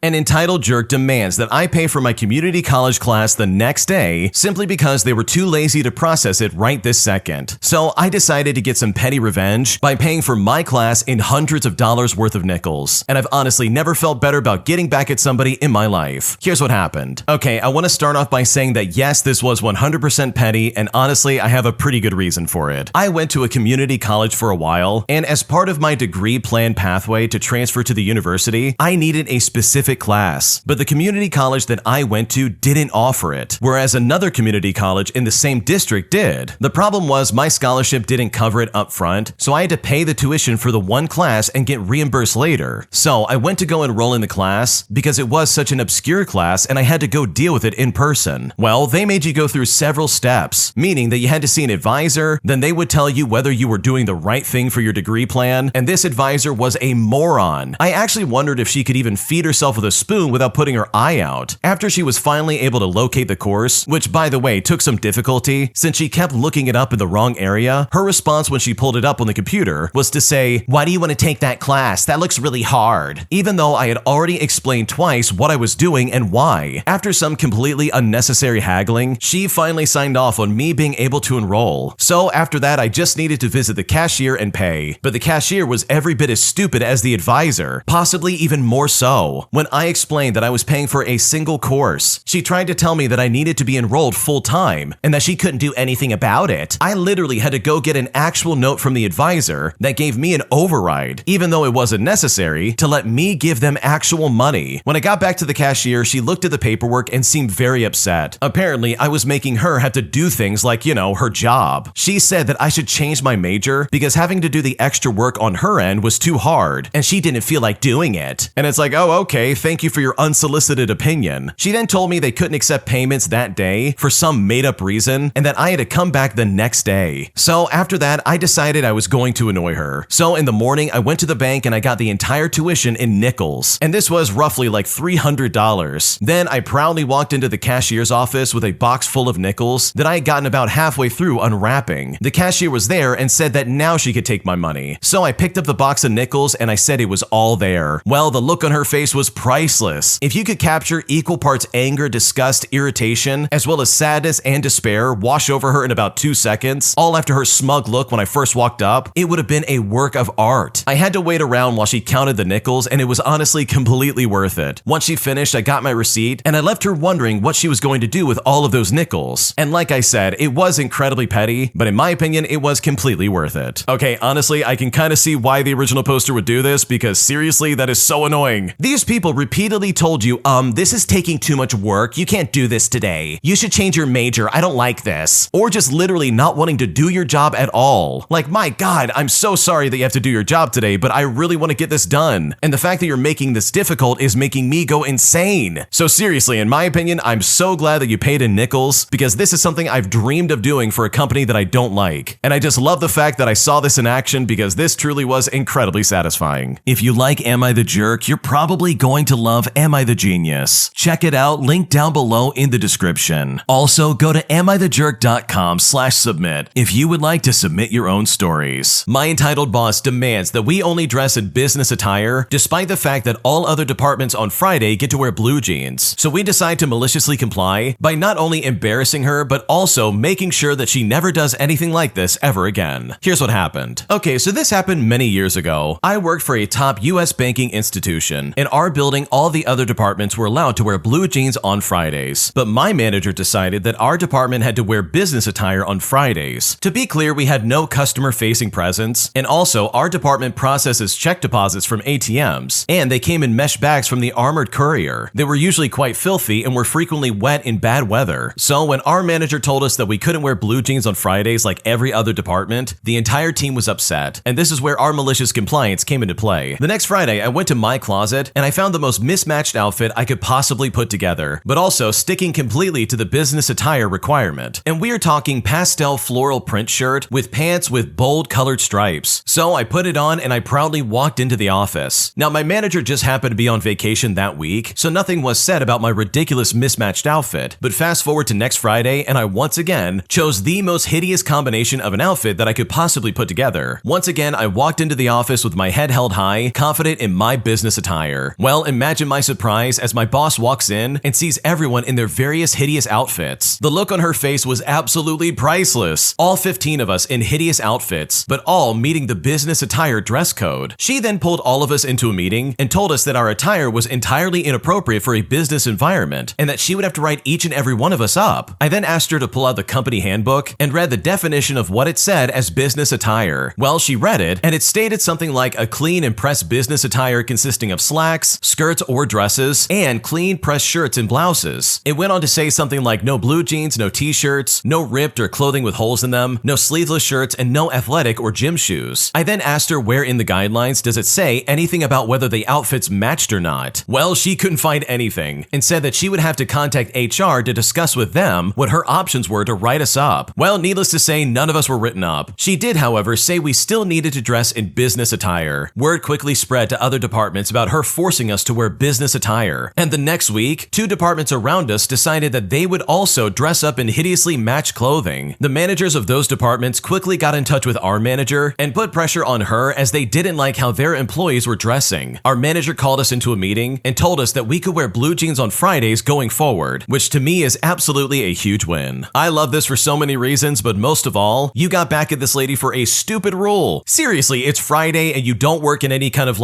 An entitled jerk demands that I pay for my community college class the next day simply because they were too lazy to process it right this second. So I decided to get some petty revenge by paying for my class in hundreds of dollars worth of nickels. And I've honestly never felt better about getting back at somebody in my life. Here's what happened. Okay, I want to start off by saying that yes, this was 100% petty, and honestly, I have a pretty good reason for it. I went to a community college for a while, and as part of my degree plan pathway to transfer to the university, I needed a specific class, but the community college that I went to didn't offer it, whereas another community college in the same district did. The problem was my scholarship didn't cover it up front, so I had to pay the tuition for the one class and get reimbursed later. So I went to go enroll in the class because it was such an obscure class and I had to go deal with it in person. Well, they made you go through several steps, meaning that you had to see an advisor, then they would tell you whether you were doing the right thing for your degree plan, and this advisor was a moron. I actually wondered if she could even feed herself with a spoon without putting her eye out. After she was finally able to locate the course, which by the way took some difficulty since she kept looking it up in the wrong area, her response when she pulled it up on the computer was to say, "Why do you want to take that class? That looks really hard." Even though I had already explained twice what I was doing and why. After some completely unnecessary haggling, she finally signed off on me being able to enroll. So after that, I just needed to visit the cashier and pay. But the cashier was every bit as stupid as the advisor, possibly even more so. When I explained that I was paying for a single course, she tried to tell me that I needed to be enrolled full-time and that she couldn't do anything about it. I literally had to go get an actual note from the advisor that gave me an override, even though it wasn't necessary, to let me give them actual money. When I got back to the cashier, she looked at the paperwork and seemed very upset. Apparently, I was making her have to do things like, her job. She said that I should change my major because having to do the extra work on her end was too hard and she didn't feel like doing it. And it's like, oh, okay, thank you for your unsolicited opinion. She then told me they couldn't accept payments that day for some made-up reason and that I had to come back the next day. So after that, I decided I was going to annoy her. So in the morning, I went to the bank and I got the entire tuition in nickels. And this was roughly like $300. Then I proudly walked into the cashier's office with a box full of nickels that I had gotten about halfway through unwrapping. The cashier was there and said that now she could take my money. So I picked up the box of nickels and I said it was all there. Well, the look on her face was priceless. If you could capture equal parts anger, disgust, irritation, as well as sadness and despair wash over her in about 2 seconds, all after her smug look when I first walked up, it would have been a work of art. I had to wait around while she counted the nickels and it was honestly completely worth it. Once she finished, I got my receipt and I left her wondering what she was going to do with all of those nickels. And like I said, it was incredibly petty, but in my opinion, it was completely worth it. Okay, honestly, I can kind of see why the original poster would do this because seriously, that is so annoying. These people repeatedly told you, this is taking too much work. You can't do this today. You should change your major. I don't like this. Or just literally not wanting to do your job at all. Like, my God, I'm so sorry that you have to do your job today, but I really want to get this done. And the fact that you're making this difficult is making me go insane. So seriously, in my opinion, I'm so glad that you paid in nickels because this is something I've dreamed of doing for a company that I don't like. And I just love the fact that I saw this in action because this truly was incredibly satisfying. If you like Am I the Jerk, you're probably going to love Am I the Genius. Check it out, link down below in the description. Also, go to amithejerk.com/submit if you would like to submit your own stories. My entitled boss demands that we only dress in business attire, despite the fact that all other departments on Friday get to wear blue jeans. So we decide to maliciously comply by not only embarrassing her, but also making sure that she never does anything like this ever again. Here's what happened. Okay, so this happened many years ago. I worked for a top US banking institution. In our building, all the other departments were allowed to wear blue jeans on Fridays, but my manager decided that our department had to wear business attire on Fridays. To be clear, we had no customer-facing presence, and also our department processes check deposits from ATMs, and they came in mesh bags from the armored courier. They were usually quite filthy and were frequently wet in bad weather. So when our manager told us that we couldn't wear blue jeans on Fridays like every other department, the entire team was upset, and this is where our malicious compliance came into play. The next Friday, I went to my closet and I found the most mismatched outfit I could possibly put together, but also sticking completely to the business attire requirement. And we are talking pastel floral print shirt with pants with bold colored stripes. So I put it on and I proudly walked into the office. Now my manager just happened to be on vacation that week, so nothing was said about my ridiculous mismatched outfit. But fast forward to next Friday and I once again chose the most hideous combination of an outfit that I could possibly put together. Once again, I walked into the office with my head held high, confident in my business attire. Well, imagine my surprise as my boss walks in and sees everyone in their various hideous outfits. The look on her face was absolutely priceless. All 15 of us in hideous outfits, but all meeting the business attire dress code. She then pulled all of us into a meeting and told us that our attire was entirely inappropriate for a business environment and that she would have to write each and every one of us up. I then asked her to pull out the company handbook and read the definition of what it said as business attire. Well, she read it, and it stated something like a clean and pressed business attire consisting of slacks, skirts or dresses, and clean pressed shirts and blouses. It went on to say something like no blue jeans, no t-shirts, no ripped or clothing with holes in them, no sleeveless shirts, and no athletic or gym shoes. I then asked her where in the guidelines does it say anything about whether the outfits matched or not. Well, she couldn't find anything and said that she would have to contact HR to discuss with them what her options were to write us up. Well, needless to say, none of us were written up. She did, however, say we still needed to dress in business attire. Word quickly spread to other departments about her forcing us to wear business attire. And the next week, 2 departments around us decided that they would also dress up in hideously matched clothing. The managers of those departments quickly got in touch with our manager and put pressure on her as they didn't like how their employees were dressing. Our manager called us into a meeting and told us that we could wear blue jeans on Fridays going forward, which to me is absolutely a huge win. I love this for so many reasons, but most of all, you got back at this lady for a stupid rule. Seriously, it's Friday and you don't work in any kind of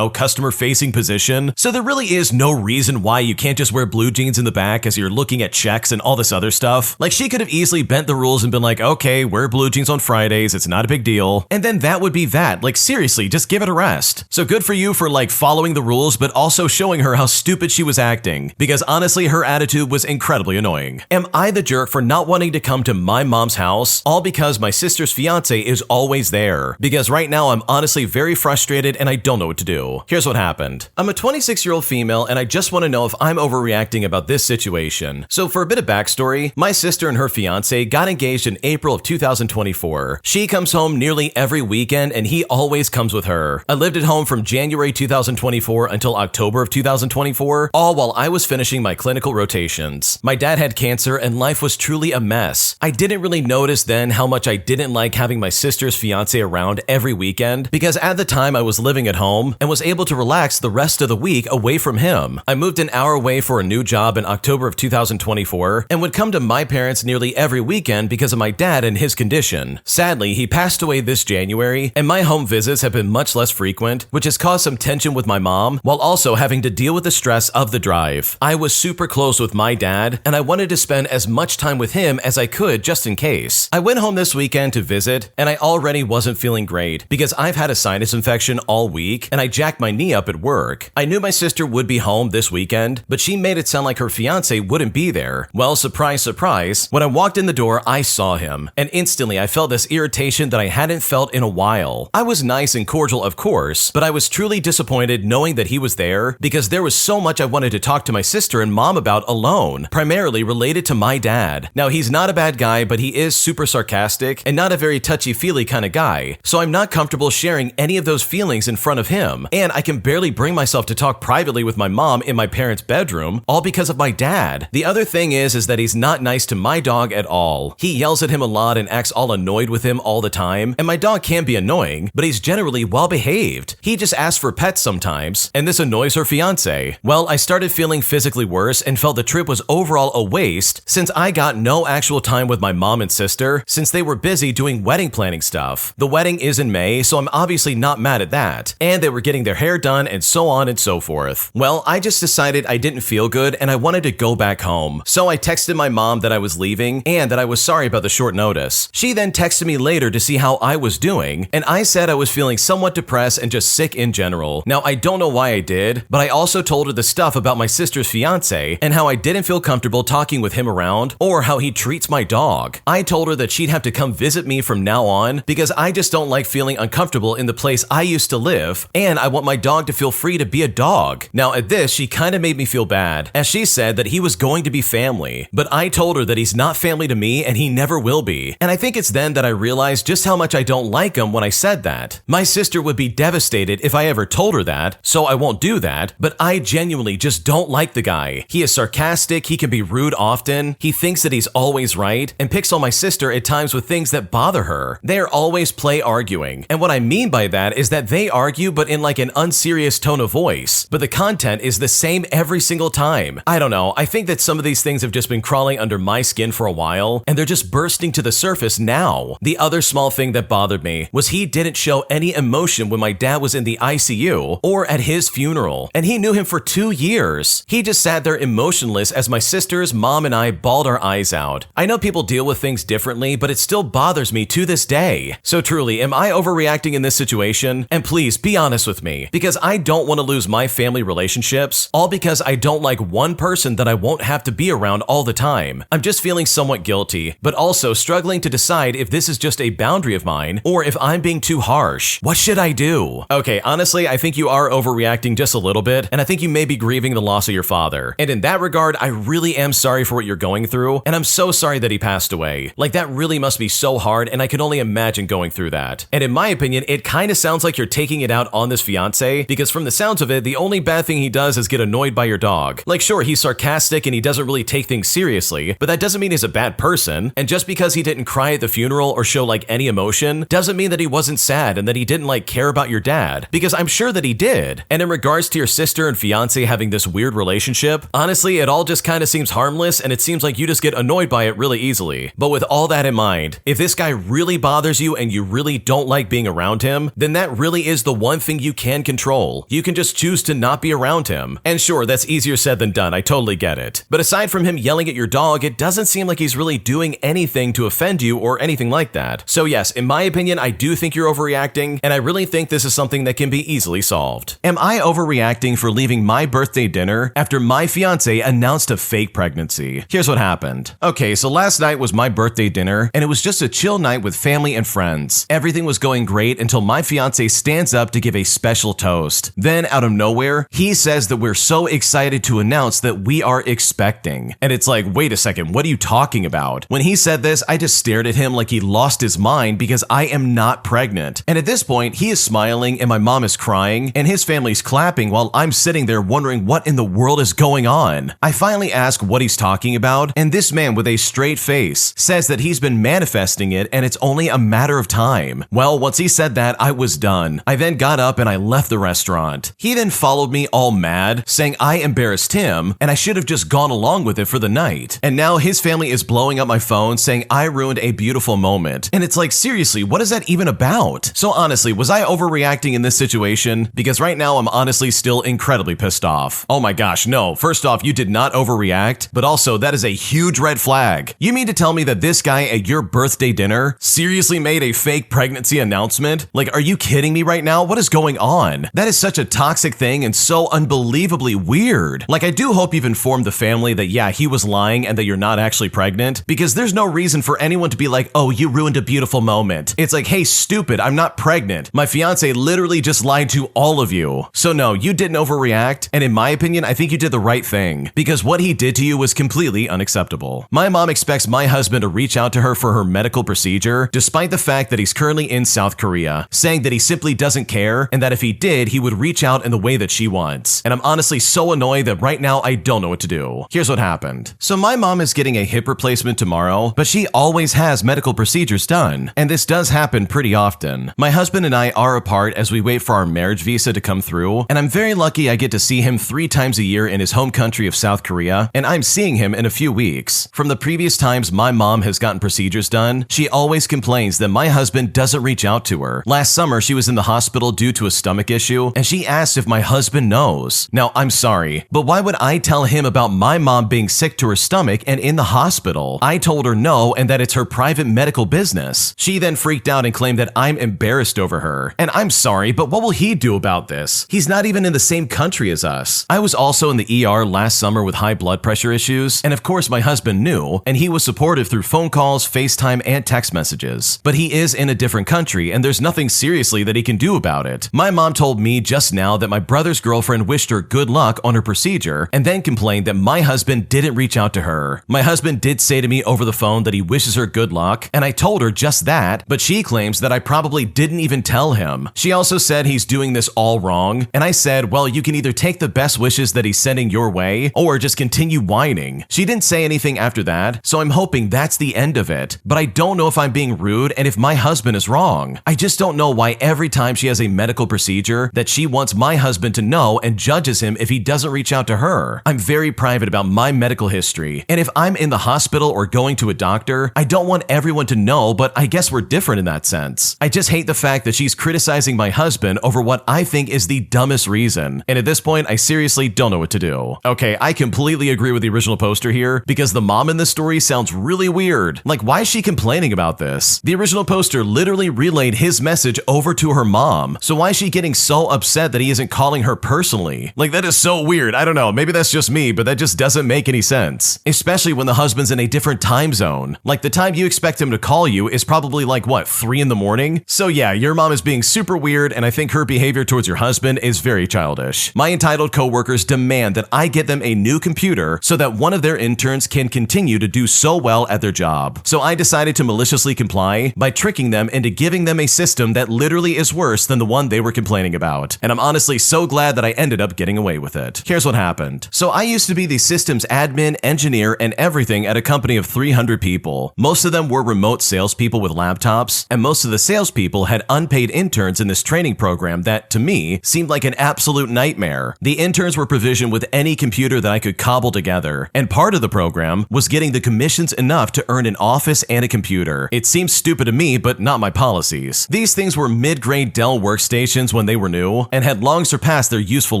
customer-facing position, so there really is no reason why you can't just wear blue jeans in the back as you're looking at checks and all this other stuff. Like, she could have easily bent the rules and been like, okay, wear blue jeans on Fridays, it's not a big deal, and then that would be that. Like, seriously, just give it a rest. So good for you for following the rules, but also showing her how stupid she was acting, because honestly, her attitude was incredibly annoying. Am I the jerk for not wanting to come to my mom's house, all because my sister's fiance is always there? Because right now I'm honestly very frustrated and I don't know what to do. Here's what happened. I'm a 26-year-old female and I just want to know if I'm overreacting about this situation. So for a bit of backstory, my sister and her fiance got engaged in April of 2024. She comes home nearly every weekend and he always comes with her. I lived at home from January 2024 until October of 2024, all while I was finishing my clinical rotations. My dad had cancer and life was truly a mess. I didn't really notice then how much I didn't like having my sister's fiance around every weekend because at the time I was living at home and was able to relax the rest of the week away from him. I moved an hour away for a new job in October of 2024 and would come to my parents nearly every weekend because of my dad and his condition. Sadly, he passed away this January and my home visits have been much less frequent, which has caused some tension with my mom while also having to deal with the stress of the drive. I was super close with my dad and I wanted to spend as much time with him as I could just in case. I went home this weekend to visit and I already wasn't feeling great because I've had a sinus infection all week and I jacked my knee up at work. I knew my sister would be home this weekend, but she made it sound like her fiance wouldn't be there. Well, surprise, surprise, when I walked in the door, I saw him and instantly I felt this irritation that I hadn't felt in a while. I was nice and cordial, of course, but I was truly disappointed knowing that he was there because there was so much I wanted to talk to my sister and mom about alone, primarily related to my dad. Now, he's not a bad guy, but he is super sarcastic and not a very touchy-feely kind of guy, so I'm not comfortable sharing any of those feelings in front of him, and I can barely bring myself to talk privately with my mom in my parents' bedroom, all because of my dad. The other thing is that he's not nice to my dog at all. He yells at him a lot and acts all annoyed with him all the time, and my dog can be annoying, but he's generally well-behaved. He just asks for pets sometimes, and this annoys her fiance. Well, I started feeling physically worse and felt the trip was overall a waste since I got no actual time with my mom and sister since they were busy doing wedding planning stuff. The wedding is in May, so I'm obviously not mad at that, and they were getting their hair done and so on and so forth. Well, I just decided I didn't feel good and I wanted to go back home. So I texted my mom that I was leaving and that I was sorry about the short notice. She then texted me later to see how I was doing, and I said I was feeling somewhat depressed and just sick in general. Now, I don't know why I did, but I also told her the stuff about my sister's fiance and how I didn't feel comfortable talking with him around or how he treats my dog. I told her that she'd have to come visit me from now on because I just don't like feeling uncomfortable in the place I used to live, and I want my dog to feel free to be a dog. Now, at this, she kind of made me feel bad, as she said that he was going to be family, but I told her that he's not family to me and he never will be, and I think it's then that I realized just how much I don't like him when I said that. My sister would be devastated if I ever told her that, so I won't do that, but I genuinely just don't like the guy. He is sarcastic, he can be rude often, he thinks that he's always right, and picks on my sister at times with things that bother her. They are always play arguing, and what I mean by that is that they argue but in like an unserious tone of voice. twice, but the content is the same every single time. I don't know, I think that some of these things have just been crawling under my skin for a while, and they're just bursting to the surface now. The other small thing that bothered me was he didn't show any emotion when my dad was in the ICU or at his funeral, and he knew him for 2 years. He just sat there emotionless as my sisters, mom, and I bawled our eyes out. I know people deal with things differently, but it still bothers me to this day. So truly, am I overreacting in this situation? And please be honest with me, because I don't want to lose my family relationships, all because I don't like one person that I won't have to be around all the time. I'm just feeling somewhat guilty, but also struggling to decide if this is just a boundary of mine or if I'm being too harsh. What should I do? Okay, honestly, I think you are overreacting just a little bit, and I think you may be grieving the loss of your father. And in that regard, I really am sorry for what you're going through, and I'm so sorry that he passed away. Like, that really must be so hard, and I can only imagine going through that. And in my opinion, it kind of sounds like you're taking it out on this fiance, because from the sounds of it, the only bad thing he does is get annoyed by your dog. Like, sure, he's sarcastic and he doesn't really take things seriously, but that doesn't mean he's a bad person. And just because he didn't cry at the funeral or show like any emotion doesn't mean that he wasn't sad and that he didn't like care about your dad, because I'm sure that he did. And in regards to your sister and fiance having this weird relationship, honestly, it all just kind of seems harmless, and it seems like you just get annoyed by it really easily. But with all that in mind, if this guy really bothers you and you really don't like being around him, then that really is the one thing you can control. You can just choose to not be around him. And sure, that's easier said than done, I totally get it. But aside from him yelling at your dog, it doesn't seem like he's really doing anything to offend you or anything like that. So yes, in my opinion, I do think you're overreacting, and I really think this is something that can be easily solved. Am I overreacting for leaving my birthday dinner after my fiance announced a fake pregnancy? Here's what happened. Okay, so last night was my birthday dinner, and it was just a chill night with family and friends. Everything was going great until my fiance stands up to give a special toast. Then, out of nowhere, he says that we're so excited to announce that we are expecting. And it's like, wait a second, what are you talking about? When he said this, I just stared at him like he lost his mind because I am not pregnant. And at this point, he is smiling and my mom is crying and his family's clapping while I'm sitting there wondering what in the world is going on. I finally ask what he's talking about, and this man with a straight face says that he's been manifesting it and it's only a matter of time. Well, once he said that, I was done. I then got up and I left the restaurant. He then followed me all mad, saying I embarrassed him and I should have just gone along with it for the night. And now his family is blowing up my phone saying I ruined a beautiful moment. And it's like, seriously, what is that even about? So honestly, was I overreacting in this situation? Because right now I'm honestly still incredibly pissed off. Oh my gosh, no. First off, you did not overreact, but also that is a huge red flag. You mean to tell me that this guy at your birthday dinner seriously made a fake pregnancy announcement? Like, are you kidding me right now? What is going on? That is such a toxic thing and so unbelievably weird. Like, I do hope you've informed the family that yeah, he was lying and that you're not actually pregnant, because there's no reason for anyone to be like, oh, you ruined a beautiful moment. It's like, hey, stupid, I'm not pregnant. My fiance literally just lied to all of you. So no, you didn't overreact, and in my opinion, I think you did the right thing, because what he did to you was completely unacceptable. My mom expects my husband to reach out to her for her medical procedure, despite the fact that he's currently in South Korea, saying that he simply doesn't care, and that if he did, he would reach out in the way that she wants. And I'm honestly so annoyed that right now I don't know what to do. Here's what happened. So my mom is getting a hip replacement tomorrow, but she always has medical procedures done, and this does happen pretty often. My husband and I are apart as we wait for our marriage visa to come through, and I'm very lucky I get to see him 3 times a year in his home country of South Korea, and I'm seeing him in a few weeks. From the previous times my mom has gotten procedures done, she always complains that my husband doesn't reach out to her. Last summer, she was in the hospital due to a stomach issue, and she asked if my husband knows. Now, I'm sorry, but why would I tell him about my mom being sick to her stomach and in the hospital? I told her no, and that it's her private medical business. She then freaked out and claimed that I'm embarrassed over her. And I'm sorry, but what will he do about this? He's not even in the same country as us. I was also in the ER last summer with high blood pressure issues, and of course my husband knew, and he was supportive through phone calls, FaceTime, and text messages. But he is in a different country, and there's nothing seriously that he can do about it. My mom told me just now that my brother's girlfriend wished her good luck on her procedure, and then complained that my husband didn't reach out to her. My husband did say to me over the phone that he wishes her good luck, and I told her just that, but she claims that I probably didn't even tell him. She also said he's doing this all wrong, and I said, well, you can either take the best wishes that he's sending your way, or just continue whining. She didn't say anything after that, so I'm hoping that's the end of it. But I don't know if I'm being rude and if my husband is wrong. I just don't know why every time she has a medical procedure that she wants my husband husband to know and judges him if he doesn't reach out to her. I'm very private about my medical history, and if I'm in the hospital or going to a doctor, I don't want everyone to know, but I guess we're different in that sense. I just hate the fact that she's criticizing my husband over what I think is the dumbest reason, and at this point, I seriously don't know what to do. Okay, I completely agree with the original poster here, because the mom in this story sounds really weird. Like, why is she complaining about this? The original poster literally relayed his message over to her mom, so why is she getting so upset that he isn't calling her personally? Like, that is so weird. I don't know, maybe that's just me, but that just doesn't make any sense. Especially when the husband's in a different time zone. Like, the time you expect him to call you is probably like, what, 3 in the morning? So yeah, your mom is being super weird, and I think her behavior towards your husband is very childish. My entitled coworkers demand that I get them a new computer so that one of their interns can continue to do so well at their job. So I decided to maliciously comply by tricking them into giving them a system that literally is worse than the one they were complaining about. And I'm honestly so glad that I ended up getting away with it. Here's what happened. So I used to be the systems admin, engineer, and everything at a company of 300 people. Most of them were remote salespeople with laptops, and most of the salespeople had unpaid interns in this training program that, to me, seemed like an absolute nightmare. The interns were provisioned with any computer that I could cobble together, and part of the program was getting the commissions enough to earn an office and a computer. It seems stupid to me, but not my policies. These things were mid-grade Dell workstations when they were new, and had long surpassed their useful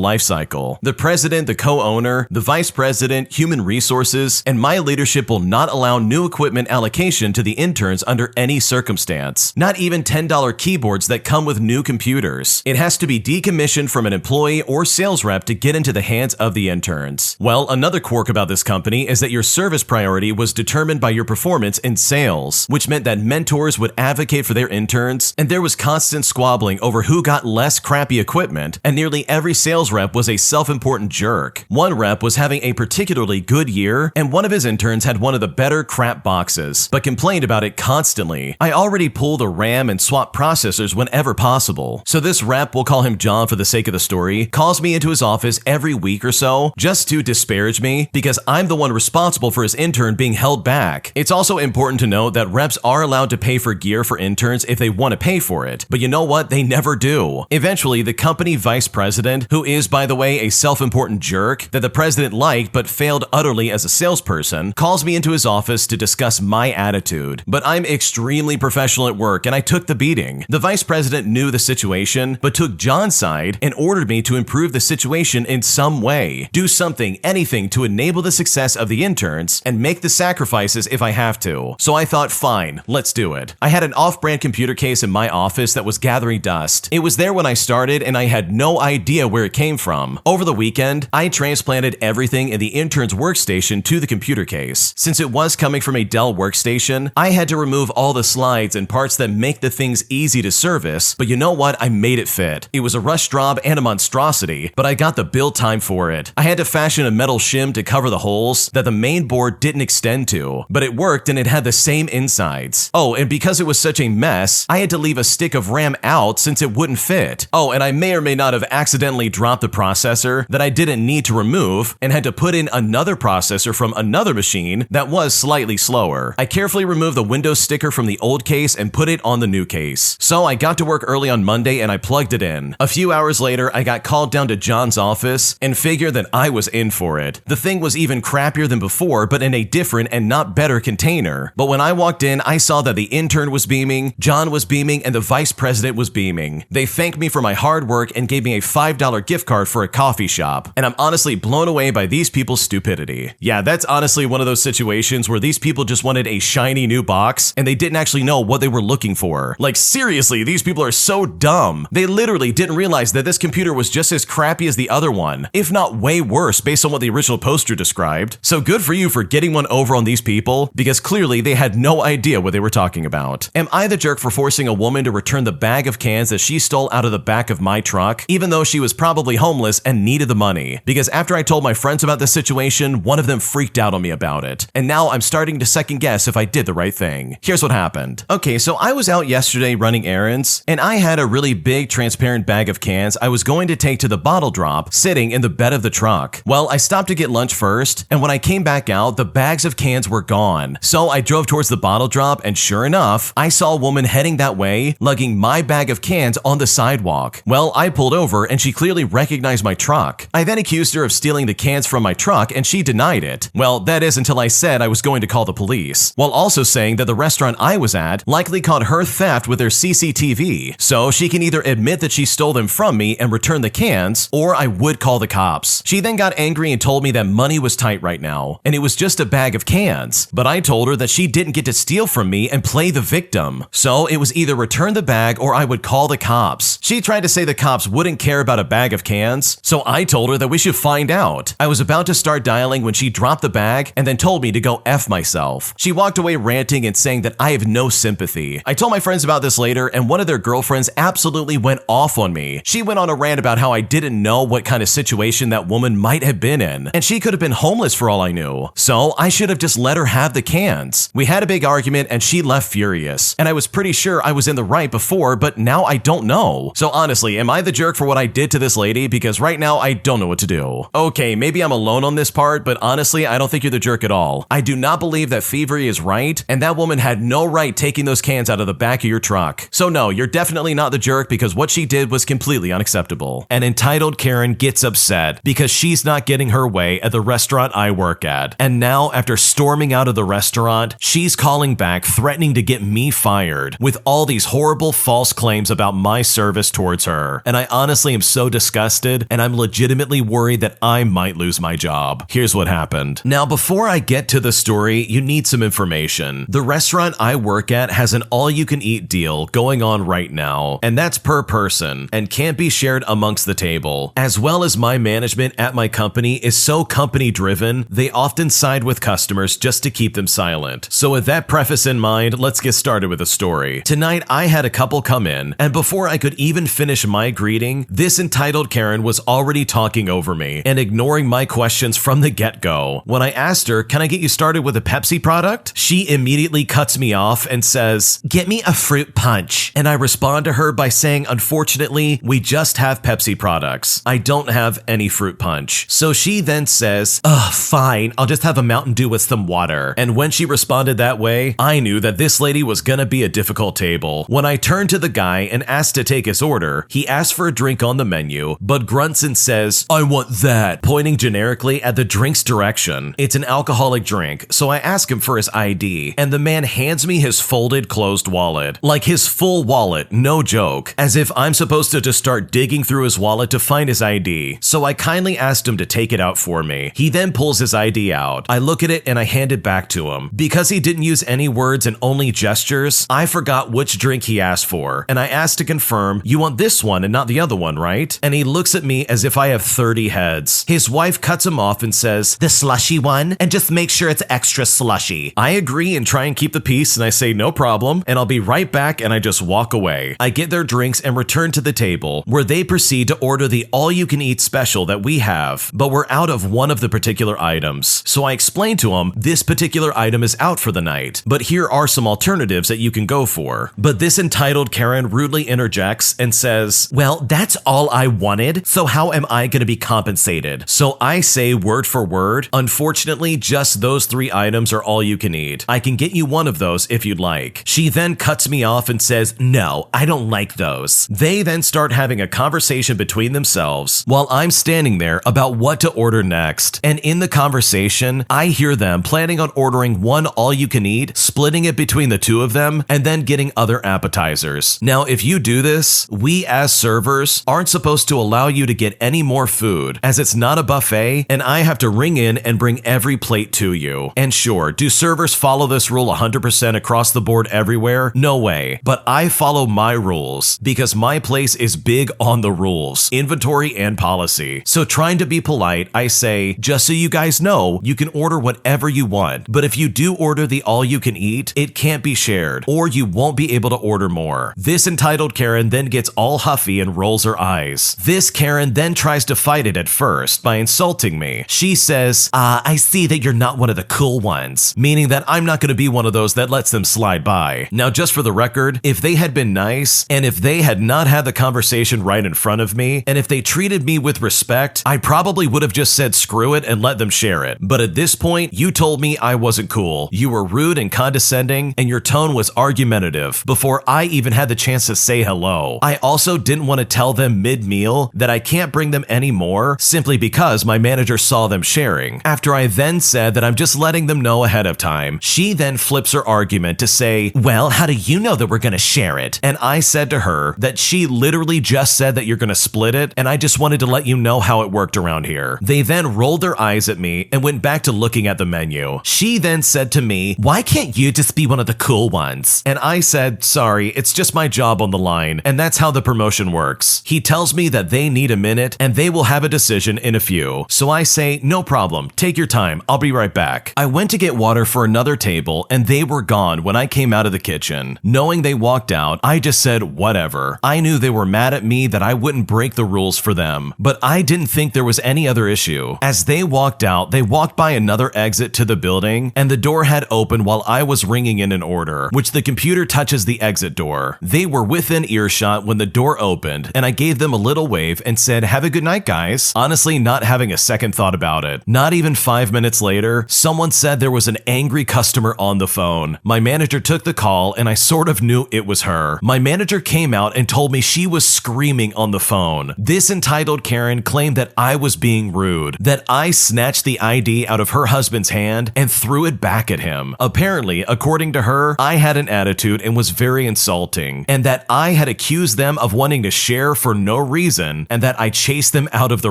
life cycle. The president, the co-owner, the vice president, human resources, and my leadership will not allow new equipment allocation to the interns under any circumstance. Not even $10 keyboards that come with new computers. It has to be decommissioned from an employee or sales rep to get into the hands of the interns. Well, another quirk about this company is that your service priority was determined by your performance in sales, which meant that mentors would advocate for their interns, and there was constant squabbling over who got less crappy equipment, and nearly every sales rep was a self-important jerk. One rep was having a particularly good year, and one of his interns had one of the better crap boxes, but complained about it constantly. I already pull the RAM and swap processors whenever possible, so this rep, we'll call him John for the sake of the story, calls me into his office every week or so just to disparage me because I'm the one responsible for his intern being held back. It's also important to note that reps are allowed to pay for gear for interns if they want to pay for it, but you know what? They never do. Eventually, the company vice president, who is, by the way, a self-important jerk that the president liked but failed utterly as a salesperson, calls me into his office to discuss my attitude. But I'm extremely professional at work, and I took the beating. The vice president knew the situation, but took John's side and ordered me to improve the situation in some way. Do something, anything to enable the success of the interns and make the sacrifices if I have to. So I thought, fine, let's do it. I had an off-brand computer case in my office that was gathering dust. It was there when I started, and I had no idea where it came from. Over the weekend, I transplanted everything in the intern's workstation to the computer case. Since it was coming from a Dell workstation, I had to remove all the slides and parts that make the things easy to service, but you know what? I made it fit. It was a rush job and a monstrosity, but I got the build time for it. I had to fashion a metal shim to cover the holes that the main board didn't extend to, but it worked and it had the same insides. Oh, and because it was such a mess, I had to leave a stick of RAM out since it wouldn't fit. Oh, and I may or may not have accidentally dropped the processor that I didn't need to remove and had to put in another processor from another machine that was slightly slower. I carefully removed the Windows sticker from the old case and put it on the new case. So I got to work early on Monday and I plugged it in. A few hours later, I got called down to John's office and figured that I was in for it. The thing was even crappier than before, but in a different and not better container. But when I walked in, I saw that the intern was beaming, John was beaming, and the vice president was beaming. They thanked me for my hard work and gave me a $5 gift card for a coffee shop. And I'm honestly blown away by these people's stupidity. Yeah, that's honestly one of those situations where these people just wanted a shiny new box and they didn't actually know what they were looking for. Like, seriously, these people are so dumb. They literally didn't realize that this computer was just as crappy as the other one, if not way worse based on what the original poster described. So good for you for getting one over on these people, because clearly they had no idea what they were talking about. Am I the jerk for forcing a woman to return the bag of cans that she stole out of the back of my truck, even though she was probably homeless and needed the money? Because after I told my friends about this situation, one of them freaked out on me about it. And now I'm starting to second guess if I did the right thing. Here's what happened. Okay, so I was out yesterday running errands, and I had a really big transparent bag of cans I was going to take to the bottle drop sitting in the bed of the truck. Well, I stopped to get lunch first, and when I came back out, the bags of cans were gone. So I drove towards the bottle drop, and sure enough, I saw a woman heading that way, lugging my bag of cans on the sidewalk. Well, I pulled over and she clearly recognized my truck. I then accused her of stealing the cans from my truck and she denied it. Well, that is until I said I was going to call the police, while also saying that the restaurant I was at likely caught her theft with their CCTV, so she can either admit that she stole them from me and return the cans, or I would call the cops. She then got angry and told me that money was tight right now, and it was just a bag of cans, but I told her that she didn't get to steal from me and play the victim, so it was either return the bag or I would call the cops. She tried to say the cops wouldn't care about a bag of cans, so I told her that we should find out. I was about to start dialing when she dropped the bag and then told me to go F myself. She walked away ranting and saying that I have no sympathy. I told my friends about this later, and one of their girlfriends absolutely went off on me. She went on a rant about how I didn't know what kind of situation that woman might have been in, and she could have been homeless for all I knew, so I should have just let her have the cans. We had a big argument and she left furious, and I was pretty sure I was in the right before, but now I don't know. So honestly, am I the jerk for what I did to this lady? Because right now I don't know what to do. Okay, maybe I'm alone on this part, but honestly, I don't think you're the jerk at all. I do not believe that thievery is right, and that woman had no right taking those cans out of the back of your truck. So no, you're definitely not the jerk because what she did was completely unacceptable. An entitled Karen gets upset because she's not getting her way at the restaurant I work at. And now, after storming out of the restaurant, she's calling back threatening to get me fired with all these horrible false claims about my service towards her. And I honestly am so disgusted, and I'm legitimately worried that I might lose my job. Here's what happened. Now, before I get to the story, you need some information. The restaurant I work at has an all-you-can-eat deal going on right now, and that's per person and can't be shared amongst the table. As well as my management at my company is so company-driven, they often side with customers just to keep them silent. So with that preface in mind, let's get started with the story. Tonight, I had a couple come in, and before I could even finish my greeting, this entitled Karen was already talking over me and ignoring my questions from the get-go. When I asked her, "Can I get you started with a Pepsi product?" she immediately cuts me off and says, "Get me a fruit punch." And I respond to her by saying, "Unfortunately, we just have Pepsi products. I don't have any fruit punch." So she then says, "Ugh, fine, I'll just have a Mountain Dew with some water." And when she responded that way, I knew that this lady was gonna be a difficult table. When I turned to the guy and asked to take his order, he asked for a drink on the menu, but grunts and says, "I want that," pointing generically at the drink's direction. It's an alcoholic drink, so I ask him for his ID, and the man hands me his folded closed wallet. Like his full wallet, no joke, as if I'm supposed to just start digging through his wallet to find his ID. So I kindly asked him to take it out for me. He then pulls his ID out. I look at it and I hand it back to him. Because he didn't use any words and only gestures, I forgot which drink he asked for, and I asked to confirm, "You want this one and not the other one, right?" And he looks at me as if I have 30 heads. His wife cuts him off and says, "The slushy one, and just make sure it's extra slushy." I agree and try and keep the peace, and I say no problem, and I'll be right back, and I just walk away. I get their drinks and return to the table, where they proceed to order the all-you-can-eat special that we have, but we're out of one of the particular items. So I explain to them, this particular item is out for the night, but here are some alternatives that you can go for. But this entitled Karen rudely interjects and says, "Well, that's all I wanted, so how am I going to be compensated?" So I say word for word, "Unfortunately, just those 3 items are all you can eat. I can get you one of those if you'd like." She then cuts me off and says, "No, I don't like those." They then start having a conversation between themselves while I'm standing there about what to order next. And in the conversation, I hear them planning on ordering one all-you-can-eat, splitting it between the 2 of them, and then getting other appetizers. Now, if you do this, we as servers aren't supposed to allow you to get any more food, as it's not a buffet, and I have to ring in and bring every plate to you. And sure, do servers follow this rule 100% across the board everywhere? No way. But I follow my rules, because my place is big on the rules, inventory and policy. So trying to be polite, I say, "Just so you guys know, you can order whatever you want, but if you do order the all-you-can-eat, it can't be shared, or you won't be able to order more." This entitled Karen then gets all huffy and rolls her eyes. This Karen then tries to fight it at first by insulting me. She says, "I see that you're not one of the cool ones," meaning that I'm not going to be one of those that lets them slide by. Now, just for the record, if they had been nice, and if they had not had the conversation right in front of me, and if they treated me with respect, I probably would have just said screw it and let them share it. But at this point, you told me I wasn't cool. You were rude and condescending, and your tone was argumentative before I even had the chance to say hello. I also didn't want to tell them them mid-meal that I can't bring them any more simply because my manager saw them sharing. After I then said that I'm just letting them know ahead of time, she then flips her argument to say, well, how do you know that we're gonna share it? And I said to her that she literally just said that you're gonna split it, and I just wanted to let you know how it worked around here. They then rolled their eyes at me and went back to looking at the menu. She then said to me, why can't you just be one of the cool ones? And I said, sorry, it's just my job on the line, and that's how the promotion works. He tells me that they need a minute and they will have a decision in a few. So I say, no problem, take your time, I'll be right back. I went to get water for another table and they were gone when I came out of the kitchen. Knowing they walked out, I just said, whatever. I knew they were mad at me that I wouldn't break the rules for them, but I didn't think there was any other issue. As they walked out, they walked by another exit to the building and the door had opened while I was ringing in an order, which the computer touches the exit door. They were within earshot when the door opened and I gave them a little wave and said, have a good night, guys. Honestly, not having a second thought about it. Not even 5 minutes later, someone said there was an angry customer on the phone. My manager took the call and I sort of knew it was her. My manager came out and told me she was screaming on the phone. This entitled Karen claimed that I was being rude, that I snatched the ID out of her husband's hand and threw it back at him. Apparently, according to her, I had an attitude and was very insulting, and that I had accused them of wanting to share for no reason, and that I chased them out of the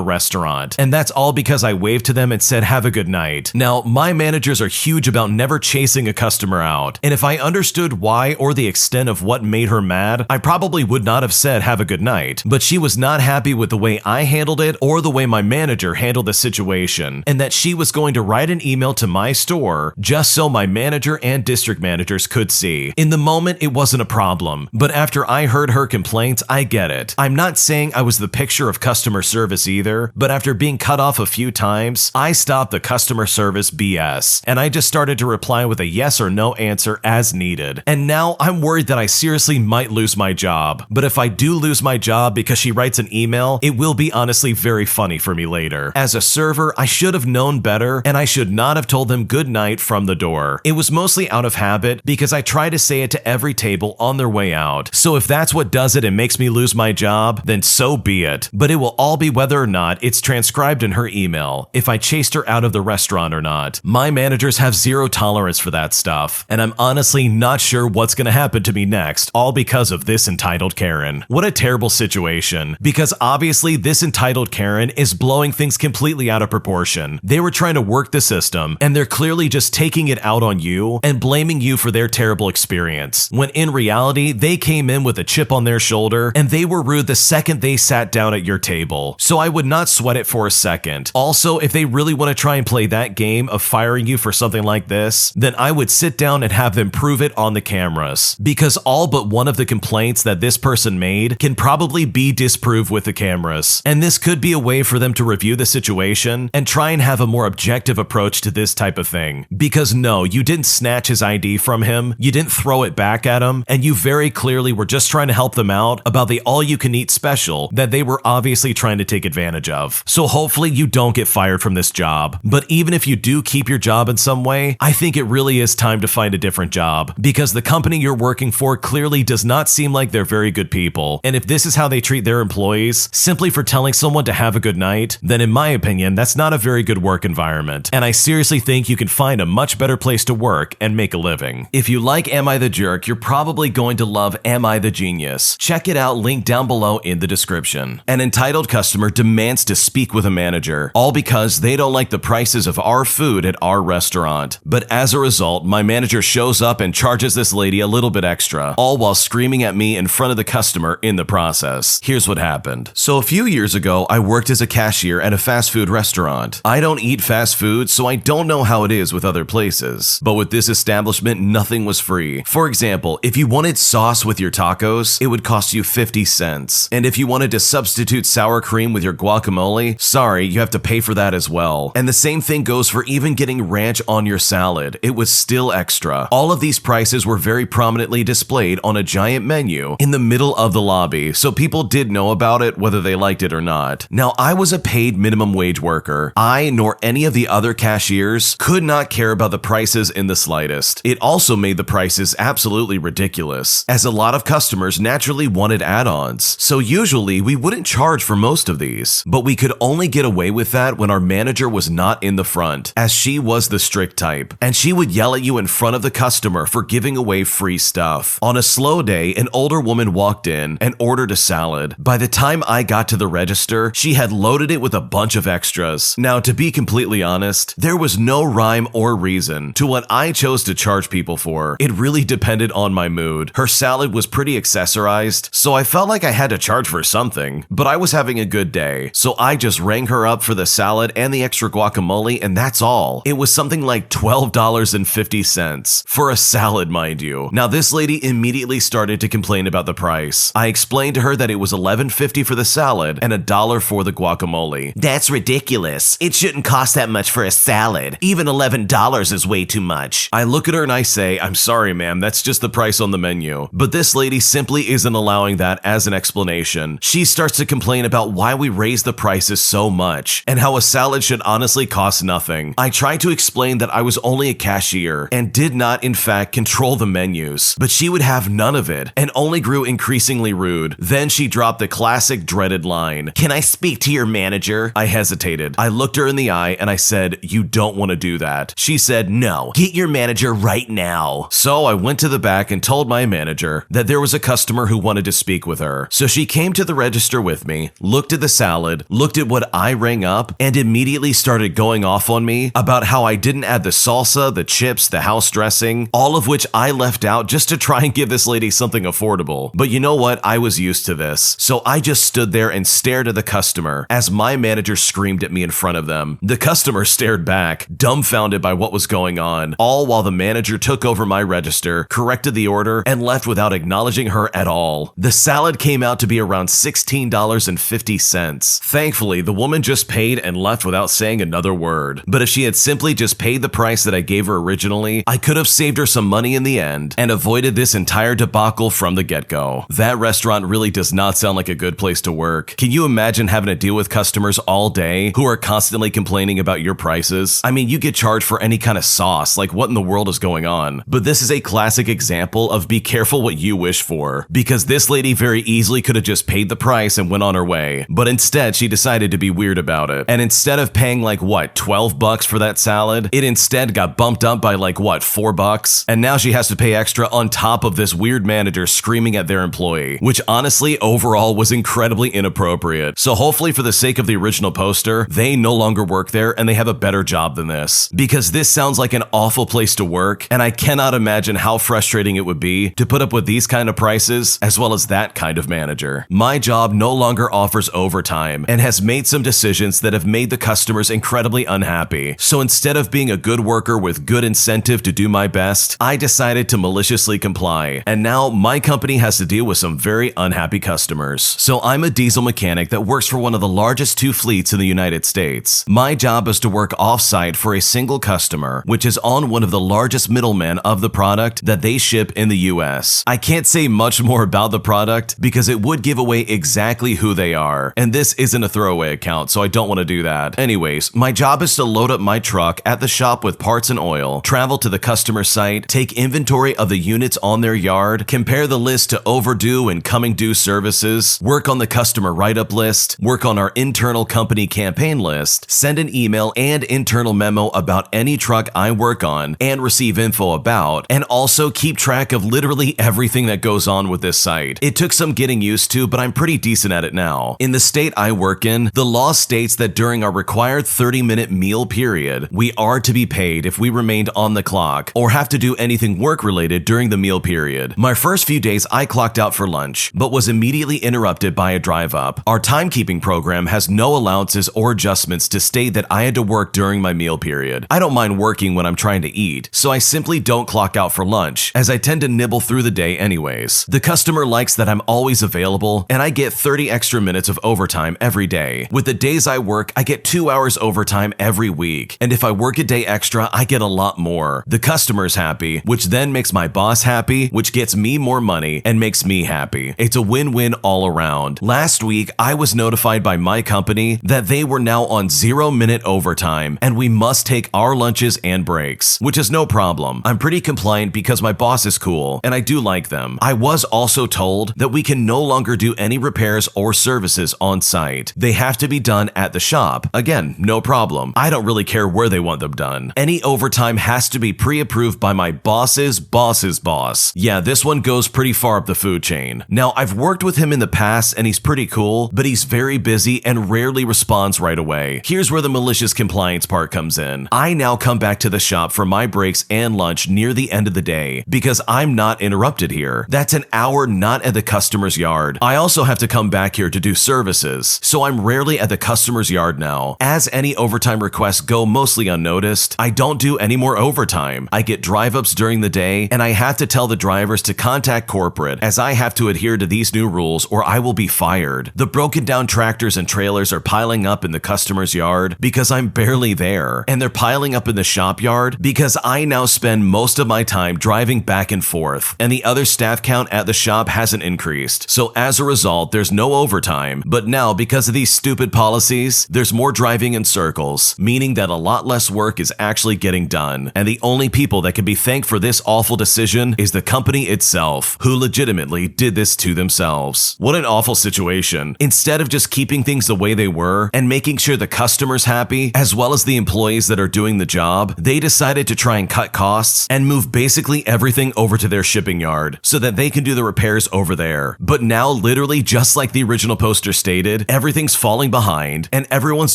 restaurant. And that's all because I waved to them and said, have a good night. Now, my managers are huge about never chasing a customer out, and if I understood why or the extent of what made her mad, I probably would not have said have a good night. But she was not happy with the way I handled it or the way my manager handled the situation, and that she was going to write an email to my store just so my manager and district managers could see. In the moment, it wasn't a problem, but after I heard her complaints, I get it. I'm not saying I was the picture of customer service either, but after being cut off a few times, I stopped the customer service BS, and I just started to reply with a yes or no answer as needed. And now I'm worried that I seriously might lose my job. But if I do lose my job because she writes an email, it will be honestly very funny for me later. As a server, I should have known better, and I should not have told them good night from the door. It was mostly out of habit because I try to say it to every table on their way out. So if that's what does it and makes me lose my job, then so be it. But it will all be whether or not it's transcribed in her email, if I chased her out of the restaurant or not. My managers have zero tolerance for that stuff, and I'm honestly not sure what's gonna happen to me next, all because of this entitled Karen. What a terrible situation, because obviously this entitled Karen is blowing things completely out of proportion. They were trying to work the system, and they're clearly just taking it out on you and blaming you for their terrible experience, when in reality, they came in with a chip on their shoulder, and they were rude the second they sat down at your table. So I would not sweat it for a second. Also, if they really want to try and play that game of firing you for something like this, then I would sit down and have them prove it on the cameras, because all but one of the complaints that this person made can probably be disproved with the cameras. And this could be a way for them to review the situation and try and have a more objective approach to this type of thing. Because no, you didn't snatch his ID from him, you didn't throw it back at him, and you very clearly were just trying to help them out about the all-you-can-eat special that they were obviously trying to take advantage of. So hopefully you don't get fired from this job. But even if you do keep your job in some way, I think it really is time to find a different job, because the company you're working for clearly does not seem like they're very good people. And if this is how they treat their employees, simply for telling someone to have a good night, then in my opinion, that's not a very good work environment. And I seriously think you can find a much better place to work and make a living. If you like Am I the Jerk, you're probably going to love Am I the Genius. Check it out, link down below in the description. An entitled customer demands to speak with a manager, all because they don't like the prices of our food at our restaurant. But as a result, my manager shows up and charges this lady a little bit extra, all while screaming at me in front of the customer in the process. Here's what happened. So a few years ago, I worked as a cashier at a fast food restaurant. I don't eat fast food, so I don't know how it is with other places. But with this establishment, nothing was free. For example, if you wanted sauce with your tacos, it would cost you 50 cents. And if you wanted to substitute sour cream with your guacamole, sorry, you have to pay for that as well. And the same thing goes for even getting ranch on your salad. It was still extra. All of these prices were very prominently displayed on a giant menu in the middle of the lobby, so people did know about it whether they liked it or not. Now, I was a paid minimum wage worker. I, nor any of the other cashiers, could not care about the prices in the slightest. It also made the prices absolutely ridiculous, as a lot of customers naturally wanted add-ons. So usually we wouldn't charge for most of these, but we could only get away with that when our manager was not in the front, as she was the strict type, and she would yell at you in front of the customer for giving away free stuff. On a slow day, an older woman walked in and ordered a salad. By the time I got to the register, she had loaded it with a bunch of extras. Now, to be completely honest, there was no rhyme or reason to what I chose to charge people for. It really depended on my mood. Her salad was pretty accessorized, so I felt like I had to charge for something, but I was having a good day, so I just rang her up for the salad and the extra guacamole, and that's all. It was something like $12.50 for a salad, mind you. Now, this lady immediately started to complain about the price. I explained to her that it was $11.50 for the salad and $1 for the guacamole. That's ridiculous. It shouldn't cost that much for a salad. Even $11 is way too much. I look at her and I say, I'm sorry, ma'am, that's just the price on the menu. But this lady simply isn't allowing that as an explanation. She starts to complain about why we raise the prices so much and how a salad should honestly cost nothing. I tried to explain that I was only a cashier and did not, in fact, control the menus, but she would have none of it and only grew increasingly rude. Then she dropped the classic dreaded line, "Can I speak to your manager?" I hesitated. I looked her in the eye and I said, "You don't want to do that." She said, "No, get your manager right now." So I went to the back and told my manager that there was a customer who wanted to speak with her. So she came to the register with me, looked at the salad, looked at what I rang up, and immediately started going off on me about how I didn't add the salsa, the chips, the house dressing, all of which I left out just to try and give this lady something affordable. But you know what? I was used to this. So I just stood there and stared at the customer as my manager screamed at me in front of them. The customer stared back, dumbfounded by what was going on, all while the manager took over my register, corrected the order, and left without acknowledging her at all. The salad came out to be around $16.50. Thankfully, the woman just paid and left without saying another word. But if she had simply just paid the price that I gave her originally, I could have saved her some money in the end and avoided this entire debacle from the get-go. That restaurant really does not sound like a good place to work. Can you imagine having to deal with customers all day who are constantly complaining about your prices? I mean, you get charged for any kind of sauce, like what in the world is going on? But this is a classic example of be careful what you wish for, because this lady very easily could have just paid the price and went on her way, but instead she decided to be weird about it. And instead of paying like what, $12 for that salad, it instead got bumped up by like what, $4? And now she has to pay extra on top of this weird manager screaming at their employee, which honestly overall was incredibly inappropriate. So hopefully for the sake of the original poster, they no longer work there and they have a better job than this, because this sounds like an awful place to work, and I cannot imagine how frustrating it would be to put up with these kind of prices as well as that kind of manager. My job no longer offers overtime and has made some decisions that have made the customers incredibly unhappy. So instead of being a good worker with good incentive to do my best, I decided to maliciously comply, and now my company has to deal with some very unhappy customers. So I'm a diesel mechanic that works for one of the largest 2 fleets in the United States. My job is to work off-site for a single customer, which is on one of the largest middlemen of the product that they ship in the US. I can't say much more about the product because it would give away exactly who they are, and this isn't a throwaway account, so I don't want to do that. Anyways, my job is to load up my truck at the shop with parts and oil, travel to the customer site, take inventory of the units on their yard, compare the list to overdue and coming due services, work on the customer write-up list, work on our internal company campaign list, send an email and internal memo about any truck I work on and receive info about, and also keep track of literally everything that goes on with this site. It took some getting used to, but I'm pretty decent at it now. In the state I work in, the law states that during our required 30-minute meal period, we are to be paid if we remained on the clock or have to do anything work-related during the meal period. My first few days I clocked out for lunch, but was immediately interrupted by a drive-up. Our timekeeping program has no allowances or adjustments to state that I had to work during my meal period. I don't mind working when I'm trying to eat, so I simply don't clock out for lunch, as I tend to nibble through the day anyways. The customer likes that I'm always available, and I get 30 extra minutes of overtime every day. With the days I work, I get 2 hours overtime every week, and if I work a day extra, I get a lot more. The customer's happy, which then makes my boss happy, which gets me more money and makes me happy. It's a win-win all around. Last week, I was notified by my company that they were now on 0-minute overtime, and we must take our lunches and breaks, which is no problem. I'm pretty compliant because my boss is cool, and I do like them. I was also told that we can no longer longer do any repairs or services on site. They have to be done at the shop. Again, no problem. I don't really care where they want them done. Any overtime has to be pre-approved by my boss's boss's boss. Yeah, this one goes pretty far up the food chain. Now, I've worked with him in the past and he's pretty cool, but he's very busy and rarely responds right away. Here's where the malicious compliance part comes in. I now come back to the shop for my breaks and lunch near the end of the day because I'm not interrupted here. That's an hour not at the customer's yard. I also have to come back here to do services, so I'm rarely at the customer's yard now. As any overtime requests go mostly unnoticed, I don't do any more overtime. I get drive-ups during the day, and I have to tell the drivers to contact corporate as I have to adhere to these new rules or I will be fired. The broken down tractors and trailers are piling up in the customer's yard because I'm barely there, and they're piling up in the shop yard because I now spend most of my time driving back and forth, and the other staff count at the shop hasn't increased. So as a result, there's no overtime, but now because of these stupid policies, there's more driving in circles, meaning that a lot less work is actually getting done, and the only people that can be thanked for this awful decision is the company itself, who legitimately did this to themselves. What an awful situation. Instead of just keeping things the way they were and making sure the customer's happy, as well as the employees that are doing the job, they decided to try and cut costs and move basically everything over to their shipping yard so that they can do the repairs over there. But now, literally just like the original poster stated, everything's falling behind and everyone's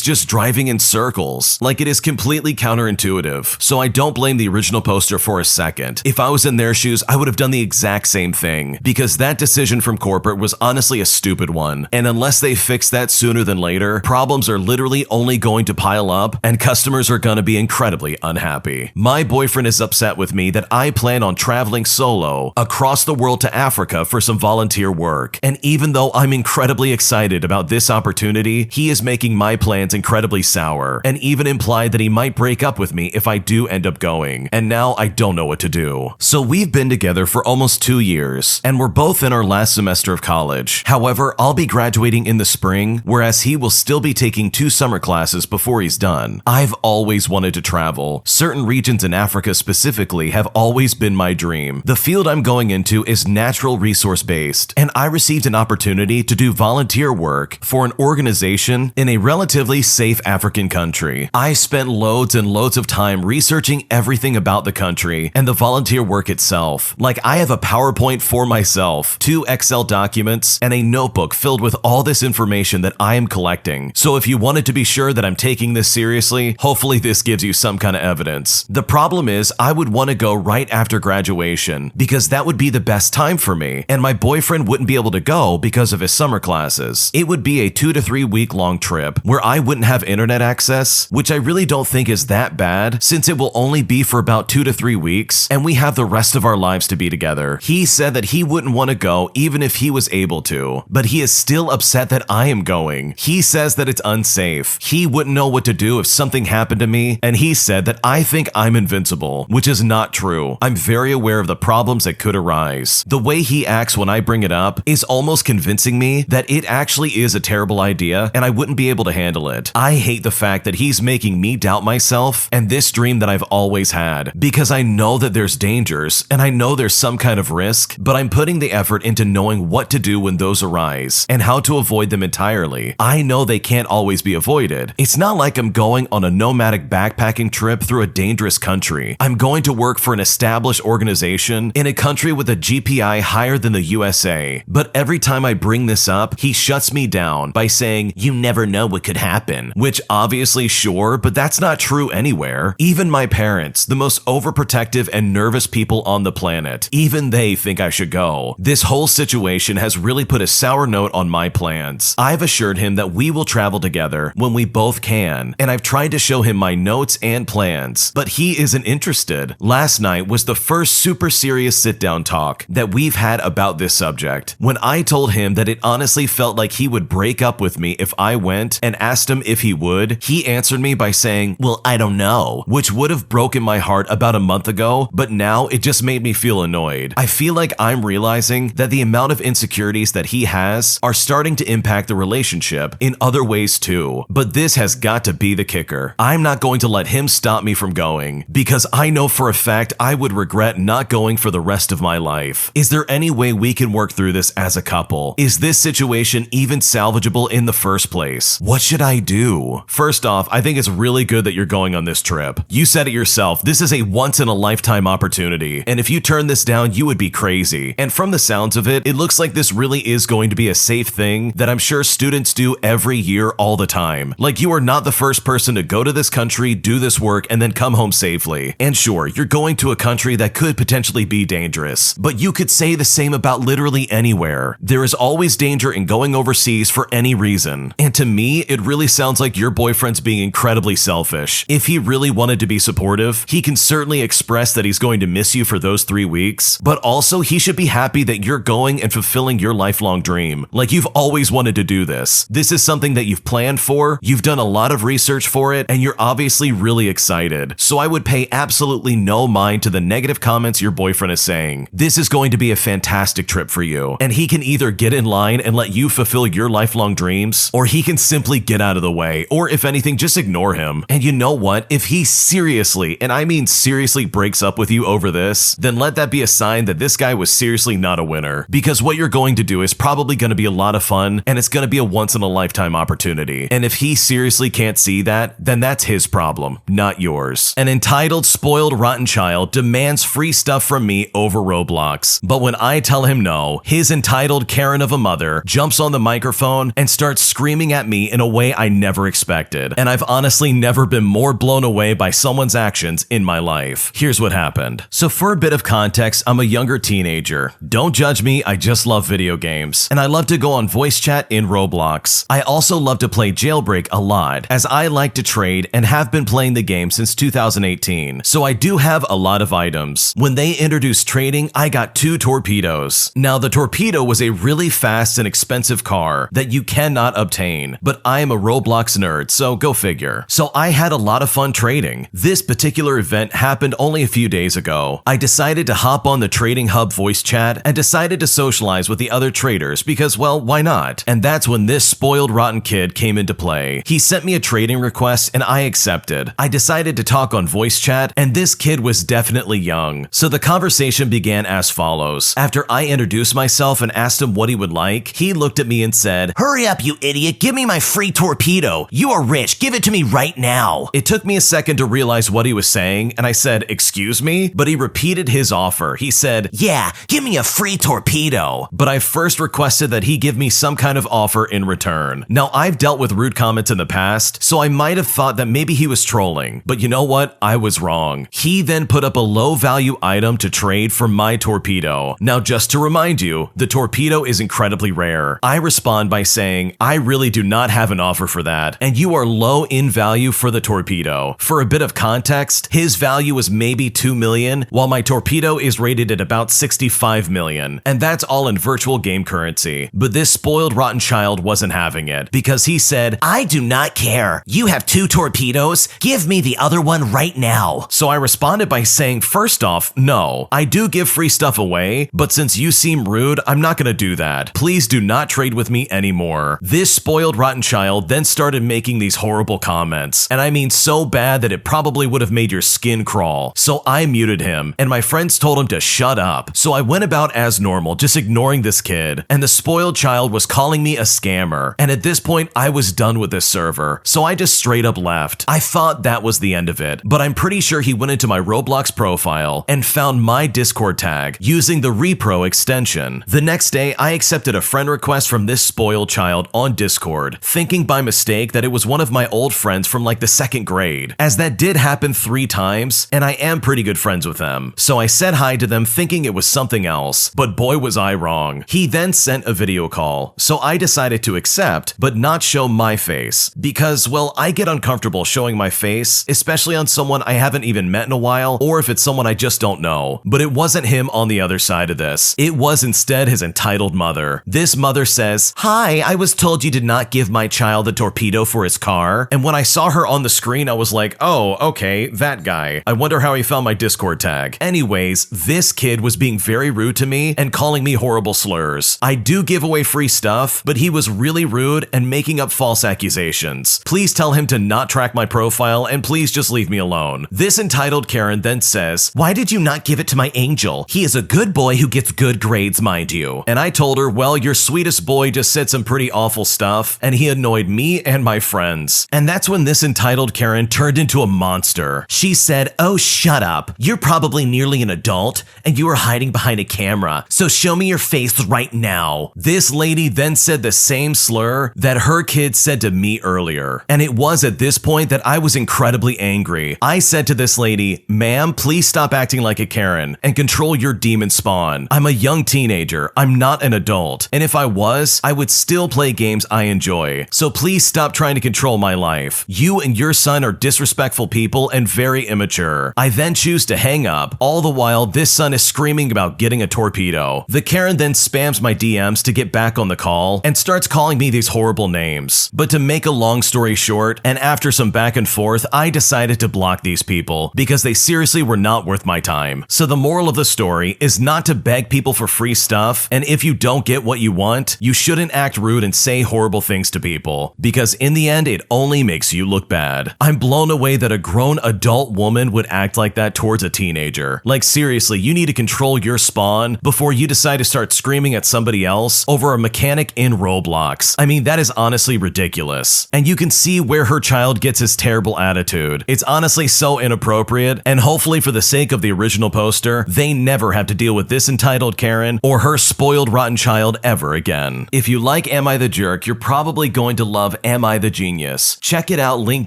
just driving in circles. Like, it is completely counterintuitive. So I don't blame the original poster for a second. If I was in their shoes, I would have done the exact same thing, because that decision from corporate was honestly a stupid one. And unless they fix that sooner than later, problems are literally only going to pile up and customers are going to be incredibly unhappy. My boyfriend is upset with me that I plan on traveling solo across the world to Africa for some volunteer work. And even though I'm incredibly excited about this opportunity, he is making my plans incredibly sour and even implied that he might break up with me if I do end up going. And now I don't know what to do. So we've been together for almost 2 years and we're both in our last semester of college. However, I'll be graduating in the spring, whereas he will still be taking 2 summer classes before he's done. I've always wanted to travel. Certain regions in Africa specifically have always been my dream. The field I'm going into is natural resource based, and I received an opportunity to do volunteer work for an organization in a relatively safe African country. I spent loads and loads of time researching everything about the country and the volunteer work itself. Like, I have a PowerPoint for myself, 2 Excel documents, and a notebook filled with all this information that I am collecting. So if you wanted to be sure that I'm taking this seriously, hopefully this gives you some kind of evidence. The problem is, I would want to go right after graduation because that would be the best time for me, and my boyfriend wouldn't be able to go because of his summer classes. It would be a 2 to 3 week long trip where I wouldn't have internet access, which I really don't think is that bad since it will only be for about 2 to 3 weeks and we have the rest of our lives to be together. He said that he wouldn't want to go even if he was able to, but he is still upset that I am going. He says that it's unsafe. He wouldn't know what to do if something happened to me, and he said that I think I'm invincible, which is not true. I'm very aware of the problems that could arise. The way he acts when I bring it up is almost convincing me that it actually is a terrible idea and I wouldn't be able to handle it. I hate the fact that he's making me doubt myself and this dream that I've always had, because I know that there's dangers and I know there's some kind of risk, but I'm putting the effort into knowing what to do when those arise and how to avoid them entirely. I know they can't always be avoided. It's not like I'm going on a nomadic backpacking trip through a dangerous country. I'm going to work for an established organization in a country with a GPI higher than the USA. But every time I bring this up, he shuts me down by saying, "You never know what could happen," which obviously sure, but that's not true anywhere. Even my parents, the most overprotective and nervous people on the planet, even they think I should go. This whole situation has really put a sour note on my plans. I've assured him that we will travel together when we both can, and I've tried to show him my notes and plans, but he isn't interested. Last night was the first super serious sit-down talk that we've had about this subject. When I told him that it honestly felt like he would break up with me if I went and asked him if he would, he answered me by saying, "Well, I don't know," which would have broken my heart about a month ago, but now it just made me feel annoyed. I feel like I'm realizing that the amount of insecurities that he has are starting to impact the relationship in other ways too. But this has got to be the kicker. I'm not going to let him stop me from going, because I know for a fact I would regret not going for the rest of my life. Is there any way we can work through this as a couple. Is this situation even salvageable in the first place? What should I do? First off, I think it's really good that you're going on this trip. You said it yourself, this is a once-in-a-lifetime opportunity, and if you turn this down, you would be crazy. And from the sounds of it, it looks like this really is going to be a safe thing that I'm sure students do every year all the time. Like, you are not the first person to go to this country, do this work, and then come home safely. And sure, you're going to a country that could potentially be dangerous, but you could say the same about literally anywhere. There is always danger in going overseas for any reason. And to me, it really sounds like your boyfriend's being incredibly selfish. If he really wanted to be supportive, he can certainly express that he's going to miss you for those 3 weeks, but also he should be happy that you're going and fulfilling your lifelong dream. Like, you've always wanted to do this. This is something that you've planned for, you've done a lot of research for it, and you're obviously really excited. So I would pay absolutely no mind to the negative comments your boyfriend is saying. This is going to be a fantastic trip for you, and he can either get in line and let you fulfill your lifelong dreams, or he can simply get out of the way, or if anything, just ignore him. And you know what? If he seriously, and I mean seriously, breaks up with you over this, then let that be a sign that this guy was seriously not a winner, because what you're going to do is probably going to be a lot of fun, and it's going to be a once-in-a-lifetime opportunity. And if he seriously can't see that, then that's his problem, not yours. An entitled, spoiled, rotten child demands free stuff from me over Roblox, but when I tell him no, his entitled Karen of a mother jumps on the microphone and starts screaming at me in a way I never expected. And I've honestly never been more blown away by someone's actions in my life. Here's what happened. So for a bit of context, I'm a younger teenager. Don't judge me, I just love video games. And I love to go on voice chat in Roblox. I also love to play Jailbreak a lot, as I like to trade and have been playing the game since 2018. So I do have a lot of items. When they introduced trading, I got 2 torpedoes. Now the torpedo was a really fast and expensive car that you cannot obtain, but I am a Roblox nerd, so go figure. So I had a lot of fun trading. This particular event happened only a few days ago. I decided to hop on the Trading Hub voice chat and decided to socialize with the other traders because, well, why not? And that's when this spoiled rotten kid came into play. He sent me a trading request and I accepted. I decided to talk on voice chat, and this kid was definitely young. So the conversation began as follows. After I introduced myself and asked him what he would like, he looked at me and said, "Hurry up, you idiot, give me my free torpedo. You are rich, give it to me right now." It took me a second to realize what he was saying, and I said, "Excuse me?" But he repeated his offer. He said, "Yeah, give me a free torpedo." But I first requested that he give me some kind of offer in return. Now, I've dealt with rude comments in the past, so I might have thought that maybe he was trolling, but you know what? I was wrong. He then put up a low value item to trade for my torpedo. Now, just to remind you, the torpedo is incredibly rare. I respond by saying, "I really do not have an offer for that, and you are low in value for the torpedo." For a bit of context, his value was maybe 2 million, while my torpedo is rated at about 65 million, and that's all in virtual game currency. But this spoiled rotten child wasn't having it, because he said, "I do not care. You have 2 torpedoes. Give me the other one right now." So I responded by saying, first off, no, I do give free stuff away, but since you seem rude, I'm not gonna do that. Please do not trade with me anymore. This spoiled rotten child then started making these horrible comments, and I mean so bad that it probably would have made your skin crawl. So I muted him, and my friends told him to shut up. So I went about as normal, just ignoring this kid, and the spoiled child was calling me a scammer, and at this point I was done with this server, so I just straight up left. I thought that was the end of it, but I'm pretty sure he went into my Roblox profile and found my Discord tag using the repro extension. The next day, I accepted a friend request from this spoiled child on Discord, thinking by mistake that it was one of my old friends from like the 2nd grade, as that did happen 3 times, and I am pretty good friends with them. So I said hi to them thinking it was something else, but boy was I wrong. He then sent a video call, so I decided to accept, but not show my face, because, well, I get uncomfortable showing my face, especially on someone I haven't even met in a while, or if it's someone I just don't know. But it wasn't him on the other side of this. It was instead his entitled mother. This mother says, "Hi, I was told you did not give my child a torpedo for his car." And when I saw her on the screen, I was like, oh, okay, that guy. I wonder how he found my Discord tag. Anyways, this kid was being very rude to me and calling me horrible slurs. I do give away free stuff, but he was really rude and making up false accusations. Please tell him to not track my profile and please just leave me alone. This entitled Karen then says, "Why did you not give it to my angel? He is a good boy who gets good grades, mind you." And I told her, well, your sweetest boy just said some pretty awful stuff, and he annoyed me and my friends. And that's when this entitled Karen turned into a monster. She said, oh, shut up. You're probably nearly an adult, and you are hiding behind a camera, so show me your face right now. This lady then said the same slur that her kid said to me earlier. And it was at this point that I was incredibly angry. I said to this lady, ma'am, please stop acting like a Karen and control your demon spawn. I'm a young teenager. I'm not an adult. And if I was, I would still play games I enjoy. So please stop trying to control my life. You and your son are disrespectful people and very immature. I then choose to hang up. All the while, this son is screaming about getting a torpedo. The Karen then spams my DMs to get back on the call and starts calling me these horrible names. But to make a long story short, and after some back and forth, I decided to block these people because they seriously were not worth my time. So the moral of the story is not to beg people for free stuff, and if you don't get what you want, you shouldn't act rude and say horrible things to people, because in the end, it only makes you look bad. I'm blown away that a grown adult woman would act like that towards a teenager. Like seriously, you need to control your spawn before you decide to start screaming at somebody else over a mechanic in Roblox. I mean, that is honestly ridiculous. And you can see where her child gets his terrible attitude. It's honestly so inappropriate, and hopefully for the sake of the original poster, they never have to deal with this entitled Karen or her spoiled rotten child ever again. If you like Am I the Jerk, you're probably going to love Am I the Genius. Check it out, link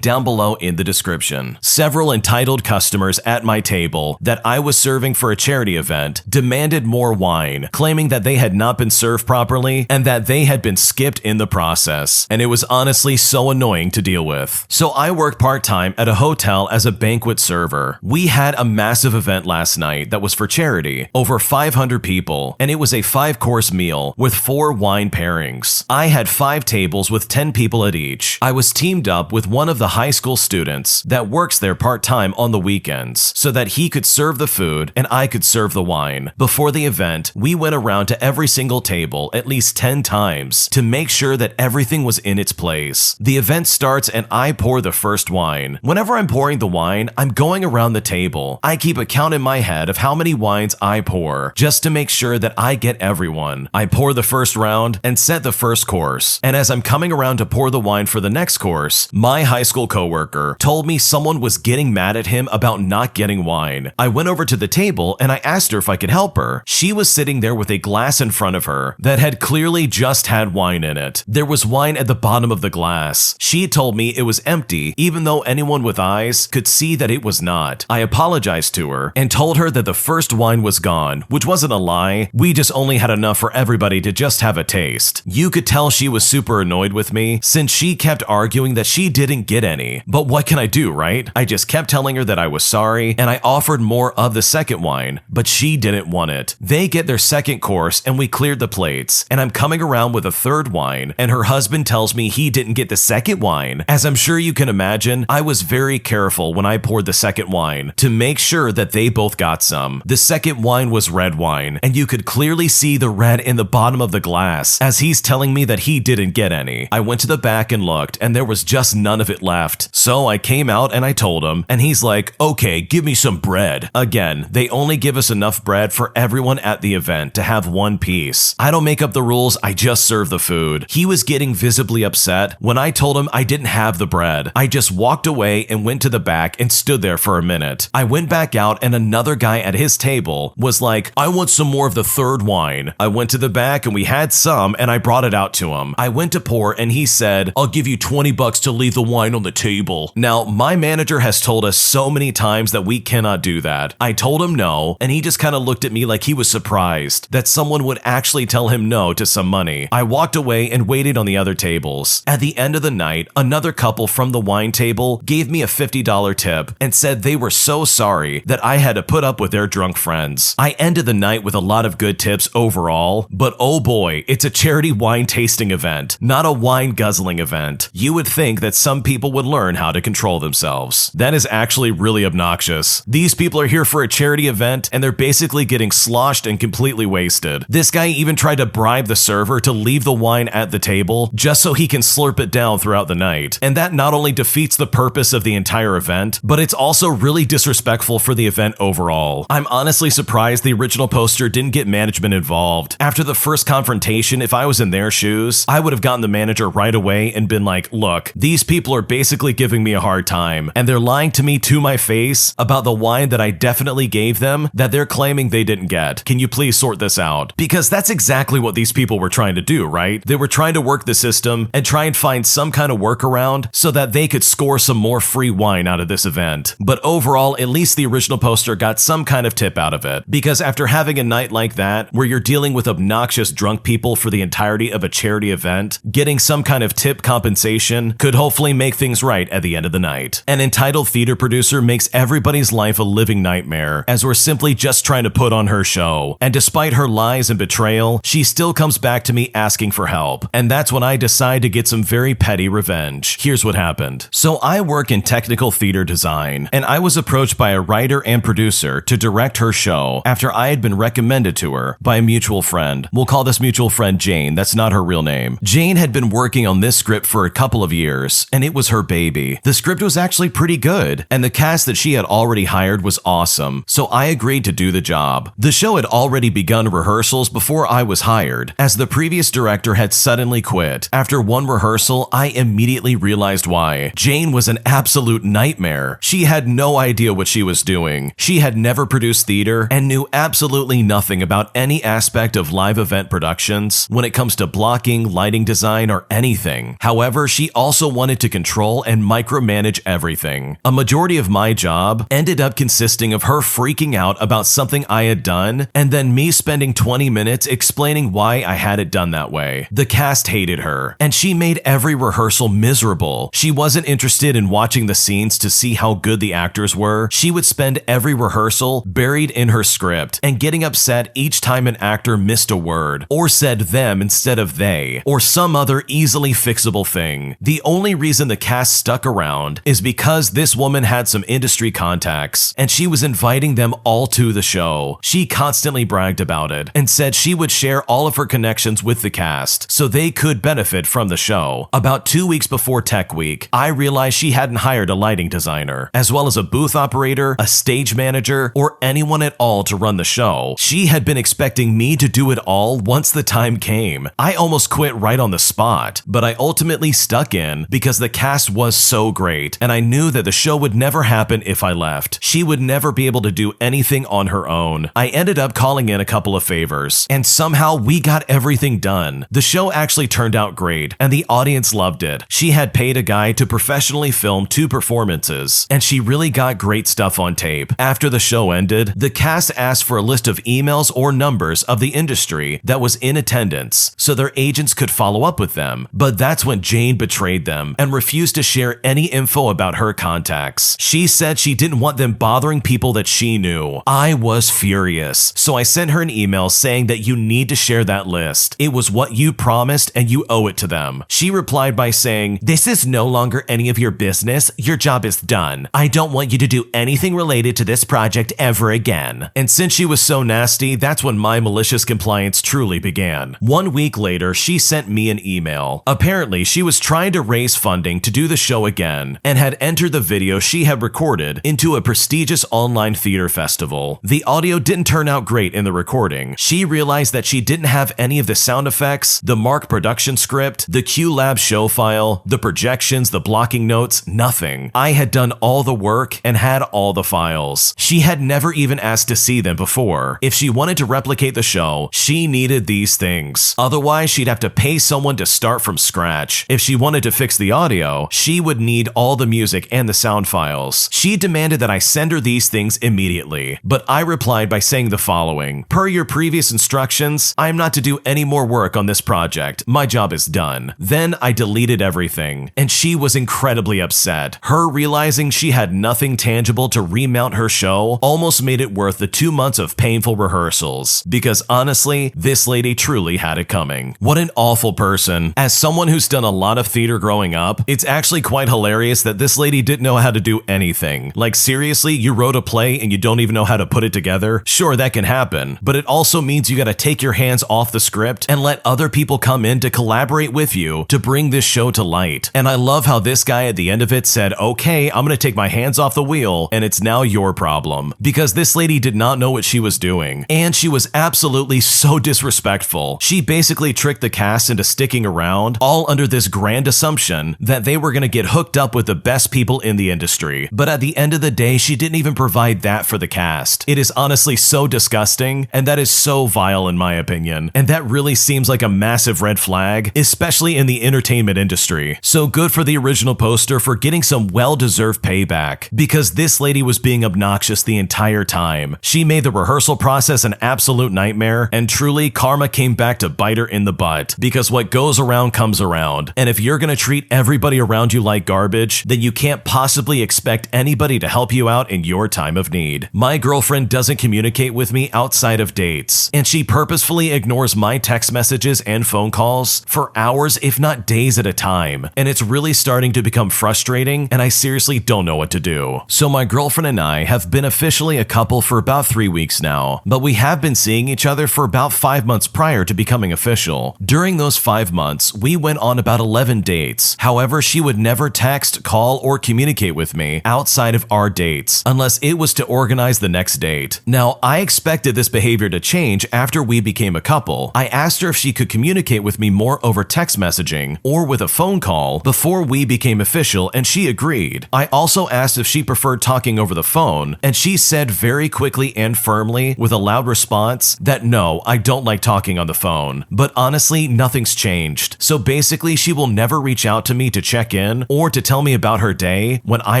down below in the description. Several entitled customers at my table that I was serving for a charity event demanded more wine, claiming that they had not been served properly and that they had been skipped in the process. And it was honestly so annoying to deal with. So I worked part-time at a hotel as a banquet server. We had a massive event last night that was for charity, over 500 people, and it was a 5-course meal with 4 wine pairings. I had 5 tables with 10 people at each. I was teamed up with one of the high school students that works there part-time on the weekends so that he could serve the food and I could serve the wine. Before the event, we went around to every single table at least 10 times to make sure that everything was in its place. The event starts and I pour the first wine. Whenever I'm pouring the wine, I'm going around the table. I keep a count in my head of how many wines I pour, just to make sure that I get everyone. I pour the first round and set the first course. And as I'm coming around to pour the wine for the next course, my high school coworker told me someone was getting mad at him about not getting wine. I went over to the table and I asked her if I could help her. She was sitting there with a glass in front of her that had clearly just had wine in it. There was wine at the bottom of the glass. She told me it was empty, even though anyone with eyes could see that it was not. I apologized to her and told her that the first wine was gone, which wasn't a lie. We just only had enough for everybody to just have a taste. You could tell she was super annoyed with me since she kept arguing that she didn't get any. But what can I do, right? I just kept telling her that I was sorry and I offered more of the second wine, but she didn't want it. They get their second course and we cleared the plates, and I'm coming around with a third wine and her husband tells me he didn't get the second wine. As I'm sure you can imagine, I was very careful when I poured the second wine to make sure that they both got some. The second wine was red wine, and you could clearly see the red in the bottom of the glass as he's telling me that he didn't get any. I went to the back and looked, and there was just none of it left. So I came out and I told him, and he's like, okay, give me some bread. Again, they only give us enough bread for everyone at the event to have one piece. I don't make up the rules, I just serve the food. He was getting visibly upset when I told him I didn't have the bread. I just walked away and went to the back and stood there for a minute. I went back out and another guy at his table was like, I want some more of the third wine. I went to the back and we had some and I brought it out to him. I went to pour and he said, I'll give you $20 to leave the wine on the table. Now, my manager has told us so many times that we cannot do that. I told him no, and he just kind of looked at me like he was surprised that someone would actually tell him no to some money. I walked away and waited on the other tables. At the end of the night, another couple from the wine table gave me a $50 tip and said they were so sorry that I had to put up with their drunk friends. I ended the night with a lot of good tips overall, but oh boy, it's a charity wine tasting event, not a wine guzzling event. You would think that some people would learn how to control themselves. That is actually really obnoxious. These people are here for a charity event and they're basically getting sloshed and completely wasted. This guy even tried to bribe the server to leave the wine at the table just so he can slurp it down throughout the night. And that not only defeats the purpose of the entire event, but it's also really disrespectful for the event overall. I'm honestly surprised the original poster didn't get management involved. involved. After the first confrontation, if I was in their shoes, I would have gotten the manager right away and been like, look, these people are basically giving me a hard time, and they're lying to me to my face about the wine that I definitely gave them that they're claiming they didn't get. Can you please sort this out? Because that's exactly what these people were trying to do, right? They were trying to work the system and try and find some kind of workaround so that they could score some more free wine out of this event. But overall, at least the original poster got some kind of tip out of it. Because after having a night like that, where you're dealing with obnoxious drunk people for the entirety of a charity event, getting some kind of tip compensation could hopefully make things right at the end of the night. An entitled theater producer makes everybody's life a living nightmare, as we're simply just trying to put on her show. And despite her lies and betrayal, she still comes back to me asking for help. And that's when I decide to get some very petty revenge. Here's what happened. So I work in technical theater design, and I was approached by a writer and producer to direct her show after I had been recommended to her by a mutual friend. We'll call this mutual friend Jane. That's not her real name. Jane had been working on this script for a couple of years, and it was her baby. The script was actually pretty good, and the cast that she had already hired was awesome, so I agreed to do the job. The show had already begun rehearsals before I was hired, as the previous director had suddenly quit. After one rehearsal, I immediately realized why. Jane was an absolute nightmare. She had no idea what she was doing. She had never produced theater and knew absolutely nothing about any aspect of live event productions when it comes to blocking, lighting design, or anything. However, she also wanted to control and micromanage everything. A majority of my job ended up consisting of her freaking out about something I had done, and then me spending 20 minutes explaining why I had it done that way. The cast hated her, and she made every rehearsal miserable. She wasn't interested in watching the scenes to see how good the actors were. She would spend every rehearsal buried in her script and getting upset each time an actor missed a word, or said them instead of they, or some other easily fixable thing. The only reason the cast stuck around is because this woman had some industry contacts, and she was inviting them all to the show. She constantly bragged about it and said she would share all of her connections with the cast so they could benefit from the show. About 2 weeks before Tech Week, I realized she hadn't hired a lighting designer, as well as a booth operator, a stage manager, or anyone at all to run the show. She had been expecting me to do it all once the time came. I almost quit right on the spot, but I ultimately stuck in because the cast was so great, and I knew that the show would never happen if I left. She would never be able to do anything on her own. I ended up calling in a couple of favors, and somehow we got everything done. The show actually turned out great, and the audience loved it. She had paid a guy to professionally film 2 performances, and she really got great stuff on tape. After the show ended, the cast asked for a list of emails or numbers of the industry that was in attendance so their agents could follow up with them. But that's when Jane betrayed them and refused to share any info about her contacts. She said she didn't want them bothering people that she knew. I was furious, so I sent her an email saying that you need to share that list. It was what you promised and you owe it to them. She replied by saying, "This is no longer any of your business. Your job is done. I don't want you to do anything related to this project ever again." And since she was so nasty, that's when my malicious compliance truly began. 1 week later, she sent me an email. Apparently, she was trying to raise funding to do the show again and had entered the video she had recorded into a prestigious online theater festival. The audio didn't turn out great in the recording. She realized that she didn't have any of the sound effects, the Mark production script, the QLab show file, the projections, the blocking notes, nothing. I had done all the work and had all the files. She had never even asked to see them before. If she wanted to replicate the show, she needed these things. Otherwise, she'd have to pay someone to start from scratch. If she wanted to fix the audio, she would need all the music and the sound files. She demanded that I send her these things immediately, but I replied by saying the following: "Per your previous instructions, I am not to do any more work on this project. My job is done." Then I deleted everything, and she was incredibly upset. Her realizing she had nothing tangible to remount her show almost made it worth the 2 months of painful rehearsals, because honestly, this lady truly had it coming. What an awful person. As someone who's done a lot of theater growing up, it's actually quite hilarious that this lady didn't know how to do anything. Like seriously, you wrote a play and you don't even know how to put it together? Sure, that can happen, but it also means you gotta take your hands off the script and let other people come in to collaborate with you to bring this show to light. And I love how this guy at the end of it said, "Okay, I'm gonna take my hands off the wheel and it's now your problem," because this lady did not know what she was doing, and she was absolutely absolutely so disrespectful. She basically tricked the cast into sticking around, all under this grand assumption that they were gonna get hooked up with the best people in the industry. But at the end of the day, she didn't even provide that for the cast. It is honestly so disgusting, and that is so vile in my opinion. And that really seems like a massive red flag, especially in the entertainment industry. So good for the original poster for getting some well-deserved payback, because this lady was being obnoxious the entire time. She made the rehearsal process an absolute nightmare, and truly karma came back to bite her in the butt, because what goes around comes around. And if you're gonna treat everybody around you like garbage, then you can't possibly expect anybody to help you out in your time of need. My girlfriend doesn't communicate with me outside of dates, and she purposefully ignores my text messages and phone calls for hours, if not days at a time. And it's really starting to become frustrating, and I seriously don't know what to do. So my girlfriend and I have been officially a couple for about 3 weeks now, but we have been seeing each other for about 5 months prior to becoming official. During those 5 months, we went on about 11 dates. However, she would never text, call, or communicate with me outside of our dates, unless it was to organize the next date. Now, I expected this behavior to change after we became a couple. I asked her if she could communicate with me more over text messaging or with a phone call before we became official, and she agreed. I also asked if she preferred talking over the phone, and she said very quickly and firmly with a loud response that no, I don't like talking on the phone. But honestly, nothing's changed. So basically, she will never reach out to me to check in or to tell me about her day when I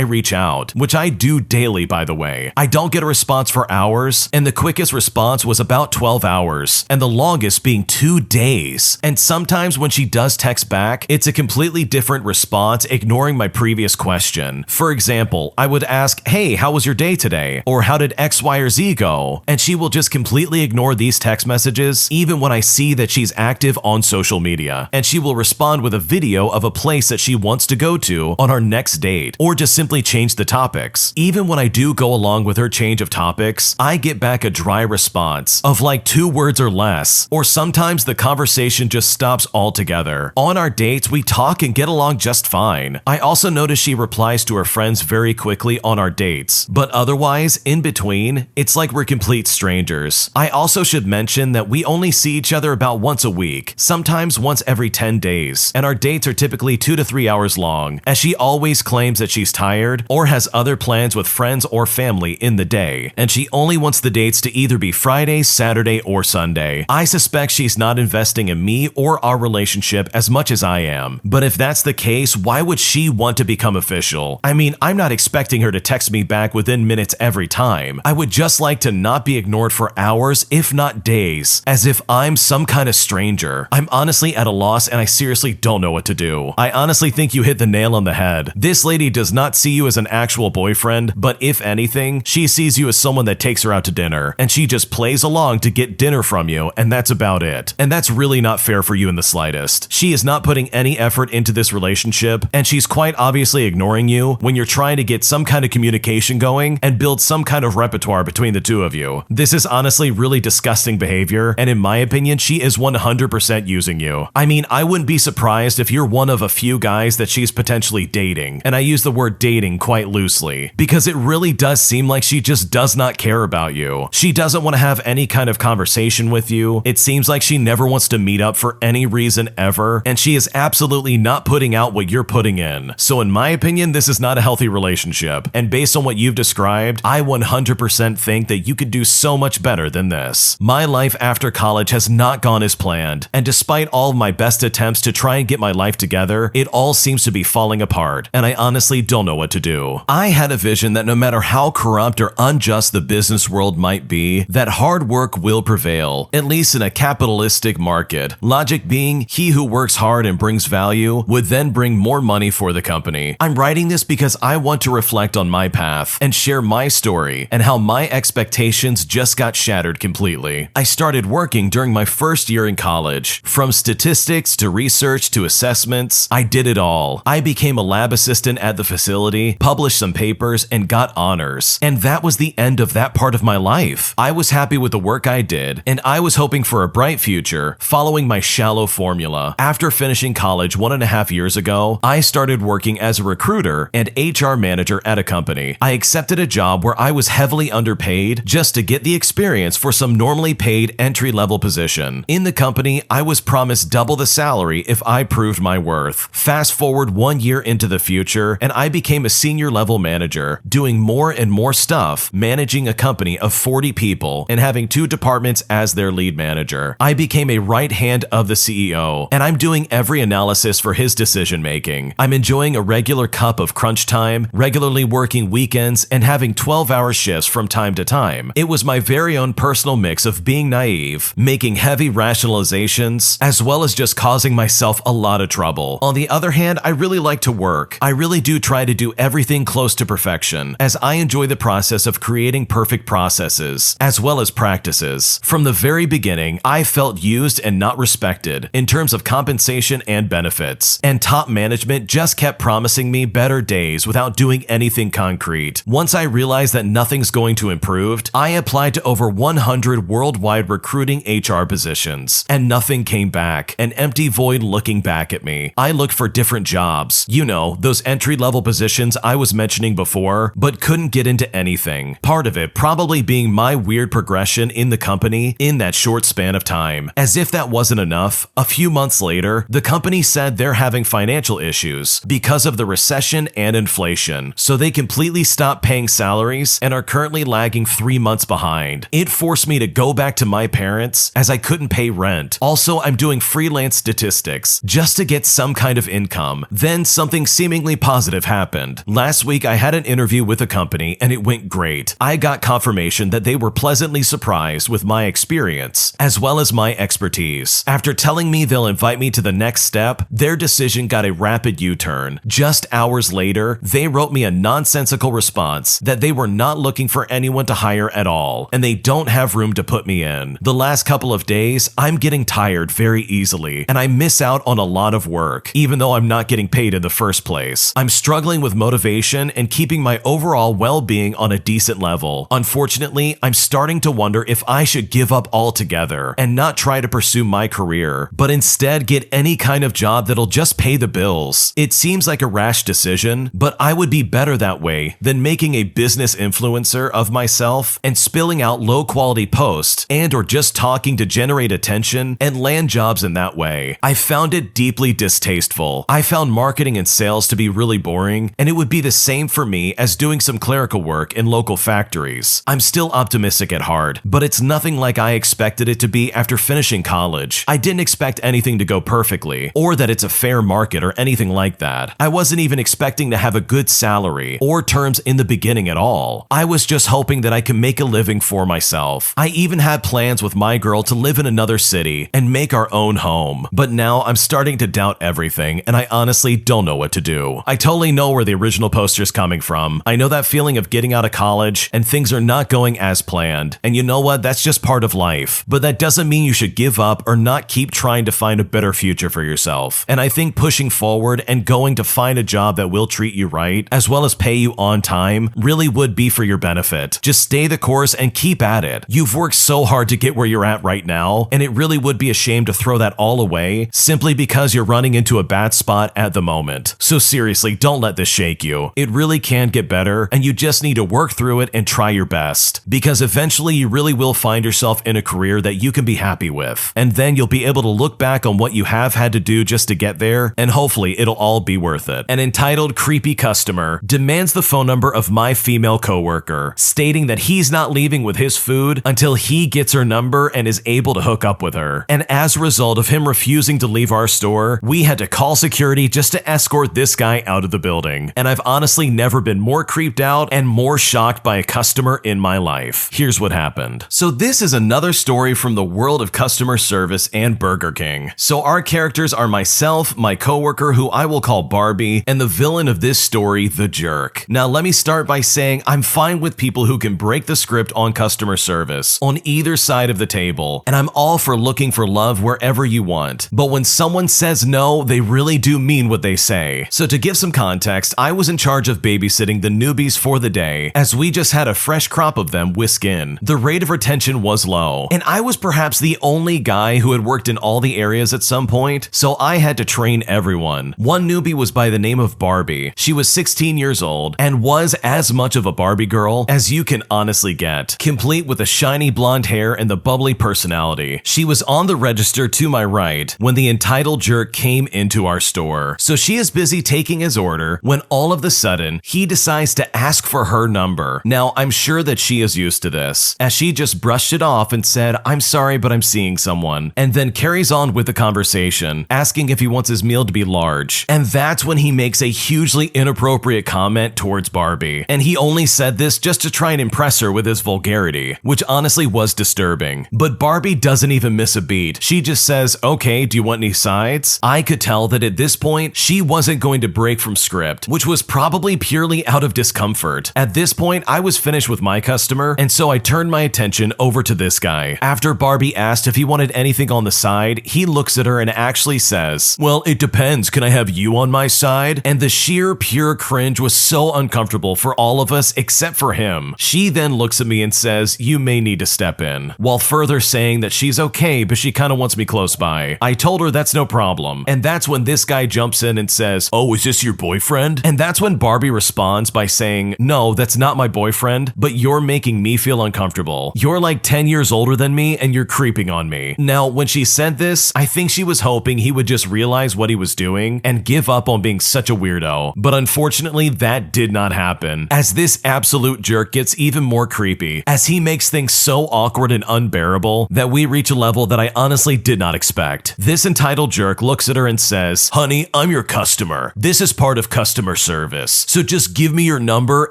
reach out, which I do daily, by the way. I don't get a response for hours, and the quickest response was about 12 hours, and the longest being 2 days. And sometimes when she does text back, it's a completely different response, ignoring my previous question. For example, I would ask, hey, how was your day today? Or how did X, Y, or Z go? And she will just completely ignore these text messages, even when I see that she's active on social media. And she will respond with a video of a place that she wants to go to on our next date, or just simply change the topics. Even when I do go along with her change of topics, I get back a dry response of like 2 words or less, or sometimes the conversation just stops altogether. On our dates, we talk and get along just fine. I also notice she replies to her friends very quickly on our dates, but otherwise, in between, it's like we're complete strangers. I also should mention that we only see each other about once a week, sometimes once every 10 days, and our dates are typically 2 to 3 hours long, as she always claims that she's tired or has other plans with friends or family in the day, and she only wants the dates to either be Friday, Saturday, or Sunday. I suspect she's not investing in me or our relationship as much as I am, but if that's the case, why would she want to become official? I mean, I'm not expecting her to text me back within minutes every time. I would just like to not be ignored for hours, if not days, as if I'm some kind of stranger. I'm honestly at a loss, and I seriously don't know what to do. I honestly think you hit the nail on the head. This lady does not see you as an actual boyfriend, but if anything, she sees you as someone that takes her out to dinner, and she just plays along to get dinner from you, and that's about it. And that's really not fair for you in the slightest. She is not putting any effort into this relationship, and she's quite obviously ignoring you when you're trying to get some kind of communication going and build some kind of repertoire between the two of you. This is honestly really disgusting behavior, and in my opinion, she is 100% using you. I mean, I wouldn't be surprised if you're one of a few guys that she's potentially dating, and I use the word dating quite loosely, because it really does seem like she just does not care about you. She doesn't want to have any kind of conversation with you. It seems like she never wants to meet up for any reason ever, and she is absolutely not putting out what you're putting in. So in my opinion, this is not a healthy relationship, and based on what you've described, I 100% think that you could do so much better than this. My life after college has not gone as planned, and despite all of my best attempts to try and get my life together, it all seems to be falling apart, and I honestly don't know what to do. I had a vision that no matter how corrupt or unjust the business world might be, that hard work will prevail, at least in a capitalistic market. Logic being, he who works hard and brings value would then bring more money for the company. I'm writing this because I want to reflect on my path and share my story and how my expectations just got shattered completely. I started working during my first year in college. From statistics to research to assessments, I did it all. I became a lab assistant at the facility, published some papers, and got honors. And that was the end of that part of my life. I was happy with the work I did, and I was hoping for a bright future, following my shallow formula. After finishing college 1.5 years ago, I started working as a recruiter and HR manager at a company. I accepted a job where I was heavily underpaid just to get the experience for some normally paid entry-level position. In the company, I was promised double the salary if I proved my worth. Fast forward 1 year into the future, and I became a senior level manager, doing more and more stuff, managing a company of 40 people and having 2 departments as their lead manager. I became a right hand of the CEO, and I'm doing every analysis for his decision making. I'm enjoying a regular cup of crunch time, regularly working weekends, and having 12-hour shifts from time to time. It was my very own personal mix of being naive, making heavy rationalizations, as well as just causing myself a lot of trouble. On the other hand, I really like to work. I really do try to do everything close to perfection, as I enjoy the process of creating perfect processes, as well as practices. From the very beginning, I felt used and not respected in terms of compensation and benefits, and top management just kept promising me better days without doing anything concrete. Once I realized that nothing's going to improve, I applied to over 100 worldwide recruiting HR positions, and nothing came back, an empty void looking back at me. I looked for different jobs, you know, those entry-level positions I was mentioning before, but couldn't get into anything. Part of it probably being my weird progression in the company in that short span of time. As if that wasn't enough, a few months later, the company said they're having financial issues because of the recession and inflation, so they completely stopped paying salaries and are currently lagging 3 months behind. It forced me to go back to my parents as I couldn't pay rent. Also, I'm doing freelance statistics just to get some kind of income. Then something seemingly positive happened. Last week, I had an interview with a company and it went great. I got confirmation that they were pleasantly surprised with my experience, as well as my expertise. After telling me they'll invite me to the next step, their decision got a rapid U-turn. Just hours later, they wrote me a nonsensical response that they were not looking for anyone to hire at all, and they don't have room to put me in. The last couple of days, I'm getting tired very easily, and I miss out on a lot of work, even though I'm not getting paid in the first place. I'm struggling with motivation and keeping my overall well-being on a decent level. Unfortunately, I'm starting to wonder if I should give up altogether and not try to pursue my career, but instead get any kind of job that'll just pay the bills. It seems like a rash decision, but I would be better that way than making a business influencer of myself and spilling out low-quality posts and or just talking to generate attention and land jobs in that way. I found it deeply distasteful. I found marketing and sales to be really boring, and it would be the same for me as doing some clerical work in local factories. I'm still optimistic at heart, but it's nothing like I expected it to be after finishing college. I didn't expect anything to go perfectly, or that it's a fair market or anything like that. I wasn't even expecting to have a good salary or terms in the beginning at all. I was just hoping that I could make a living for myself. I even had plans with my girl to live in another city and make our own home. But now I'm starting to doubt everything, and I honestly don't know what to do. I totally know where the original poster's coming from. I know that feeling of getting out of college and things are not going as planned. And you know what? That's just part of life. But that doesn't mean you should give up or not keep trying to find a better future for yourself. And I think pushing forward and going to find a job that will treat you right, as well as pay you on time, really would be for your benefit. Just stay the course and keep at it. You've worked so hard to get where you're at right now, and it really would be a shame to throw that all away simply because you're running into a bad spot at the moment. So seriously, don't let this shake you. It really can get better, and you just need to work through it and try your best, because eventually you really will find yourself in a career that you can be happy with, and then you'll be able to look back on what you have had to do just to get there, and hopefully it'll all be worth it. An entitled creepy customer demands the phone number of my female coworker, stating that he's not leaving with his food until he gets her number and is able to hook up with her. And as a result of him refusing to leave our store, we had to call security just to escort this guy out of the building. And I've honestly never been more creeped out and more shocked by a customer in my life. Here's what happened. So this is another story from the world of customer service and Burger King. So our characters are myself, my coworker who I will call Barbie, and the villain of this story, the jerk. Now let me start by saying I'm fine with people who can break the script on customer service on either side of the table, and I'm all for looking for love wherever you want. But when someone says no, they really do mean what they say. So to give some context, I was in charge of babysitting the newbies for the day, as we just had a fresh crop of them whisk in. The rate of retention was low, and I was perhaps the only guy who had worked in all the areas at some point, so I had to train everyone. One newbie was by the name of Barbie. She was 16 years old and was as much of a Barbie girl as you can honestly get, complete with a shiny blonde blonde hair and the bubbly personality. She was on the register to my right when the entitled jerk came into our store. So she is busy taking his order when all of a sudden he decides to ask for her number. Now, I'm sure that she is used to this, as she just brushed it off and said, "I'm sorry, but I'm seeing someone," and then carries on with the conversation, asking if he wants his meal to be large. And that's when he makes a hugely inappropriate comment towards Barbie. And he only said this just to try and impress her with his vulgarity, which honestly was disturbing. But Barbie doesn't even miss a beat. She just says, "Okay, do you want any sides?" I could tell that at this point, she wasn't going to break from script, which was probably purely out of discomfort. At this point, I was finished with my customer, and so I turned my attention over to this guy. After Barbie asked if he wanted anything on the side, he looks at her and actually says, "Well, it depends. Can I have you on my side?" And the sheer pure cringe was so uncomfortable for all of us except for him. She then looks at me and says, "You may need to step in," while further saying that she's okay, but she kind of wants me close by. I told her that's no problem. And that's when this guy jumps in and says, "Oh, is this your boyfriend?" And that's when Barbie responds by saying, "No, that's not my boyfriend, but you're making me feel uncomfortable. You're like 10 years older than me and you're creeping on me." Now, when she said this, I think she was hoping he would just realize what he was doing and give up on being such a weirdo. But unfortunately, that did not happen, as this absolute jerk gets even more creepy, as he makes things so awkward and unbearable that we reach a level that I honestly did not expect. This entitled jerk looks at her and says, "Honey, I'm your customer. This is part of customer service. So just give me your number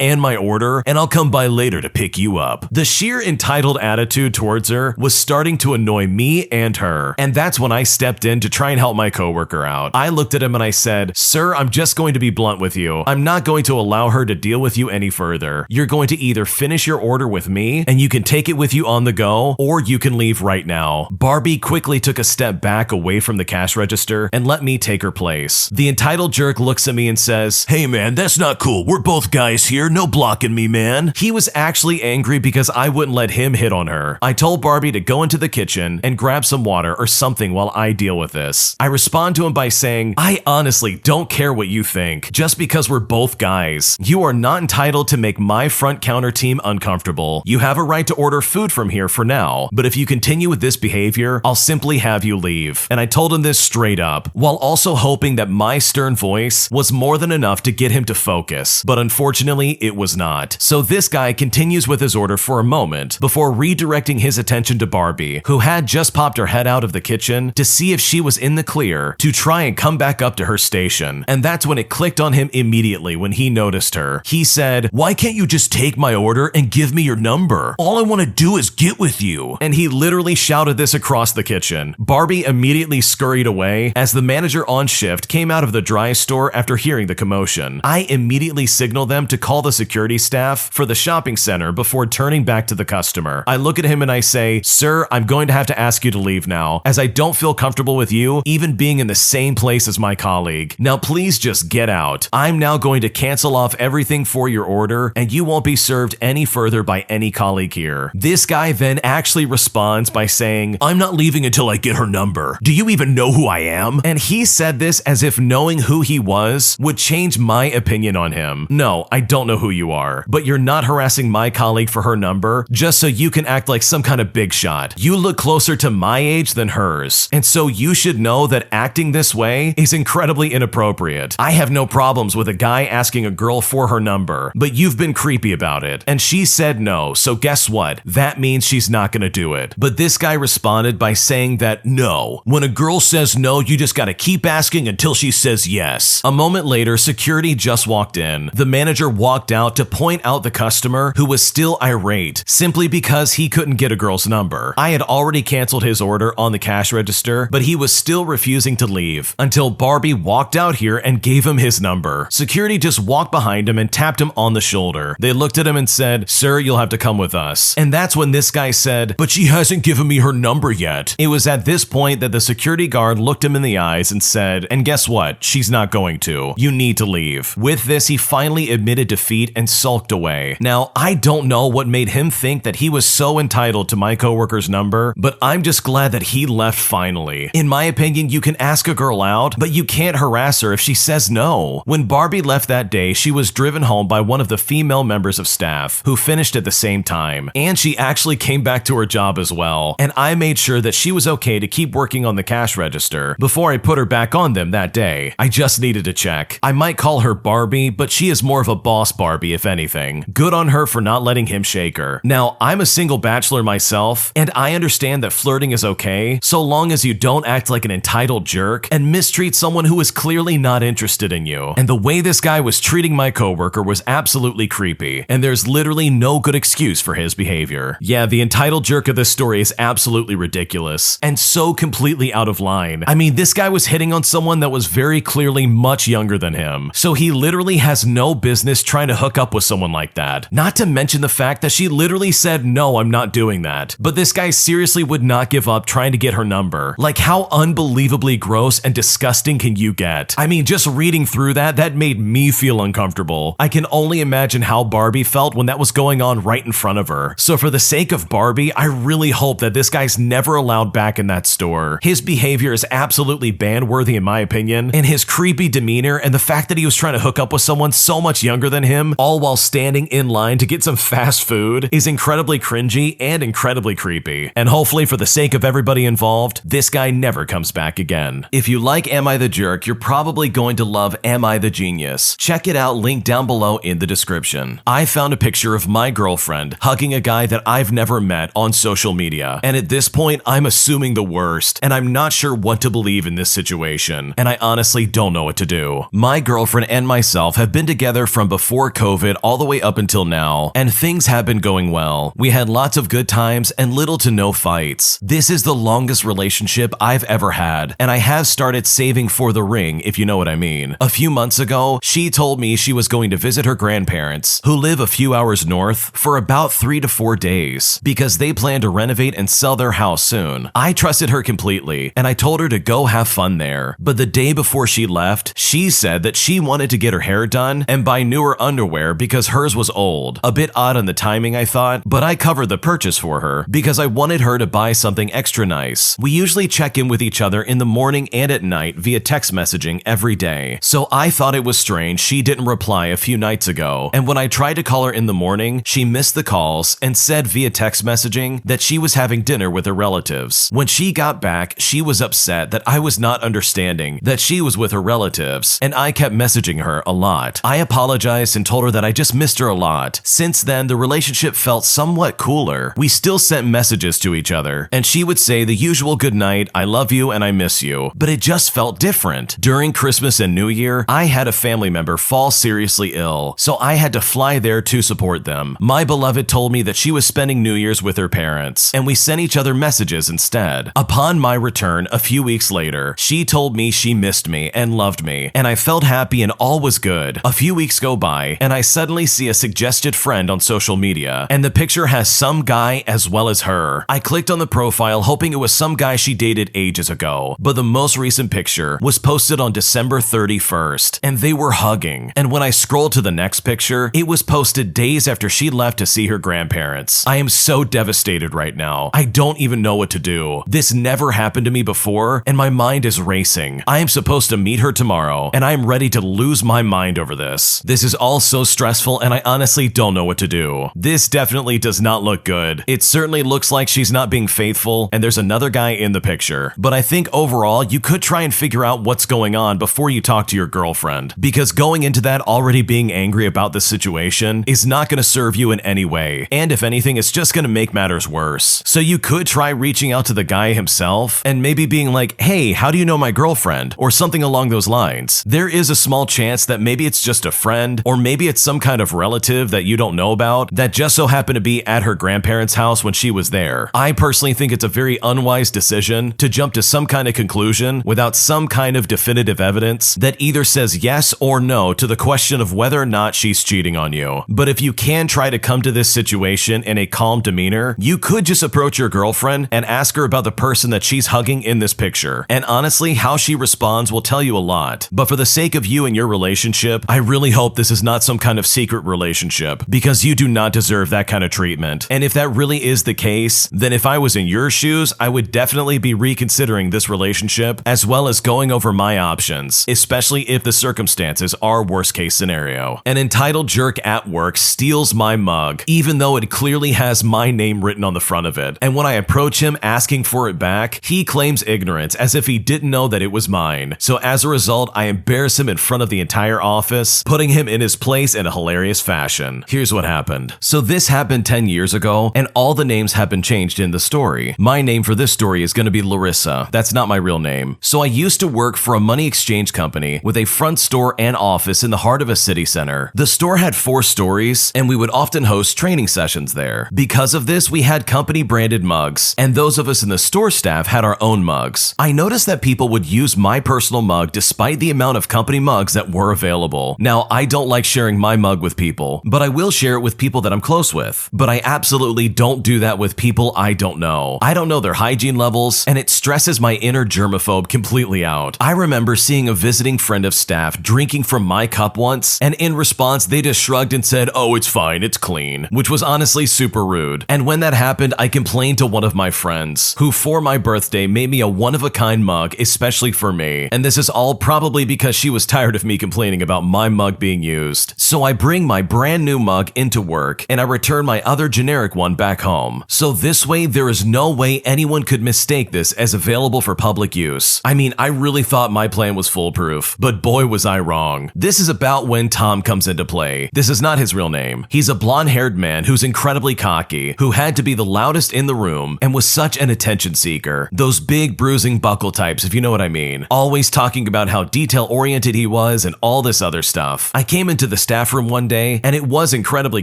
and my order, and I'll come by later to pick you up." The sheer entitled attitude towards her was starting to annoy me and her, and that's when I stepped in to try and help my coworker out. I looked at him and I said, "Sir, I'm just going to be blunt with you. I'm not going to allow her to deal with you any further. You're going to either finish your order with me, and you can take it with you on the go, or you can leave right now." Barbie quickly took a step back away from the cash register and let me take her place. The entitled jerk looks at me and says, "Hey man, that's not cool. We're both guys here. No blocking me, man." He was actually angry because I wouldn't let him hit on her. I told Barbie to go into the kitchen and grab some water or something while I deal with this. I respond to him by saying, "I honestly don't care what you think. Just because we're both guys, you are not entitled to make my front counter team uncomfortable. You have a right to order food from here for now, but if you continue with this behavior, I'll simply have you leave." And I told him this straight up, while also hoping that my stern voice was more than enough to get him to focus. But unfortunately, it was not. So this guy continues with his order for a moment before redirecting his attention to Barbie, who had just popped her head out of the kitchen to see if she was in the clear to try and come back up to her station. And that's when it clicked on him immediately when he noticed her. He said, "Why can't you just take my order and give me your number? All I want to do is get with you." And he literally shouted this across the kitchen. Barbie immediately scurried away as the manager on shift came out of the dry store after hearing the commotion. I immediately signaled them to call the security staff for the shopping center before turning back to the customer. I look at him and I say, "Sir, I'm going to have to ask you to leave now, as I don't feel comfortable with you even being in the same place as my colleague. Now please just get out. I'm now going to cancel off everything for your order, and you won't be served any further by any colleague here." This guy then actually responds by saying, "I'm not leaving until I get her number. Do you even know who I am?" And he said this as if knowing who he was would change my opinion on him. No, I don't know who you are, but you're not harassing my colleague for her number just so you can act like some kind of big shot. You look closer to my age than hers, and so you should know that acting this way is incredibly inappropriate. I have no problems with a guy asking a girl for her number, but you've been creepy about it. And she said no, so guess what? That means she's not gonna do it. But this guy responded by saying that no, when a girl says no, you just gotta keep asking until she says yes. A moment later, security just walked in. The manager walked out to point out the customer, who was still irate simply because he couldn't get a girl's number. I had already canceled his order on the cash register, but he was still refusing to leave until Barbie walked out here and gave him his number. Security just walked behind him and tapped him on the shoulder. They looked at him and said, "Sir, you'll have to come with us." And that's when this guy said, "But she hasn't given me her number yet." It was at this point that the security guard looked him in the eyes and said, "And guess what? She's not going to. You need to leave." With this, he finally admitted defeat and sulked away. Now, I don't know what made him think that he was so entitled to my coworker's number, but I'm just glad that he left finally. In my opinion, you can ask a girl out, but you can't harass her if she says no. When Barbie left that day, she was driven home by one of the female members of staff who finished at the same time, and she actually came back to her job as well, and I made sure that she was okay to keep working on the cash register before I put her back on them that day. I just needed to check. I might call her Barbie, but she is more of a boss Barbie if anything. Good on her for not letting him shake her. Now, I'm a single bachelor myself, and I understand that flirting is okay, so long as you don't act like an entitled jerk and mistreat someone who is clearly not interested in you. And the way this guy was treating my coworker was absolutely creepy, and there's literally no good excuse for his behavior. Yeah, the entitled jerk of this story is absolutely ridiculous, and so completely out of line. I mean, this guy was hitting on someone that was very clearly much younger than him, so he literally has no business trying to hook up with someone like that. Not to mention the fact that she literally said, no, I'm not doing that. But this guy seriously would not give up trying to get her number. Like, how unbelievably gross and disgusting can you get? I mean, just reading through that made me feel uncomfortable. I can only imagine how Barbie felt when that was going on right in front of her. So for the sake of Barbie, I really hope that this guy's never allowed back in that store. His behavior is absolutely ban-worthy in my opinion, and his creepy demeanor and the fact that he was trying to hook up with someone so much younger than him, all while standing in line to get some fast food, is incredibly cringy and incredibly creepy. And hopefully for the sake of everybody involved, this guy never comes back again. If you like Am I the Jerk, you're probably going to love Am I the Genius. Check it out, linked down below in the description. I found a picture of my girlfriend hugging a guy that I've never met on social media, and at this point I'm assuming the worst, and I'm not sure what to believe in this situation, and I honestly don't know what to do. My girlfriend and myself have been together from before COVID all the way up until now, and things have been going well. We had lots of good times and little to no fights. This is the longest relationship I've ever had, and I have started saving for the ring, if you know what I mean. A few months ago, she told me she was going to visit her grandparents, who live a few hours north, for about 3 to 4 days, because they plan to renovate and sell their house soon. I trusted her completely, and I told her to go have fun there. But the day before she left, she said that she wanted to get her hair done and buy newer underwear because hers was old. A bit odd on the timing, I thought, but I covered the purchase for her because I wanted her to buy something extra nice. We usually check in with each other in the morning and at night via text messaging every day, so I thought it was strange she didn't reply a few nights ago, and when I tried to call her in the morning, she missed the calls and said via text messaging that she was having dinner with her relatives. When she got back, she was upset that I was not understanding that she was with her relatives, and I kept messaging her a lot. I apologized and told her that I just missed her a lot. Since then, the relationship felt somewhat cooler. We still sent messages to each other, and she would say the usual good night, I love you and I miss you, but it just felt different. During Christmas and New Year, I had a family member fall seriously ill, so I had to fly there to support them. My beloved told me that she was spending New Year's with her parents, and we sent each other messages instead. Upon my return, a few weeks later, she told me she missed me and loved me, and I felt happy and all was good. A few weeks go by, and I suddenly see a suggested friend on social media, and the picture has some guy as well as her. I clicked on the profile hoping it was some guy she dated ages ago, but the most recent picture was posted on December 31st, and they were hugging. And when I scrolled to the next picture, it was posted days after she left to see her grandparents. I am so devastated right now. I don't even know what to do. This never happened to me before, and my mind is racing. I am supposed to meet her tomorrow, and I am ready to lose my mind over this. This is all so stressful, and I honestly don't know what to do. This definitely does not look good. It certainly looks like she's not being faithful, and there's another guy in the picture. But I think overall, you could try and figure out what's going on before you talk to your girlfriend, because going into that already being angry about the situation is not going to serve you in any way, and if anything, it's just going to make matters worse. So you could try reaching out to the guy himself and maybe being like, hey, how do you know my girlfriend? Or something along those lines. There is a small chance that maybe it's just a friend, or maybe it's some kind of relative that you don't know about that just so happened to be at her grandparents' house when she was there. I personally think it's a very unwise decision to jump to some kind of conclusion without some kind of definitive evidence that either says yes or no to the question of whether or not she's cheating on you. But if you can try to come to this situation in a calm demeanor, you could just approach your girlfriend and ask her about the person that she's hugging in this picture. And honestly, how she responds will tell you a lot. But for the sake of you and your relationship, I really hope this is not some kind of secret relationship, because you do not deserve that kind of treatment. And if that really is the case, then if I was in your shoes, I would definitely be reconsidering this relationship as well as going over my options, especially if the circumstances are worst case scenario. An entitled jerk at work steals my mug, even though it clearly has has my name written on the front of it. And when I approach him asking for it back, he claims ignorance as if he didn't know that it was mine. So as a result, I embarrass him in front of the entire office, putting him in his place in a hilarious fashion. Here's what happened. So this happened 10 years ago, and all the names have been changed in the story. My name for this story is going to be Larissa. That's not my real name. So I used to work for a money exchange company with a front store and office in the heart of a city center. The store had 4 stories, and we would often host training sessions there. Because of this, we had company branded mugs, and those of us in the store staff had our own mugs. I noticed that people would use my personal mug despite the amount of company mugs that were available. Now, I don't like sharing my mug with people, but I will share it with people that I'm close with. But I absolutely don't do that with people I don't know. I don't know their hygiene levels, and it stresses my inner germaphobe completely out. I remember seeing a visiting friend of staff drinking from my cup once, and in response, they just shrugged and said, "Oh, it's fine, it's clean," which was honestly super rude. And when that happened, I complained to one of my friends, who for my birthday made me a one-of-a-kind mug, especially for me. And this is all probably because she was tired of me complaining about my mug being used. So I bring my brand new mug into work, and I return my other generic one back home. So this way, there is no way anyone could mistake this as available for public use. I mean, I really thought my plan was foolproof, but boy was I wrong. This is about when Tom comes into play. This is not his real name. He's a blonde-haired man who's incredibly cocky, who had to be the loudest in the room and was such an attention seeker. Those big bruising buckle types, if you know what I mean. Always talking about how detail-oriented he was and all this other stuff. I came into the staff room one day, and it was incredibly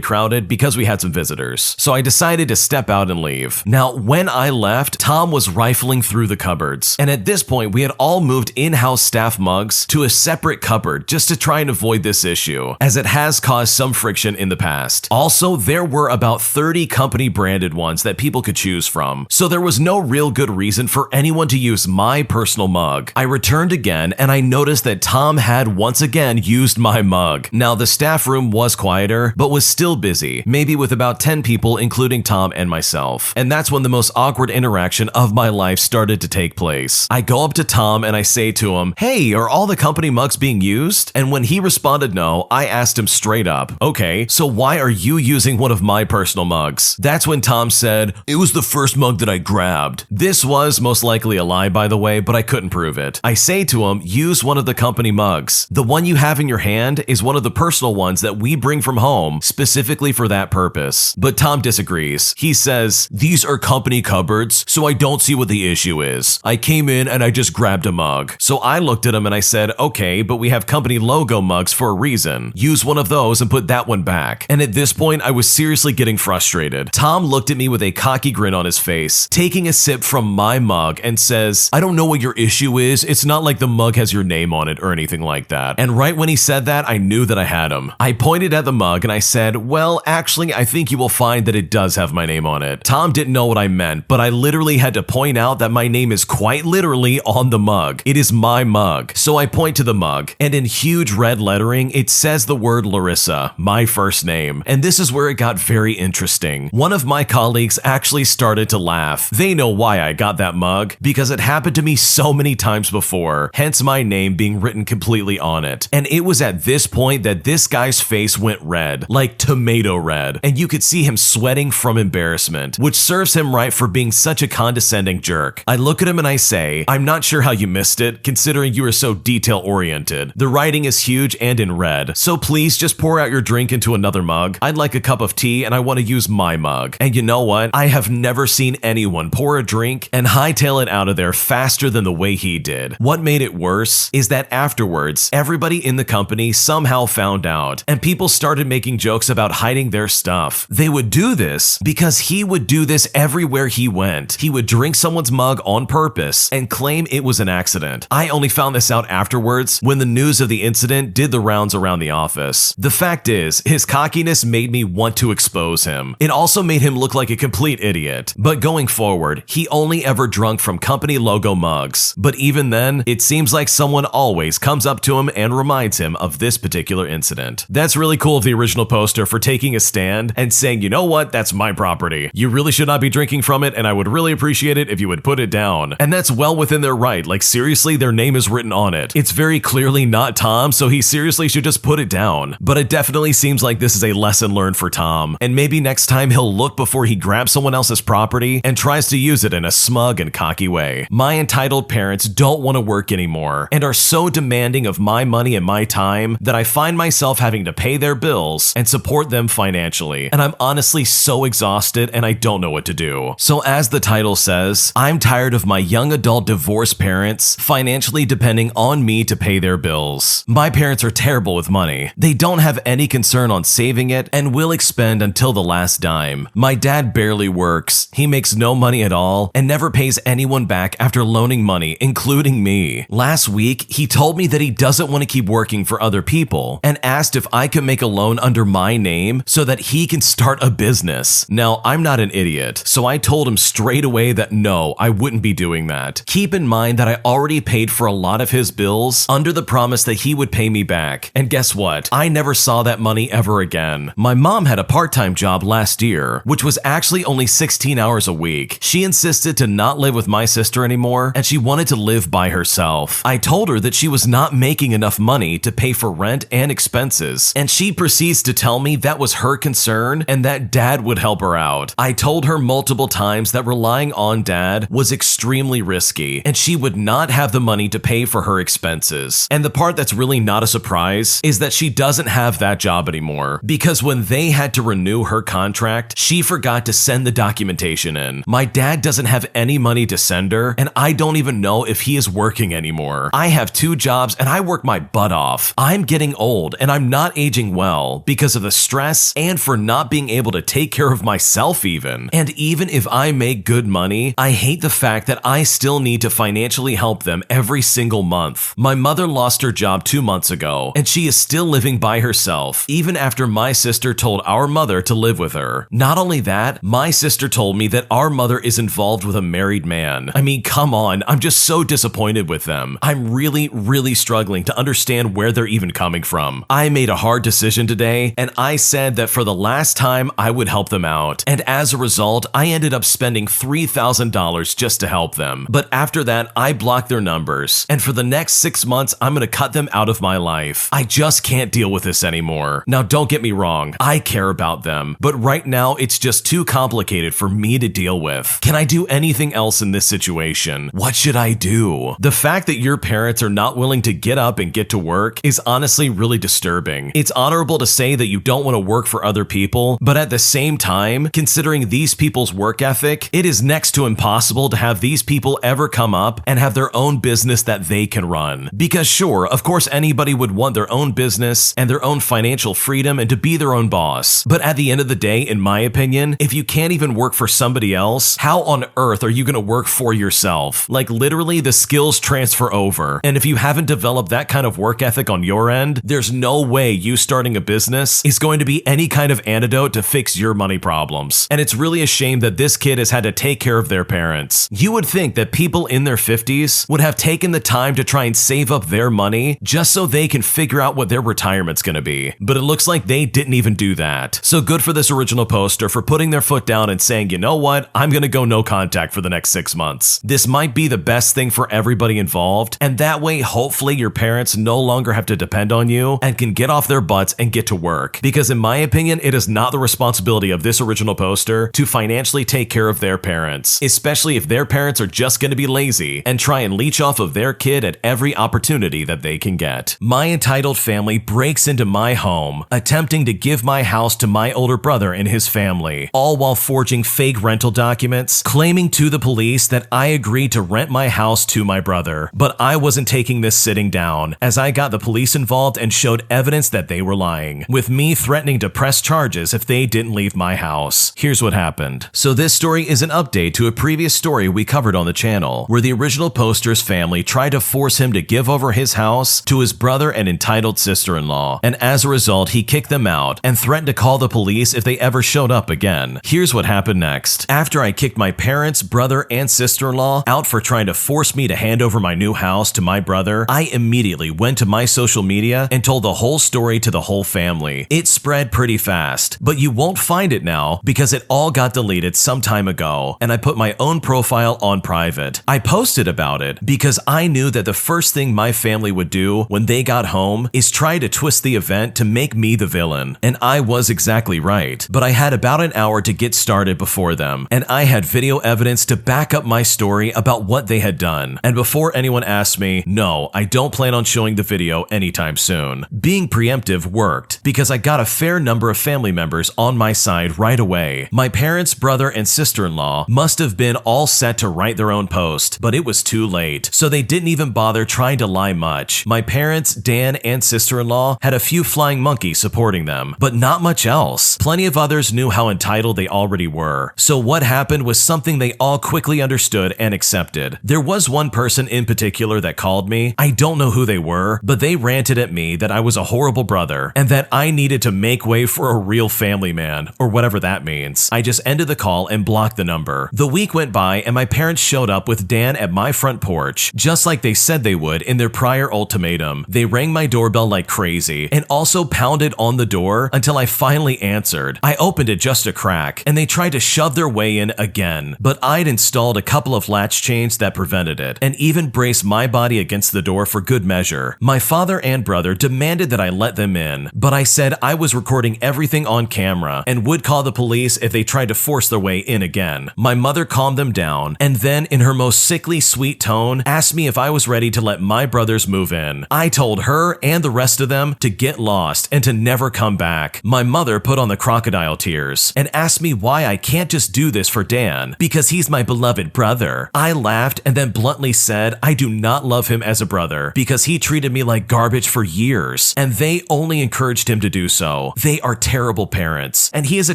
crowded because we had some visitors. So I decided to step out and leave. Now, when I left, Tom was rifling through the cupboards. And at this point, we had all moved in-house staff mugs to a separate cupboard just to try and avoid this issue, as it has caused some friction in the past. Also, there were about 30 company branded ones that people could choose from. So there was no real good reason for anyone to use my personal mug. I returned again, and I noticed that Tom had once again used my mug. Now, the staff room was quieter, but was still busy, maybe with about 10 people, including Tom and myself. And that's when the most awkward interaction of my life started to take place. I go up to Tom and I say to him, "Hey, are all the company mugs being used?" And when he responded no, I asked him straight up, "Okay, so why are you using one of my personal mugs?" That's when Tom said, "It was the first mug that I grabbed." This was most likely a lie, by the way, but I couldn't prove it. I say to him, "Use one of the company mugs. The one you have in your hand is one of the personal ones that we bring from home specifically for that purpose." But Tom disagrees. He says, "These are company cupboards, so I don't see what the issue is. I came in and I just grabbed a mug." So I looked at him and I said, "Okay, but we have company logo mugs for a reason. Use one of those and put that one back." And at this point, I was seriously getting frustrated. Tom looked at me with a cocky grin on his face, taking a sip from my mug and says, "I don't know what your issue is. It's not like the mug has your name on it or anything like that." And right when he said that, I knew that I had him. I pointed at the mug and I said, "Well, actually, I think you will find that it does have my name on it." Tom didn't know what I meant, but I literally had to point out that my name is quite literally on the mug. It is my mug. So I point to the mug, and in huge red lettering, it says the word Larissa, my first name. And this is where it got very interesting. One of my colleagues actually started to laugh. They know why I got that mug, because it happened to me so many times before, hence my name being written completely on it. And it was at this point that this guy's face went red, like tomato red, and you could see him sweating from embarrassment, which serves him right for being such a condescending jerk. I look at him and I say, "I'm not sure how you missed it, considering you are so detail-oriented. The writing is huge and in red, so please just pour out your drink into another mug. I'd like a cup of tea and I want to use my mug." And you know what? I have never seen anyone pour a drink and hightail it out of there faster than the way he did. What made it worse is that afterwards, everybody in the company somehow found out, and people started making jokes about hiding their stuff. They would do this because he would do this everywhere he went. He would drink someone's mug on purpose and claim it was an accident. I only found this out afterwards when the news of the incident did the rounds around the office. The fact is, his cockiness made me want to expose him. It also made him look like a complete idiot. But going forward, he only ever drunk from company logo mugs. But even then, it seems like someone always comes up to him and reminds him of this particular incident. That's really cool of the original poster for taking a stand and saying, "You know what, that's my property. You really should not be drinking from it, and I would really appreciate it if you would put it down." And that's well within their right. Like, seriously, their name is written on it. It's very clearly not Tom, so he seriously should just put it down. But it definitely seems like this is a lesson learned for Tom, and maybe next time time he'll look before he grabs someone else's property and tries to use it in a smug and cocky way. My entitled parents don't want to work anymore and are so demanding of my money and my time that I find myself having to pay their bills and support them financially. And I'm honestly so exhausted and I don't know what to do. So as the title says, I'm tired of my young adult divorced parents financially depending on me to pay their bills. My parents are terrible with money. They don't have any concern on saving it and will expend until the last dime. My dad barely works. He makes no money at all and never pays anyone back after loaning money, including me. Last week, he told me that he doesn't want to keep working for other people and asked if I could make a loan under my name so that he can start a business. Now, I'm not an idiot, so I told him straight away that no, I wouldn't be doing that. Keep in mind that I already paid for a lot of his bills under the promise that he would pay me back. And guess what? I never saw that money ever again. My mom had a part-time job last year, which was actually only 16 hours a week. She insisted to not live with my sister anymore, and she wanted to live by herself. I told her that she was not making enough money to pay for rent and expenses, and she proceeds to tell me that was her concern and that dad would help her out. I told her multiple times that relying on dad was extremely risky, and she would not have the money to pay for her expenses. And the part that's really not a surprise is that she doesn't have that job anymore, because when they had to renew her contract, she forgot to send the documentation in. My dad doesn't have any money to send her, and I don't even know if he is working anymore. I have 2 jobs and I work my butt off. I'm getting old and I'm not aging well because of the stress and for not being able to take care of myself even. And even if I make good money, I hate the fact that I still need to financially help them every single month. My mother lost her job 2 months ago and she is still living by herself, even after my sister told our mother to live with her. Not only that, my sister told me that our mother is involved with a married man. I mean, come on, I'm just so disappointed with them. I'm really struggling to understand where they're even coming from. I made a hard decision today, and I said that for the last time, I would help them out. And as a result, I ended up spending $3,000 just to help them. But after that, I blocked their numbers. And for the next 6 months, I'm gonna cut them out of my life. I just can't deal with this anymore. Now, don't get me wrong, I care about them, but right now, it's just too complicated for me to deal with. Can I do anything else in this situation? What should I do? The fact that your parents are not willing to get up and get to work is honestly really disturbing. It's honorable to say that you don't want to work for other people, but at the same time, considering these people's work ethic, it is next to impossible to have these people ever come up and have their own business that they can run. Because sure, of course anybody would want their own business and their own financial freedom and to be their own boss. But at the end of the day, in my opinion, if you can't even work for somebody else, how on earth are you going to work for yourself? Like literally the skills transfer over. And if you haven't developed that kind of work ethic on your end, there's no way you starting a business is going to be any kind of antidote to fix your money problems. And it's really a shame that this kid has had to take care of their parents. You would think that people in their 50s would have taken the time to try and save up their money just so they can figure out what their retirement's going to be. But it looks like they didn't even do that. So good for this original poster for putting their foot down and saying, you know what, I'm going to go no contact for the next 6 months. This might be the best thing for everybody involved, and that way hopefully your parents no longer have to depend on you and can get off their butts and get to work. Because in my opinion, it is not the responsibility of this original poster to financially take care of their parents, especially if their parents are just going to be lazy and try and leech off of their kid at every opportunity that they can get. My entitled family breaks into my home, attempting to give my house to my older brother and his family, all while forging fake rental documents, claiming to the police that I agreed to rent my house to my brother. But I wasn't taking this sitting down, as I got the police involved and showed evidence that they were lying, with me threatening to press charges if they didn't leave my house. Here's what happened. So this story is an update to a previous story we covered on the channel, where the original poster's family tried to force him to give over his house to his brother and entitled sister-in-law, and as a result, he kicked them out and threatened to call the police if they ever showed up again. Here's what happened next. After I kicked my parents, brother, and sister-in-law out for trying to force me to hand over my new house to my brother, I immediately went to my social media and told the whole story to the whole family. It spread pretty fast, but you won't find it now because it all got deleted some time ago, and I put my own profile on private. I posted about it because I knew that the first thing my family would do when they got home is try to twist the event to make me the villain. And I was exactly right, but I had about an hour to get started before them, and I had video evidence to back up my story about what they had done. And before anyone asked me, no, I don't plan on showing the video anytime soon. Being preemptive worked because I got a fair number of family members on my side right away. My parents, brother, and sister-in-law must have been all set to write their own post, but it was too late, so they didn't even bother trying to lie much. My parents, Dan, and sister-in-law had a few flying monkeys supporting them, but not much else. Plenty of others knew how entitled they already were. So what happened was something they all quickly understood and accepted. There was one person in particular that called me. I don't know who they were, but they ranted at me that I was a horrible brother and that I needed to make way for a real family man, or whatever that means. I just ended the call and blocked the number. The week went by and my parents showed up with Dan at my front porch, just like they said they would in their prior ultimatum. They rang my doorbell like crazy and also pounded on the door until I finally answered. I opened it just a crack and they tried to shove their way in again, but I'd installed a couple of latch chains that prevented it and even braced my body against the door for good measure. My father and brother demanded that I let them in, but I said I was recording everything on camera and would call the police if they tried to force their way in again. My mother calmed them down and then, in her most sickly sweet tone, asked me if I was ready to let my brothers move in. I told her and the rest of them to get lost and to never come back. My mother put on the crocodile tears and asked me why I can't just do this for Dan, because he's my beloved brother. I laughed and then bluntly said I do not love him as a brother because he treated me like garbage for years, and they only encouraged him to do so. They are terrible parents, and he is a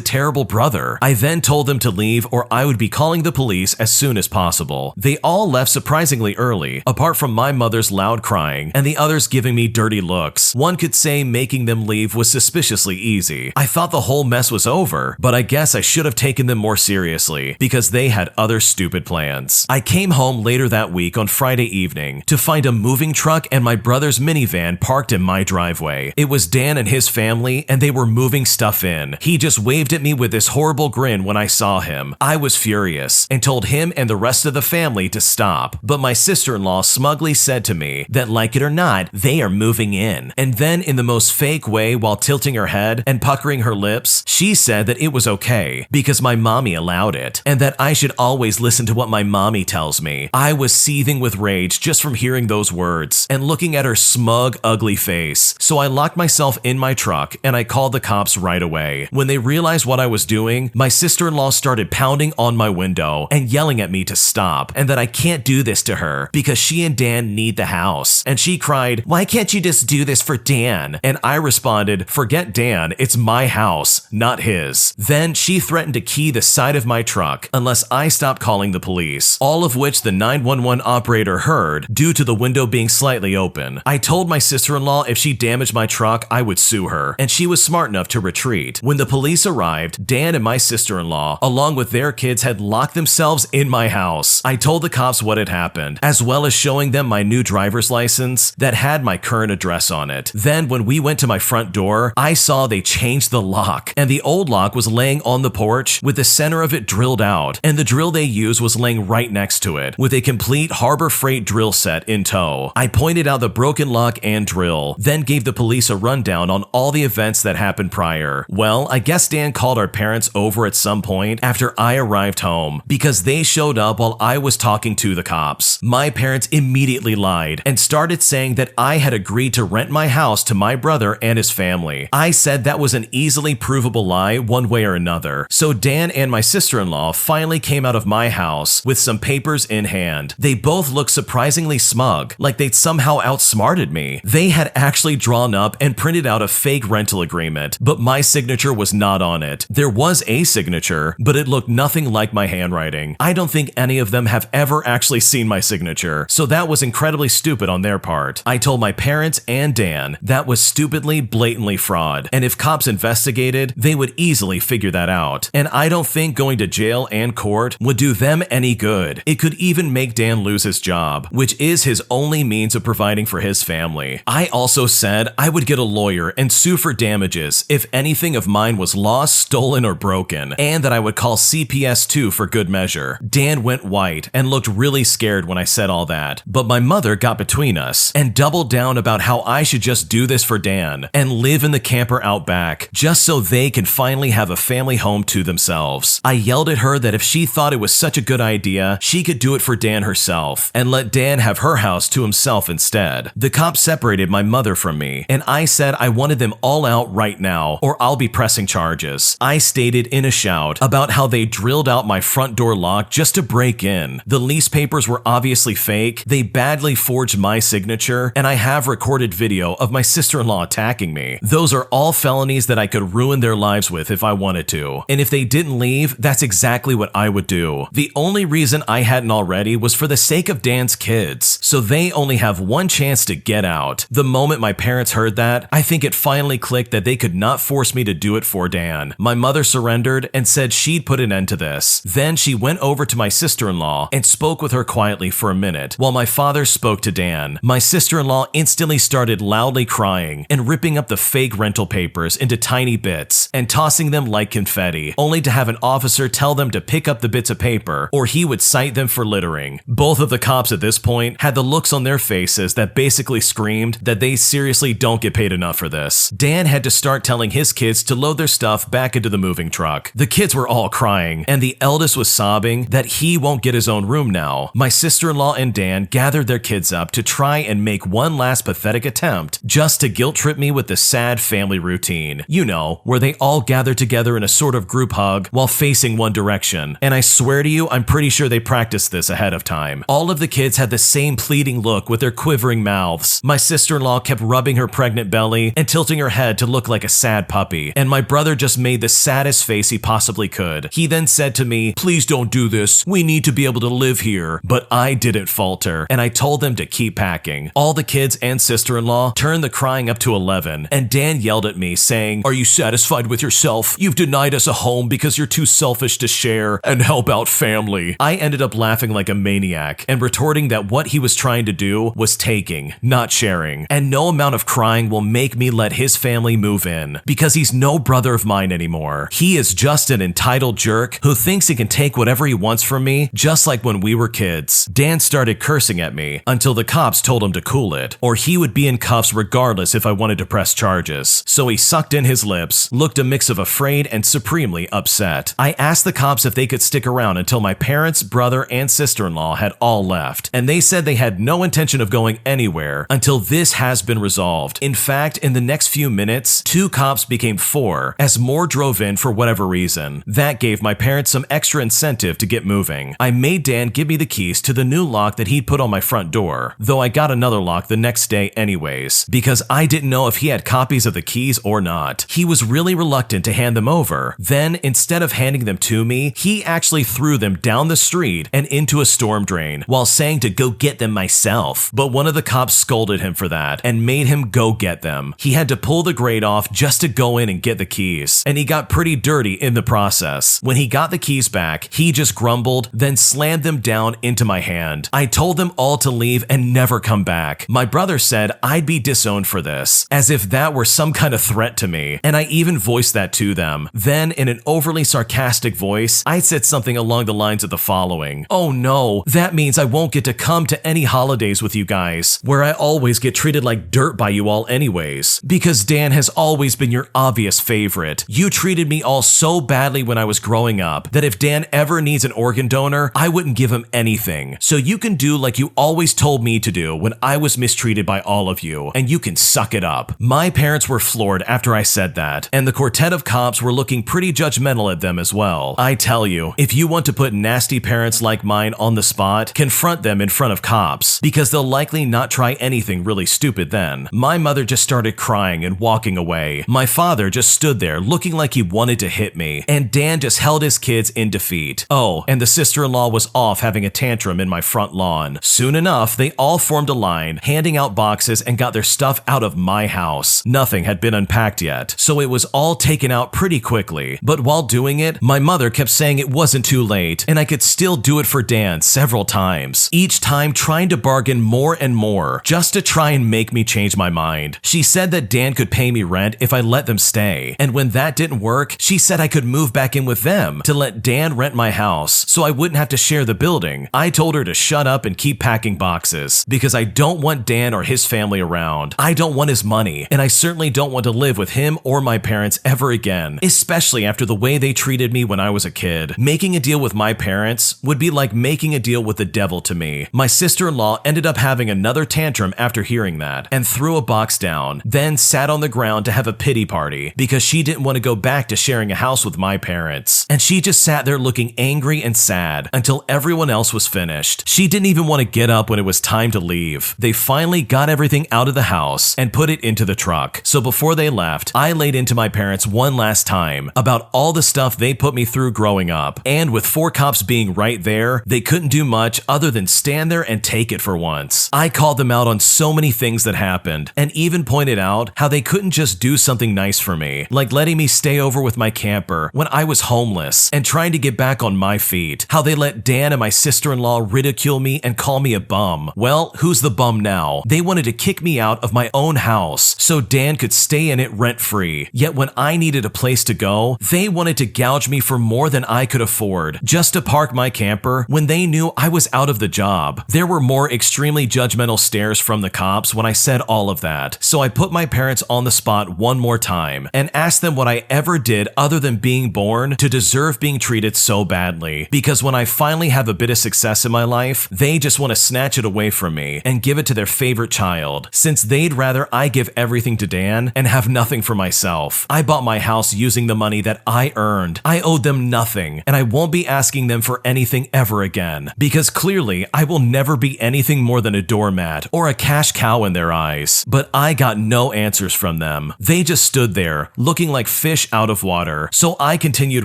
terrible brother. I then told them to leave or I would be calling the police as soon as possible. They all left surprisingly early, apart from my mother's loud crying and the others giving me dirty looks. One could say making them leave was suspiciously easy. I thought the whole mess was over, but I guess I should have taken them more seriously because they had other stupid plans. I came home later that week on Friday evening to find a moving truck and my brother's minivan parked in my driveway. It was Dan and his family, and they were moving stuff in. He just waved at me with this horrible grin when I saw him. I was furious and told him and the rest of the family to stop, but my sister-in-law smugly said to me that, like it or not, they are moving in. And then, in the most fake way, while tilting her head and puckering her lips, she said that it was okay because my mommy allowed it and that I should always listen to what my mommy tells me. I was seething with rage just from hearing those words and looking at her smug, ugly face. So I locked myself in my truck and I called the cops right away. When they realized what I was doing, my sister-in-law started pounding on my window and yelling at me to stop and that I can't do this to her because she and Dan need the house. And she cried, "Why can't you just do this for Dan?" And I responded, "Forget Dan, it's my house, not his." Then she threatened to key the side of my truck unless I stopped calling the police, all of which the 911 operator heard due to the window being slightly open. I told my sister-in-law if she damaged my truck, I would sue her, and she was smart enough to retreat. When the police arrived, Dan and my sister-in-law, along with their kids, had locked themselves in my house. I told the cops what had happened, as well as showing them my new driver's license that had my current address on it. Then, when we went to my front door, I saw they changed the lock, and the old lock was laying on the porch with the center of it drilled out, and the drill they used was laying right next to it, with a complete Harbor Freight drill set in tow. I pointed out the broken lock and drill, then gave the police a rundown on all the events that happened prior. Well, I guess Dan called our parents over at some point after I arrived home, because they showed up while I was talking to the cops. My parents immediately lied and started saying that I had agreed to rent my house to my brother and his family. I said that was an easily provable lie one way or another. So Dan and my sister-in-law finally came out of my house with some papers in hand. They both looked surprisingly smug, like they'd somehow outsmarted me. They had actually drawn up and printed out a fake rental agreement, but my signature was not on it. There was a signature, but it looked nothing like my handwriting. I don't think any of them have ever actually seen my signature, so that was incredibly stupid on their part. I told my parents and Dan that was stupidly, blatantly fraud, and if cops investigated, they would easily figure that out. And I don't think going to jail and court would do them any good. It could even make Dan lose his job, which is his only means of providing for his family. I also said I would get a lawyer and sue for damages if anything of mine was lost, stolen, or broken, and that I would call CPS too for good measure. Dan went white and looked really scared when I said all that, but my mother got between us and doubled down about how I should just do this for Dan and live in the camper out back just so they can finally finally have a family home to themselves. I yelled at her that if she thought it was such a good idea, she could do it for Dan herself and let Dan have her house to himself instead. The cops separated my mother from me, and I said I wanted them all out right now or I'll be pressing charges. I stated in a shout about how they drilled out my front door lock just to break in. The lease papers were obviously fake, they badly forged my signature, and I have recorded video of my sister-in-law attacking me. Those are all felonies that I could ruin their lives with if I wanted to. And if they didn't leave, that's exactly what I would do. The only reason I hadn't already was for the sake of Dan's kids, so they only have one chance to get out. The moment my parents heard that, I think it finally clicked that they could not force me to do it for Dan. My mother surrendered and said she'd put an end to this. Then she went over to my sister-in-law and spoke with her quietly for a minute while my father spoke to Dan. My sister-in-law instantly started loudly crying and ripping up the fake rental papers into tiny bits and tossing them like confetti, only to have an officer tell them to pick up the bits of paper or he would cite them for littering. Both of the cops at this point had the looks on their faces that basically screamed that they seriously don't get paid enough for this. Dan had to start telling his kids to load their stuff back into the moving truck. The kids were all crying, and the eldest was sobbing that he won't get his own room now. My sister-in-law and Dan gathered their kids up to try and make one last pathetic attempt just to guilt trip me with the sad family routine. You know, where they all gather together in a sort of group hug while facing one direction. And I swear to you, I'm pretty sure they practiced this ahead of time. All of the kids had the same pleading look with their quivering mouths. My sister-in-law kept rubbing her pregnant belly and tilting her head to look like a sad puppy. And my brother just made the saddest face he possibly could. He then said to me, "Please don't do this. We need to be able to live here." But I didn't falter, and I told them to keep packing. All the kids and sister-in-law turned the crying up to 11, and Dan yelled at me saying, "Are you satisfied with yourself? You've denied us a home because you're too selfish to share and help out family." I ended up laughing like a maniac and retorting that what he was trying to do was taking, not sharing, and no amount of crying will make me let his family move in because he's no brother of mine anymore. He is just an entitled jerk who thinks he can take whatever he wants from me, just like when we were kids. Dan started cursing at me until the cops told him to cool it, or he would be in cuffs regardless if I wanted to press charges. So he sucked in his lips, looked a mix of afraid and supremely upset. I asked the cops if they could stick around until my parents, brother, and sister-in-law had all left, and they said they had no intention of going anywhere until this has been resolved. In fact, in the next few minutes, 2 cops became 4 as more drove in for whatever reason. That gave my parents some extra incentive to get moving. I made Dan give me the keys to the new lock that he'd put on my front door, though I got another lock the next day anyways, because I didn't know if he had copies of the keys or not. He was really reluctant to hand them over. Then, instead of handing them to me, he actually threw them down the street and into a storm drain while saying to go get them myself. But one of the cops scolded him for that and made him go get them. He had to pull the grate off just to go in and get the keys, and he got pretty dirty in the process. When he got the keys back, he just grumbled, then slammed them down into my hand. I told them all to leave and never come back. My brother said I'd be disowned for this, as if that were some kind of threat to me, and I even voiced that to them. Then, in an overly sarcastic voice, I said something along the lines of the following: "Oh no, that means I won't get to come to any holidays with you guys, where I always get treated like dirt by you all anyways, because Dan has always been your obvious favorite. You treated me all so badly when I was growing up that if Dan ever needs an organ donor, I wouldn't give him anything. So you can do like you always told me to do when I was mistreated by all of you, and you can suck it up." My parents were floored after I said that, and the quartet of cops were looking pretty judgmental at them as well. I tell you, if you want to put nasty parents like mine on the spot, confront them in front of cops, because they'll likely not try anything really stupid then. My mother just started crying and walking away. My father just stood there looking like he wanted to hit me, and Dan just held his kids in defeat. Oh, and the sister-in-law was off having a tantrum in my front lawn. Soon enough, they all formed a line, handing out boxes and got their stuff out of my house. Nothing had been unpacked yet, so it was all taken out pretty quickly. But while doing it, my mother kept saying it wasn't too late, and I could still do it for Dan several times, each time trying to bargain more and more, just to try and make me change my mind. She said that Dan could pay me rent if I let them stay, and when that didn't work, she said I could move back in with them to let Dan rent my house so I wouldn't have to share the building. I told her to shut up and keep packing boxes, because I don't want Dan or his family around. I don't want his money, and I certainly don't want to live with him or my parents ever again. again, especially after the way they treated me when I was a kid. Making a deal with my parents would be like making a deal with the devil to me. My sister-in-law ended up having another tantrum after hearing that and threw a box down, then sat on the ground to have a pity party because she didn't want to go back to sharing a house with my parents. And she just sat there looking angry and sad until everyone else was finished. She didn't even want to get up when it was time to leave. They finally got everything out of the house and put it into the truck. So before they left, I laid into my parents one last time about all the stuff they put me through growing up. And with 4 cops being right there, they couldn't do much other than stand there and take it for once. I called them out on so many things that happened and even pointed out how they couldn't just do something nice for me, like letting me stay over with my camper when I was homeless and trying to get back on my feet, how they let Dan and my sister-in-law ridicule me and call me a bum. Well, who's the bum now? They wanted to kick me out of my own house so Dan could stay in it rent-free. Yet when I needed a place to go, they wanted to gouge me for more than I could afford just to park my camper when they knew I was out of the job. There were more extremely judgmental stares from the cops when I said all of that, so I put my parents on the spot one more time and asked them what I ever did other than being born to deserve being treated so badly. Because when I finally have a bit of success in my life, they just want to snatch it away from me and give it to their favorite child, since they'd rather I give everything to Dan and have nothing for myself. I bought my house using the money that I earned. I owed them nothing, and I won't be asking them for anything ever again, because clearly I will never be anything more than a doormat or a cash cow in their eyes. But I got no answers from them. They just stood there, looking like fish out of water. So I continued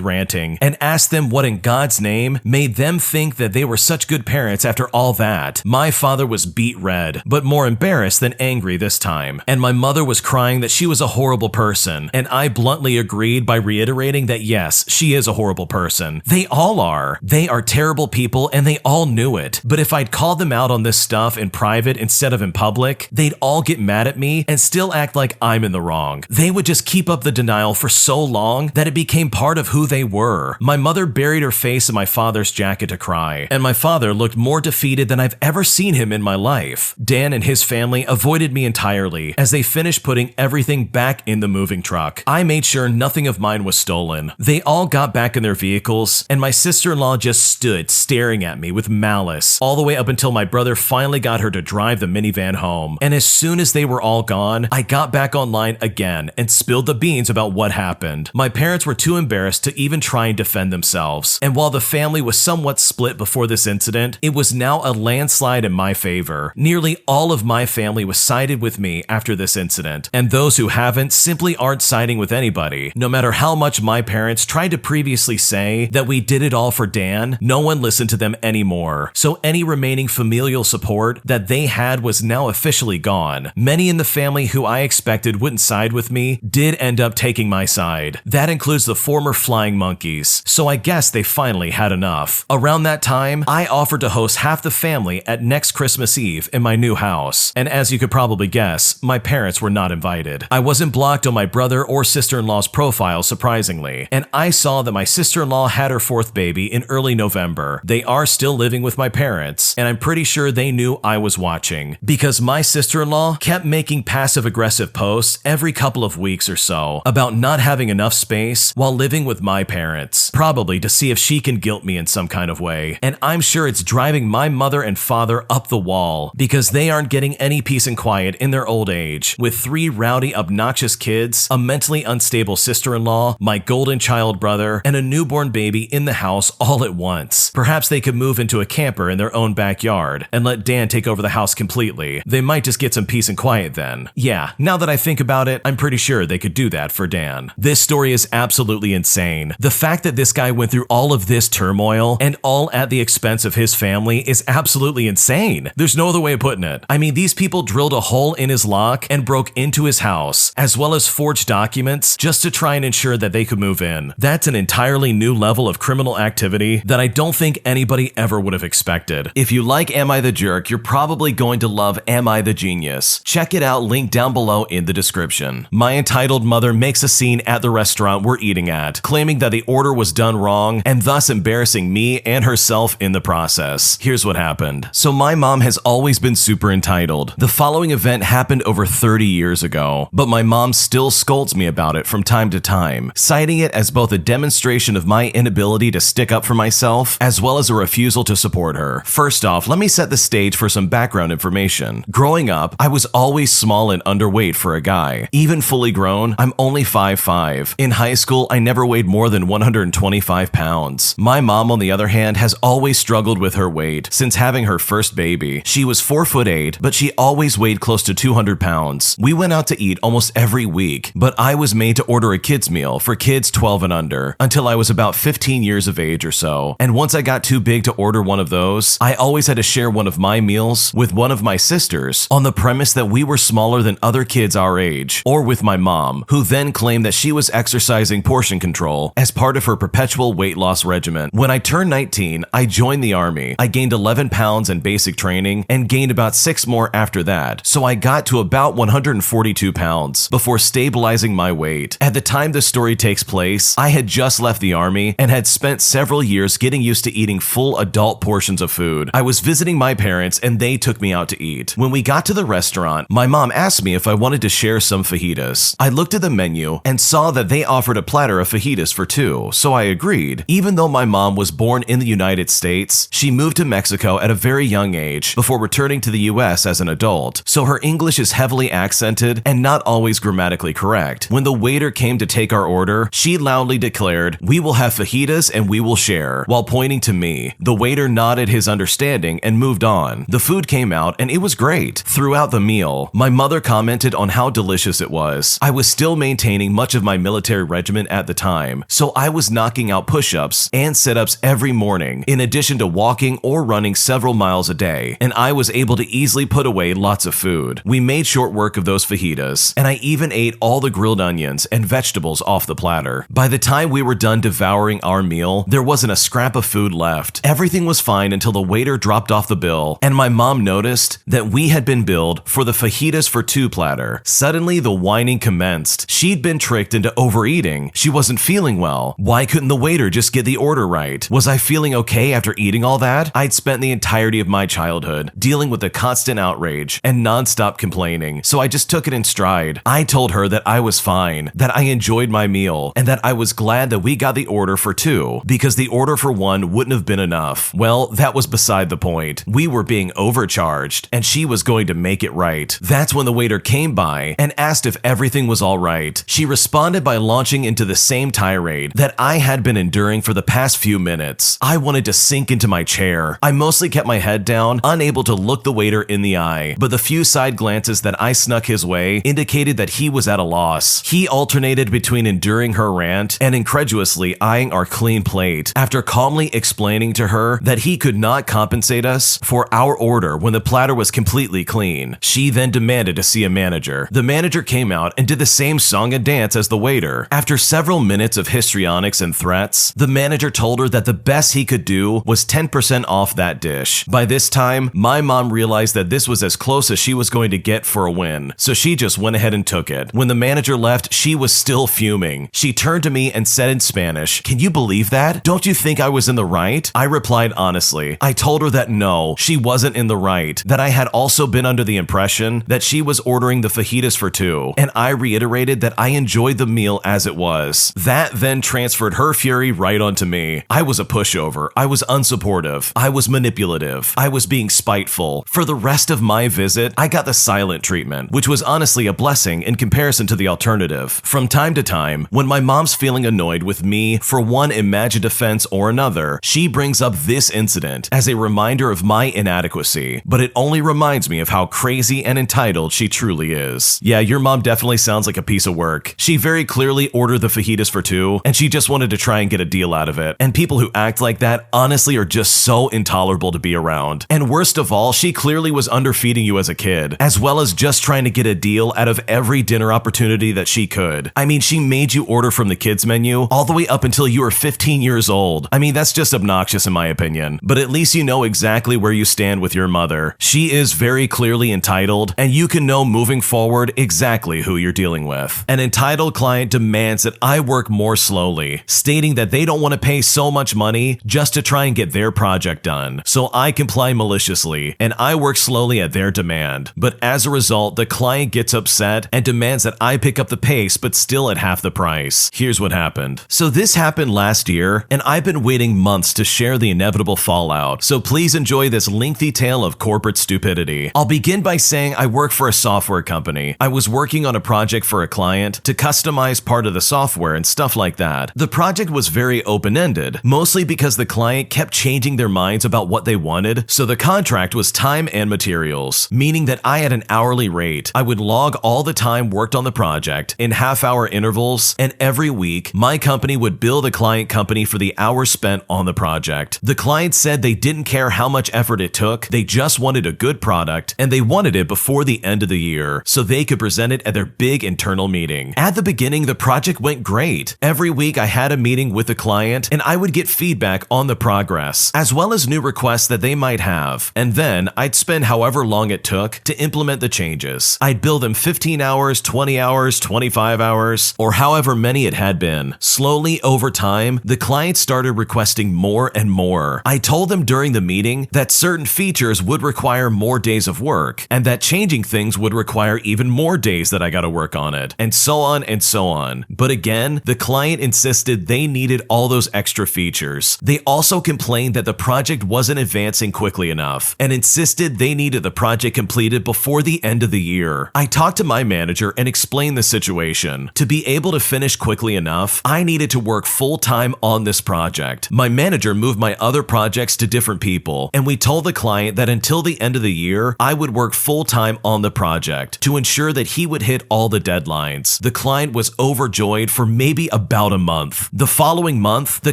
ranting and asked them what in God's name made them think that they were such good parents after all that. My father was beet red, but more embarrassed than angry this time, and my mother was crying that she was a horrible person, and I bluntly agreed by reiterating that yes, she is a horrible person. They all are. They are terrible people and they all knew it. But if I'd called them out on this stuff in private instead of in public, they'd all get mad at me and still act like I'm in the wrong. They would just keep up the denial for so long that it became part of who they were. My mother buried her face in my father's jacket to cry, and my father looked more defeated than I've ever seen him in my life. Dan and his family avoided me entirely as they finished putting everything back in the moving truck. I made sure nothing of mine was stolen. They all got back in their vehicles, and my sister-in-law just stood staring at me with malice all the way up until my brother finally got her to drive the minivan home. And as soon as they were all gone, I got back online again and spilled the beans about what happened. My parents were too embarrassed to even try and defend themselves, and while the family was somewhat split before this incident, it was now a landslide in my favor. Nearly all of my family was sided with me after this incident, and those who haven't simply aren't siding with anybody. No matter how much my parents tried to previously say that we did it all for Dan, no one listened to them anymore. So any remaining familial support that they had was now officially gone. Many in the family who I expected wouldn't side with me did end up taking my side. That includes the former flying monkeys, so I guess they finally had enough. Around that time, I offered to host half the family at next Christmas Eve in my new house, and as you could probably guess, my parents were not invited. I wasn't blocked on my brother or sister-in-law's profile, surprisingly, and I saw that my sister-in-law had her 4th baby in early November. They are still living with my parents, and I'm pretty sure they knew I was watching, because my sister-in-law kept making passive-aggressive posts every couple of weeks or so about not having enough space while living with my parents, probably to see if she can guilt me in some kind of way. And I'm sure it's driving my mother and father up the wall, because they aren't getting any peace and quiet in their old age, with 3 rowdy, obnoxious kids, a mentally unstable sister-in-law, my golden child brother, and a newborn baby in the house all at once. Perhaps they could move into a camper in their own backyard and let Dan take over the house completely. They might just get some peace and quiet then. Yeah, now that I think about it, I'm pretty sure they could do that for Dan. This story is absolutely insane. The fact that this guy went through all of this turmoil and all at the expense of his family is absolutely insane. There's no other way of putting it. I mean, these people drilled a hole in his lock and broke into his house, as well as forged documents just to try and ensure that they could move in. That's an entirely new level of criminal activity that I don't think anybody ever would have expected. If you like Am I the Jerk, you're probably going to love Am I the Genius. Check it out, link down below in the description. My entitled mother makes a scene at the restaurant we're eating at, claiming that the order was done wrong and thus embarrassing me and herself in the process. Here's what happened. So my mom has always been super entitled. The following event happened over 30 years ago, but my mom still scolds me about it from from time to time, citing it as both a demonstration of my inability to stick up for myself, as well as a refusal to support her. First off, let me set the stage for some background information. Growing up, I was always small and underweight for a guy. Even fully grown, I'm only 5'5". In high school, I never weighed more than 125 pounds. My mom, on the other hand, has always struggled with her weight since having her first baby. She was 4'8", but she always weighed close to 200 pounds. We went out to eat almost every week, but I was made to order a kids meal for kids 12 and under until I was about 15 years of age or so. And once I got too big to order one of those, I always had to share one of my meals with one of my sisters on the premise that we were smaller than other kids our age, or with my mom, who then claimed that she was exercising portion control as part of her perpetual weight loss regimen. When I turned 19, I joined the army. I gained 11 pounds in basic training and gained about 6 more after that, so I got to about 142 pounds before stabilizing my weight. At the time the story takes place, I had just left the army and had spent several years getting used to eating full adult portions of food. I was visiting my parents and they took me out to eat. When we got to the restaurant, my mom asked me if I wanted to share some fajitas. I looked at the menu and saw that they offered a platter of fajitas for 2, so I agreed. Even though my mom was born in the United States, she moved to Mexico at a very young age before returning to the US as an adult, so her English is heavily accented and not always grammatically correct. When the waiter came to take our order, she loudly declared, "We will have fajitas and we will share," while pointing to me. The waiter nodded his understanding and moved on. The food came out and it was great. Throughout the meal, my mother commented on how delicious it was. I was still maintaining much of my military regimen at the time, so I was knocking out push-ups and sit-ups every morning, in addition to walking or running several miles a day, and I was able to easily put away lots of food. We made short work of those fajitas, and I even ate all the grilled onions and vegetables off the platter. By the time we were done devouring our meal, there wasn't a scrap of food left. Everything was fine until the waiter dropped off the bill, and my mom noticed that we had been billed for the fajitas for 2 platter. Suddenly, the whining commenced. She'd been tricked into overeating. She wasn't feeling well. Why couldn't the waiter just get the order right? Was I feeling okay after eating all that? I'd spent the entirety of my childhood dealing with the constant outrage and nonstop complaining, so I just took it in stride. I told her that I was fine, that I enjoyed my meal, and that I was glad that we got the order for 2, because the order for 1 wouldn't have been enough. Well, that was beside the point. We were being overcharged, and she was going to make it right. That's when the waiter came by and asked if everything was all right. She responded by launching into the same tirade that I had been enduring for the past few minutes. I wanted to sink into my chair. I mostly kept my head down, unable to look the waiter in the eye, but the few side glances that I snuck his way indicated that he was at a loss. He alternated between enduring her rant and incredulously eyeing our clean plate, after calmly explaining to her that he could not compensate us for our order when the platter was completely clean. She then demanded to see a manager. The manager came out and did the same song and dance as the waiter. After several minutes of histrionics and threats, the manager told her that the best he could do was 10% off that dish. By this time, my mom realized that this was as close as she was going to get for a win, so she just went ahead and took it. When the manager left, she was still fuming. She turned to me and said in Spanish, "Can you believe that? Don't you think I was in the right?" I replied honestly. I told her that no, she wasn't in the right, that I had also been under the impression that she was ordering the fajitas for 2, and I reiterated that I enjoyed the meal as it was. That then transferred her fury right onto me. I was a pushover. I was unsupportive. I was manipulative. I was being spiteful. For the rest of my visit, I got the silent treatment, which was honestly a blessing in comparison to the alternative. From time to time, when my mom's feeling annoyed with me for one imagined offense or another, she brings up this incident as a reminder of my inadequacy, but it only reminds me of how crazy and entitled she truly is. Yeah, your mom definitely sounds like a piece of work. She very clearly ordered the fajitas for 2, and she just wanted to try and get a deal out of it. And people who act like that honestly are just so intolerable to be around. And worst of all, she clearly was underfeeding you as a kid, as well as just trying to get a deal out of every dinner opportunity that she could. I mean, she made you order from the kids menu all the way up until you were 15 years old. I mean, that's just obnoxious in my opinion, but at least you know exactly where you stand with your mother. She is very clearly entitled, and you can know moving forward exactly who you're dealing with. An entitled client demands that I work more slowly, stating that they don't want to pay so much money just to try and get their project done. So I comply maliciously, and I work slowly at their demand. But as a result, the client gets upset and demands that I pick up the pace between but still at half the price. Here's what happened. So this happened last year, and I've been waiting months to share the inevitable fallout. So please enjoy this lengthy tale of corporate stupidity. I'll begin by saying I work for a software company. I was working on a project for a client to customize part of the software and stuff like that. The project was very open-ended, mostly because the client kept changing their minds about what they wanted, so the contract was time and materials, meaning that I had an hourly rate. I would log all the time worked on the project in half-hour intervals, and every week, my company would bill the client company for the hours spent on the project. The client said they didn't care how much effort it took, they just wanted a good product, and they wanted it before the end of the year, so they could present it at their big internal meeting. At the beginning, the project went great. Every week, I had a meeting with the client, and I would get feedback on the progress, as well as new requests that they might have, and then I'd spend however long it took to implement the changes. I'd bill them 15 hours, 20 hours, 25 hours, or however many it had been. Slowly, over time, the client started requesting more and more. I told them during the meeting that certain features would require more days of work, and that changing things would require even more days that I gotta work on it, and so on and so on. But again, the client insisted they needed all those extra features. They also complained that the project wasn't advancing quickly enough, and insisted they needed the project completed before the end of the year. I talked to my manager and explained the situation. To be able to finish quickly enough, I needed to work full-time on this project. My manager moved my other projects to different people, and we told the client that until the end of the year, I would work full-time on the project to ensure that he would hit all the deadlines. The client was overjoyed for maybe about a month. The following month, the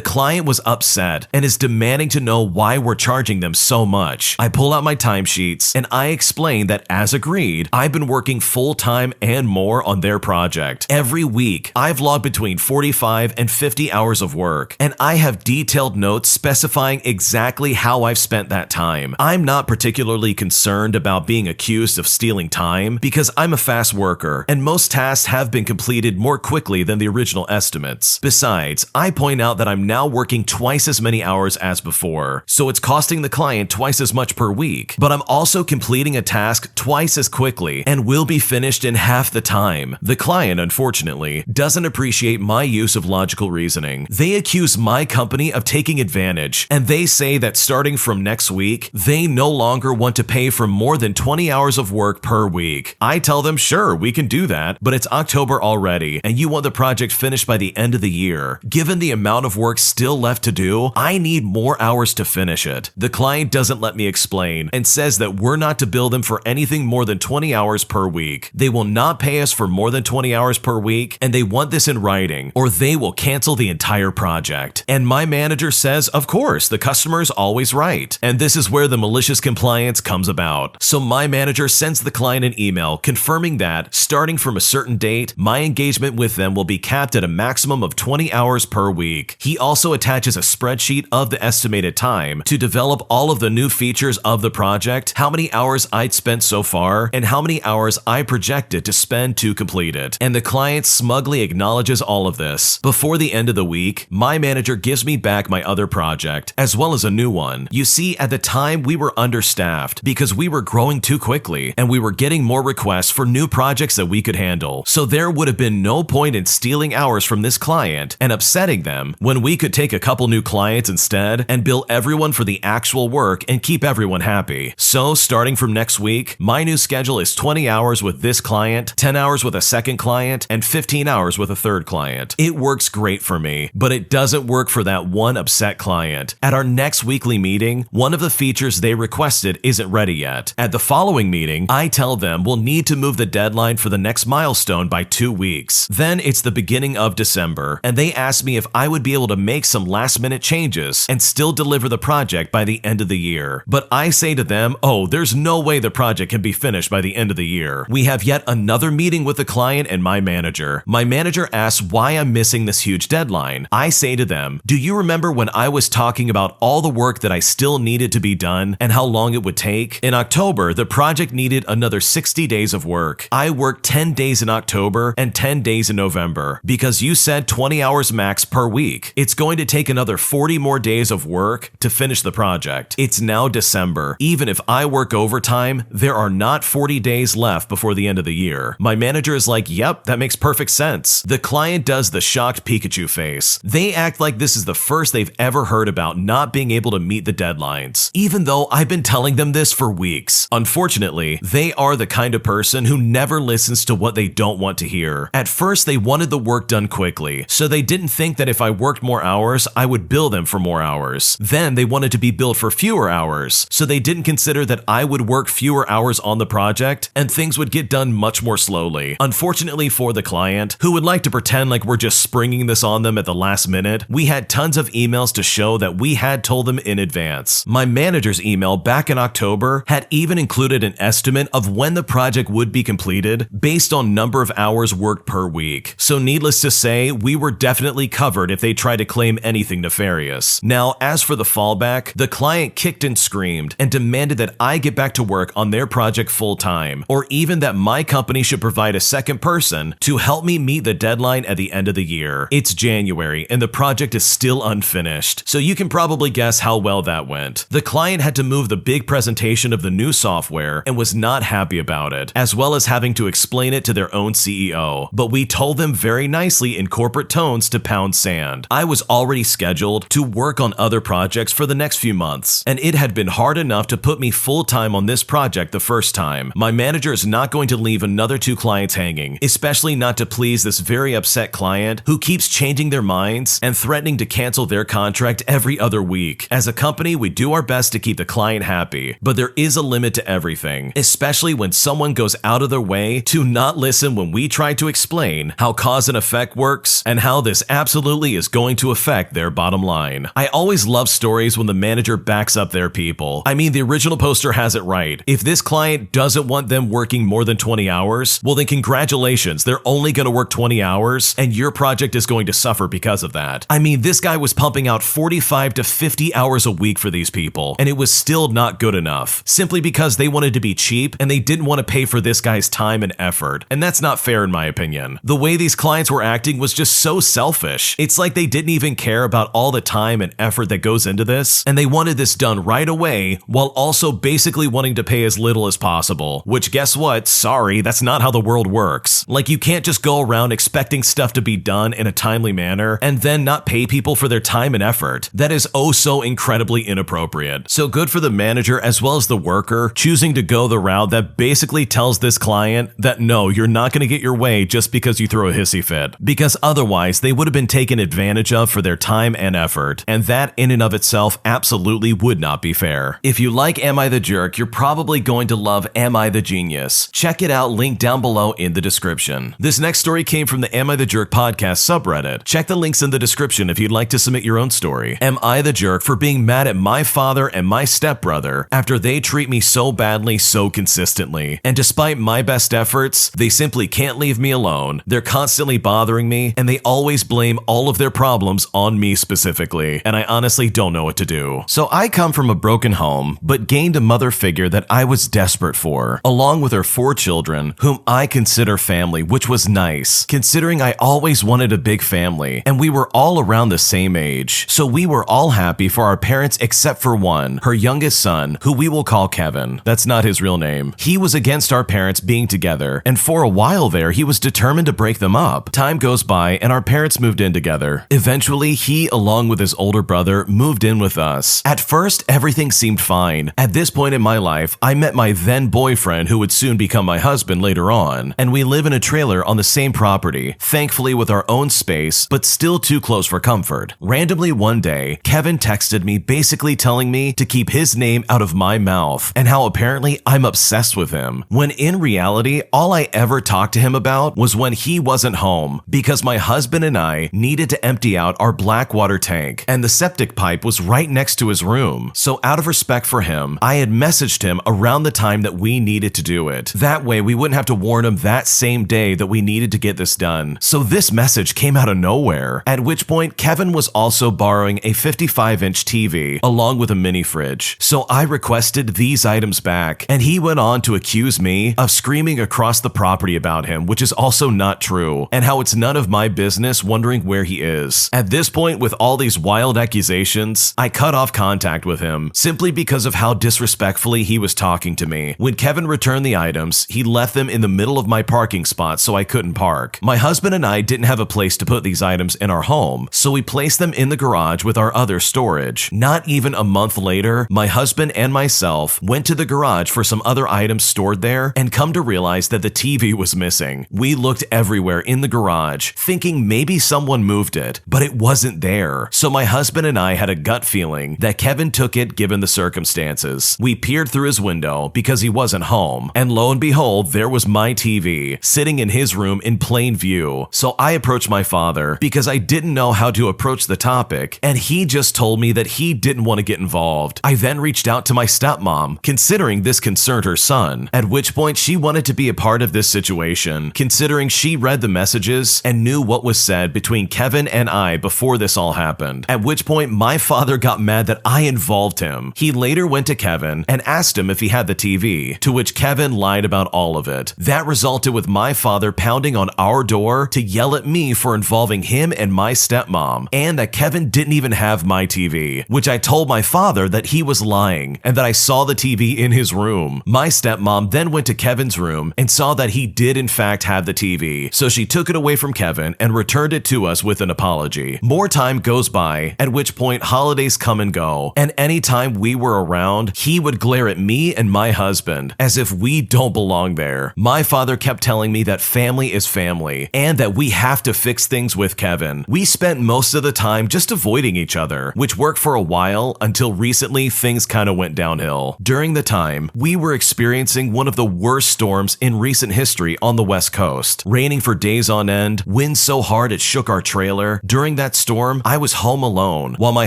client was upset and is demanding to know why we're charging them so much. I pull out my timesheets and I explain that as agreed, I've been working full-time and more on their project. Every week, I've logged between 45 and 50 hours of work, and I have detailed notes specifying exactly how I've spent that time. I'm not particularly concerned about being accused of stealing time because I'm a fast worker, and most tasks have been completed more quickly than the original estimates. Besides, I point out that I'm now working twice as many hours as before, so it's costing the client twice as much per week, but I'm also completing a task twice as quickly and will be finished in half the time. The client, unfortunately, doesn't appreciate my use of logical reasoning. They accuse my company of taking advantage, and they say that starting from next week, they no longer want to pay for more than 20 hours of work per week. I tell them, sure, we can do that, but it's October already, and you want the project finished by the end of the year. Given the amount of work still left to do, I need more hours to finish it. The client doesn't let me explain and says that we're not to bill them for anything more than 20 hours per week. They will not pay us for more than 20 hours per week, and they want this in writing, or they will cancel the entire project. And my manager says, of course, the customer is always right. And this is where the malicious compliance comes about. So my manager sends the client an email confirming that, starting from a certain date, my engagement with them will be capped at a maximum of 20 hours per week. He also attaches a spreadsheet of the estimated time to develop all of the new features of the project, how many hours I'd spent so far, and how many hours I projected to spend to complete it. And the client smugly acknowledges all of this. Before the end of the week, my manager gives me back my other project, as well as a new one. You see, at the time, we were understaffed because we were growing too quickly, and we were getting more requests for new projects that we could handle. So there would have been no point in stealing hours from this client and upsetting them when we could take a couple new clients instead and bill everyone for the actual work and keep everyone happy. So starting from next week, my new schedule is 20 hours with this client, 10 hours with a second client, and 15 hours with a third client. It works great for me, but it doesn't work for that one upset client. At our next weekly meeting, one of the features they requested isn't ready yet. At the following meeting, I tell them we'll need to move the deadline for the next milestone by 2 weeks. Then it's the beginning of December, and they ask me if I would be able to make some last-minute changes and still deliver the project by the end of the year. But I say to them, oh, there's no way the project can be finished by the end of the year. We have yet another meeting with the client and my manager. My manager asks why I'm missing this huge deadline. I say to them, do you remember when I was talking about all the work that I still needed to be done and how long it would take? In October, the project needed another 60 days of work. I worked 10 days in October and 10 days in November because you said 20 hours max per week. It's going to take another 40 more days of work to finish the project. It's now December. Even if I work overtime, there are not 40 days left before the end of the year. My manager is like, yep, that makes makes perfect sense. The client does the shocked Pikachu face. They act like this is the first they've ever heard about not being able to meet the deadlines, even though I've been telling them this for weeks. Unfortunately, they are the kind of person who never listens to what they don't want to hear. At first, they wanted the work done quickly, so they didn't think that if I worked more hours, I would bill them for more hours. Then they wanted to be billed for fewer hours, so they didn't consider that I would work fewer hours on the project and things would get done much more slowly. Unfortunately for the client, who would like to pretend like we're just springing this on them at the last minute, we had tons of emails to show that we had told them in advance. My manager's email back in October had even included an estimate of when the project would be completed based on number of hours worked per week. So needless to say, we were definitely covered if they tried to claim anything nefarious. Now, as for the fallback, the client kicked and screamed and demanded that I get back to work on their project full time, or even that my company should provide a second person to help me meet the deadline at the end of the year. It's January and the project is still unfinished, so you can probably guess how well that went. The client had to move the big presentation of the new software and was not happy about it, as well as having to explain it to their own CEO, but we told them very nicely in corporate tones to pound sand. I was already scheduled to work on other projects for the next few months, and it had been hard enough to put me full-time on this project the first time. My manager is not going to leave another 2 clients hanging, especially not to please this very upset client who keeps changing their minds and threatening to cancel their contract every other week. As a company, we do our best to keep the client happy, but there is a limit to everything, especially when someone goes out of their way to not listen when we try to explain how cause and effect works and how this absolutely is going to affect their bottom line. I always love stories when the manager backs up their people. I mean, the original poster has it right. If this client doesn't want them working more than 20 hours, well then congratulations, they're only going to work 20 hours and your project is going to suffer because of that. I mean, this guy was pumping out 45 to 50 hours a week for these people, and it was still not good enough, simply because they wanted to be cheap and they didn't want to pay for this guy's time and effort, and that's not fair in my opinion. The way these clients were acting was just so selfish. It's like they didn't even care about all the time and effort that goes into this, and they wanted this done right away while also basically wanting to pay as little as possible, which guess what? Sorry, that's not how the world works. Like, you can't just go around expecting stuff to be done in a timely manner and then not pay people for their time and effort. That is oh so incredibly inappropriate. So good for the manager as well as the worker choosing to go the route that basically tells this client that no, you're not going to get your way just because you throw a hissy fit, because otherwise they would have been taken advantage of for their time and effort, and that in and of itself absolutely would not be fair. If you like Am I the Jerk, you're probably going to love Am I the Genius. Check it out, link down below in the description. This next story came from the Am I the Jerk podcast subreddit. Check the links in the description if you'd like to submit your own story. Am I the jerk for being mad at my father and my stepbrother after they treat me so badly so consistently? And despite my best efforts, they simply can't leave me alone. They're constantly bothering me, and they always blame all of their problems on me specifically, and I honestly don't know what to do. So I come from a broken home, but gained a mother figure that I was desperate for, along with her 4 children, whom I consider family, which was nice, considering I always wanted a big family, and we were all around the same age. So we were all happy for our parents except for one, her youngest son, who we will call Kevin. That's not his real name. He was against our parents being together, and for a while there, he was determined to break them up. Time goes by, and our parents moved in together. Eventually, he, along with his older brother, moved in with us. At first, everything seemed fine. At this point in my life, I met my then boyfriend, who would soon become my husband later on, and we live in a trailer on the same property, thankfully with our own space, but still too close for comfort. Randomly one day, Kevin texted me basically telling me to keep his name out of my mouth, and how apparently I'm obsessed with him, when in reality, all I ever talked to him about was when he wasn't home, because my husband and I needed to empty out our black water tank, and the septic pipe was right next to his room. So out of respect for him, I had messaged him around the time that we needed to do it. That way we wouldn't have to warn him that same day that we needed to get this done. So this message came out of nowhere, at which point Kevin was also borrowing a 55-inch TV along with a mini fridge. So I requested these items back, and he went on to accuse me of screaming across the property about him, which is also not true, and how it's none of my business wondering where he is. At this point, with all these wild accusations, I cut off contact with him simply because of how disrespectfully he was talking to me. When Kevin returned the items, he left them in the middle of my parking spot so I couldn't park. My husband and I didn't have a place to put these items in our home, so we placed them in the garage with our other storage. Not even a month later, my husband and myself went to the garage for some other items stored there and come to realize that the TV was missing. We looked everywhere in the garage, thinking maybe someone moved it, but it wasn't there. So my husband and I had a gut feeling that Kevin took it given the circumstances. We peered through his window because he wasn't home, and lo and behold, there was my TV sitting in his room in plain view. So I approached my father because I didn't know how to approach the topic, and he just told me that he didn't want to get involved. I then reached out to my stepmom, considering this concerned her son, at which point she wanted to be a part of this situation, considering she read the messages and knew what was said between Kevin and I before this all happened, at which point my father got mad that I involved him. He later went to Kevin and asked him if he had the TV, to which Kevin lied about all of it. That resulted with my father pounding on our door to yell at me for involving him and my stepmom, and that Kevin didn't even have my TV, which I told my father that he was lying and that I saw the TV in his room. My stepmom then went to Kevin's room and saw that he did in fact have the TV, so she took it away from Kevin and returned it to us with an apology. More time goes by, at which point holidays come and go, and anytime we were around, he would glare at me and my husband as if we don't belong there. My father kept telling me that family is family and that we have to fix things with Kevin. We spent most of the time just avoiding each other, which worked for a while until recently things kind of went downhill. During the time, we were experiencing one of the worst storms in recent history on the West Coast, raining for days on end, wind so hard it shook our trailer. During that storm, I was home alone while my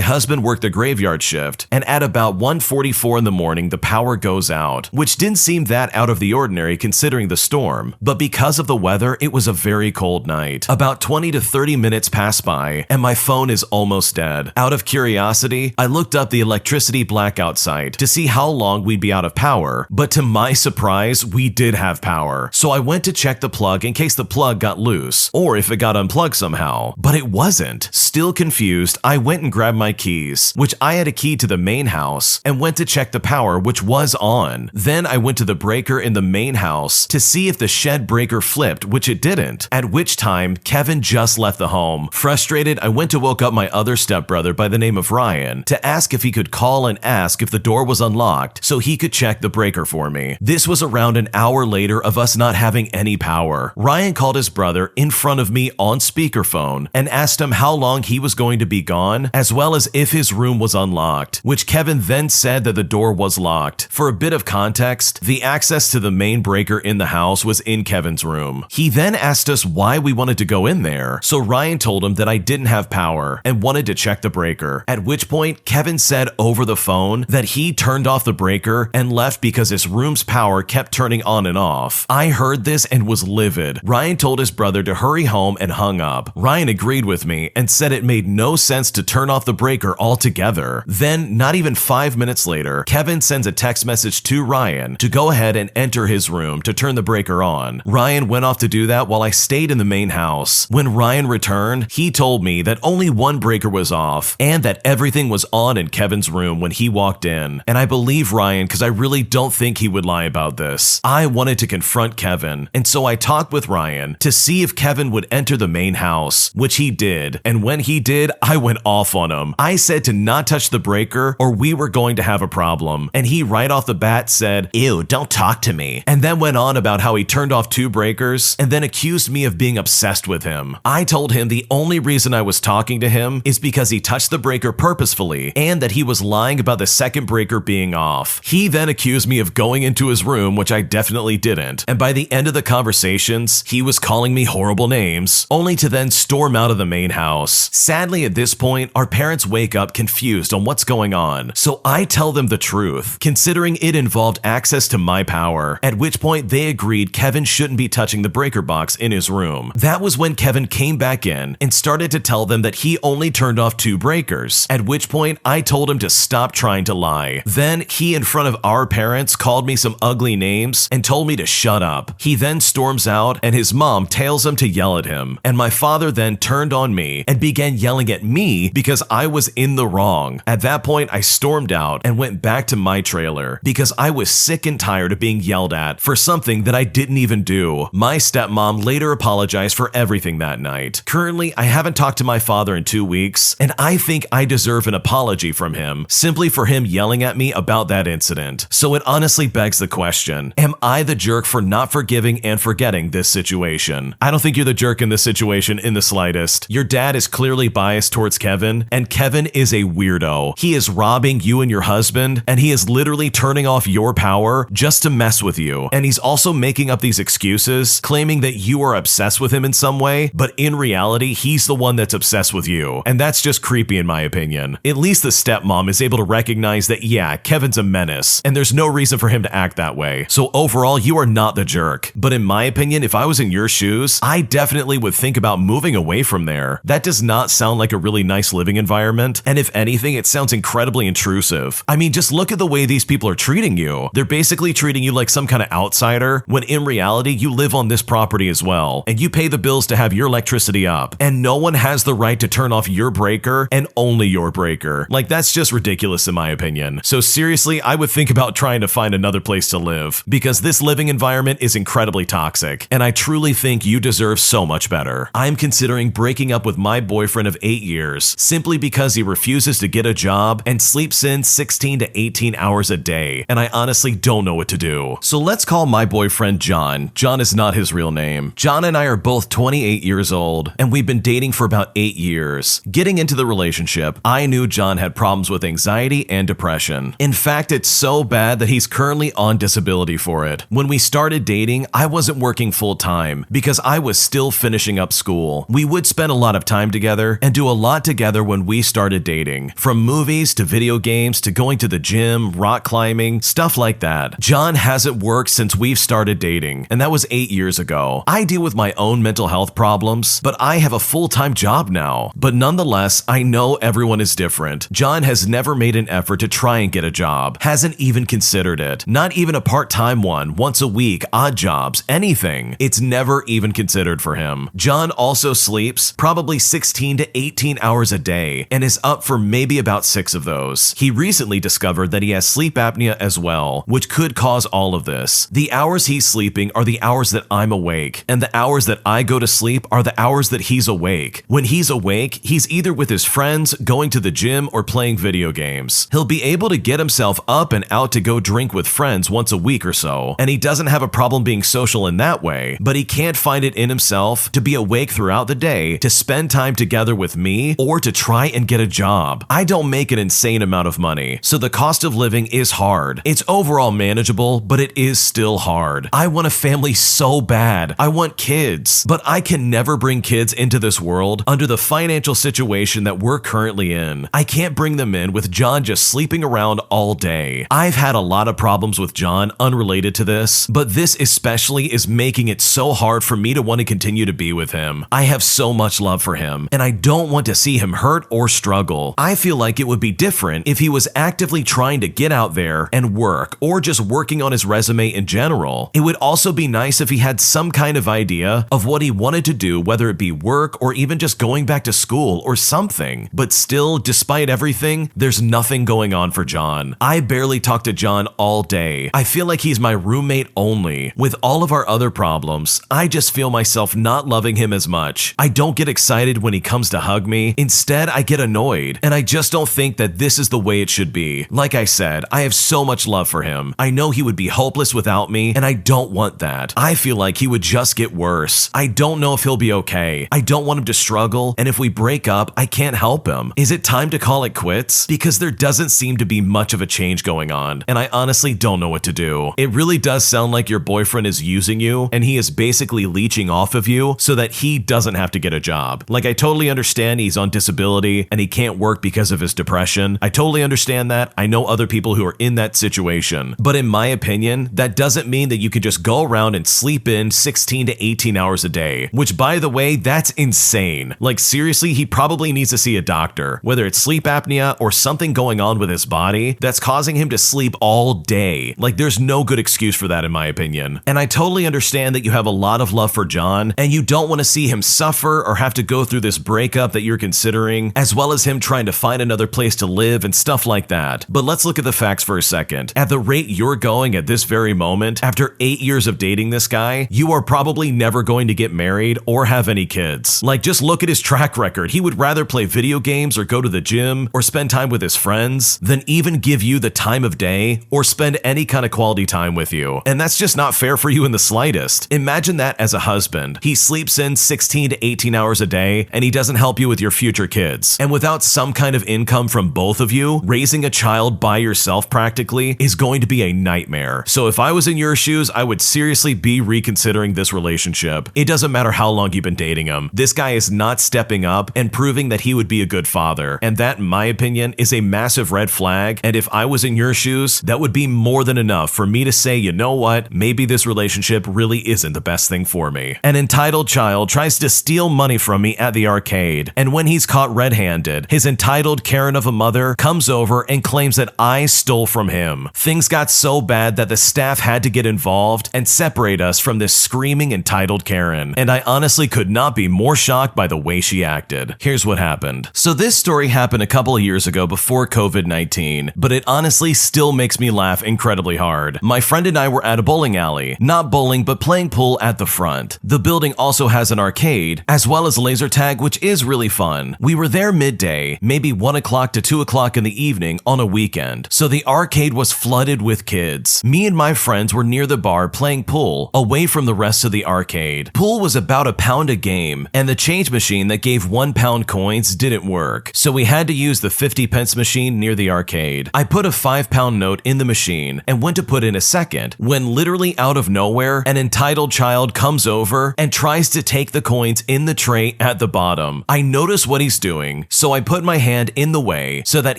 husband worked a graveyard shift, and at about 1:44 in the morning the power goes out, which didn't seem that out of the ordinary considering the storm, but because of the weather it was a very cold night. About 20 to 30 minutes pass by and my phone is almost dead. Out of curiosity, I looked up the electricity blackout site to see how long we'd be out of power, but to my surprise we did have power. So I went to check the plug in case the plug got loose or if it got unplugged somehow, but it wasn't. Still confused, I went and grabbed my keys, which I had a key to the main house, and went to check the power, which was on. Then I went to the breaker in the main house to see if the shed breaker flipped, which it didn't, at which time Kevin just left the home. Frustrated, I went to woke up my other stepbrother by the name of Ryan to ask if he could call and ask if the door was unlocked so he could check the breaker for me. This was around an hour later of us not having any power. Ryan called his brother in front of me on speakerphone and asked him how long he was going to be gone, as well as if his room was unlocked, which Kevin then said that the door was locked. For a bit of context, the access to the main breaker in the house was in Kevin's room. He then asked us why we wanted to go in there, so Ryan told him that I didn't have power and wanted to check the breaker, at which point Kevin said over the phone that he turned off the breaker and left because his room's power kept turning on and off. I heard this and was livid. Ryan told his brother to hurry home and hung up. Ryan agreed with me and said it made no sense to turn off the breaker altogether. Then, not even 5 minutes later, Kevin sends a text message to Ryan to go ahead and enter his room to turn the breaker on. Ryan went off to do that while I stayed in the main house. When Ryan returned, he told me that only one breaker was off and that everything was on in Kevin's room when he walked in. And I believe Ryan because I really don't think he would lie about this. I wanted to confront Kevin, and so I talked with Ryan to see if Kevin would enter the main house, which he did. And when he did, I went off on him. I said to not touch the breaker or we were going to have a problem. And he right off the bat said, "Ew, don't talk to me." And then went on about how he turned off 2 breakers and then accused me of being obsessed with him. I told him the only reason I was talking to him is because he touched the breaker purposefully and that he was lying about the second breaker being off. He then accused me of going into his room, which I definitely didn't. And by the end of the conversations, he was calling me horrible names, only to then storm out of the main house. Sadly, at this point, our parents wake up confused on what's going on, so I tell them the truth, considering it involved access to my power, at which point they agreed Kevin shouldn't be touching the breaker box in his room. That was when Kevin came back in and started to tell them that he only turned off 2 breakers, at which point I told him to stop trying to lie. Then he, in front of our parents, called me some ugly names and told me to shut up. He then storms out and his mom tails him to yell at him, and my father then turned on me and began yelling at me because I was in the wrong. At that point, I stormed out and went back to my trailer because I was sick and tired of being yelled at for something that I didn't even do. My stepmom later apologized for everything that night. Currently, I haven't talked to my father in 2 weeks, and I think I deserve an apology from him simply for him yelling at me about that incident. So it honestly begs the question, am I the jerk for not forgiving and forgetting this situation? I don't think you're the jerk in this situation in the slightest. Your dad is clearly biased towards Kevin, and Kevin is a weirdo. He is robbing you and your husband, and he is literally turning off your power just to mess with you. And he's also making up these excuses, claiming that you are obsessed with him in some way, but in reality, he's the one that's obsessed with you. And that's just creepy in my opinion. At least the stepmom is able to recognize that, yeah, Kevin's a menace, and there's no reason for him to act that way. So overall, you are not the jerk. But in my opinion, if I was in your shoes, I definitely would think about moving away from there. That does not sound like a really nice living environment, and if anything, it sounds incredibly intrusive. I mean, just look at the way these people are treating you. They're basically treating you like some kind of outsider, when in reality, you live on this property as well, and you pay the bills to have your electricity up, and no one has the right to turn off your breaker and only your breaker. Like, that's just ridiculous in my opinion. So seriously, I would think about trying to find another place to live, because this living environment is incredibly toxic, and I truly think you deserve so much better. I'm considering breaking up with my boyfriend of 8 years simply because he refuses to get a job and sleeps in 16 to 18 hours a day, and I honestly don't know what to do. So let's call my boyfriend John. John is not his real name. John and I are both 28 years old, and we've been dating for about 8 years. Getting into the relationship, I knew John had problems with anxiety and depression. In fact, it's so bad that he's currently on disability for it. When we started dating, I wasn't working full time because I was still finishing up school. We would spend a lot of time together and do a lot together when we started dating, from movies to video games to going to the gym, rock climbing, stuff like that. John hasn't worked since we've started dating, and that was 8 years ago. I deal with my own mental health problems, but I have a full-time job now. But nonetheless, I know everyone is different. John has never made an effort to try and get a job, hasn't even considered it. Not even a part-time one, once a week, odd jobs, anything. It's never even considered for him. John also sleeps probably 16 to 18 hours a day and is up for maybe about 6 of those. He recently discovered that he has sleep apnea as well, which could cause all of this. The hours he's sleeping are the hours that I'm awake, and the hours that I go to sleep are the hours that he's awake. When he's awake, he's either with his friends, going to the gym, or playing video games. He'll be able to get himself up and out to go drink with friends once a week or so, and he doesn't have a problem being social in that way, but he can't find it in himself to be awake throughout the day, to spend time together with me, or to try and get a job. I don't make an insane amount of money, so the cost of living is hard. It's overall manageable, but it is still hard. I want a family so bad. I want kids, but I can never bring kids into this world under the financial situation that we're currently in. I can't bring them in with John just sleeping around all day. I've had a lot of problems with John unrelated to this, but this especially is making it so hard for me to want to continue to be with him. I have so much love for him, and I don't want to see him hurt or struggle. I feel like it would be different if he was actively trying to get out there and work, or just working on his resume in general. It would also be nice if he had some kind of idea of what he wanted to do, whether it be work or even just going back to school or something. But still, despite everything, there's nothing going on for John. I barely talk to John all day. I feel like he's my roommate only. With all of our other problems, I just feel myself not loving him as much. I don't get excited when he comes to hug me. Instead, I get annoyed, and I just don't think that this is the way it should be. Like I said, I have so much love for him. I know he would be hopeless without me, and I don't want that. I feel like he would just get worse. I don't know if he'll be okay. I don't want him to struggle, and if we break up, I can't help him. Is it time to call it quits? Because there doesn't seem to be much of a change going on, and I honestly don't know what to do. It really does sound like your boyfriend is using you, and he is basically leeching off of you so that he doesn't have to get a job. Like, I totally understand he's on disability and he can't work because of his depression. I totally understand that. I know other people who are in that situation. But in my opinion, that doesn't mean that you can just go around and sleep in 16 to 18 hours a day, which, by the way, that's insane. Like, seriously, he probably needs to see a doctor, whether it's sleep apnea or something going on with his body that's causing him to sleep all day. Like, there's no good excuse for that in my opinion. And I totally understand that you have a lot of love for John and you don't want to see him suffer or have to go through this breakup that you're considering, as well as him trying to find another place to live and stuff like that. But let's look at the facts for a second. At the rate you're going at this very moment, after 8 years of dating this guy, guy, you are probably never going to get married or have any kids. Like, just look at his track record. He would rather play video games or go to the gym or spend time with his friends than even give you the time of day or spend any kind of quality time with you. And that's just not fair for you in the slightest. Imagine that as a husband. He sleeps in 16 to 18 hours a day and he doesn't help you with your future kids. And without some kind of income from both of you, raising a child by yourself practically is going to be a nightmare. So if I was in your shoes, I would seriously be reconsidering this relationship. It doesn't matter how long you've been dating him. This guy is not stepping up and proving that he would be a good father. And that, in my opinion, is a massive red flag. And if I was in your shoes, that would be more than enough for me to say, you know what, maybe this relationship really isn't the best thing for me. An entitled child tries to steal money from me at the arcade. And when he's caught red-handed, his entitled Karen of a mother comes over and claims that I stole from him. Things got so bad that the staff had to get involved and separate us from this screaming entitled Karen. And I honestly could not be more shocked by the way she acted. Here's what happened. So this story happened a couple of years ago before COVID-19, but it honestly still makes me laugh incredibly hard. My friend and I were at a bowling alley, not bowling but playing pool at the front. The building also has an arcade, as well as laser tag, which is really fun. We were there midday, maybe 1 o'clock to 2 o'clock in the evening on a weekend, so the arcade was flooded with kids. Me and my friends were near the bar playing pool, away from the rest of the arcade. Pool was about £1 a game, and the change machine that gave £1 coins didn't work, so we had to use the 50p machine near the arcade. I put a £5 note in the machine and went to put in a second, when literally out of nowhere, an entitled child comes over and tries to take the coins in the tray at the bottom. I notice what he's doing, so I put my hand in the way so that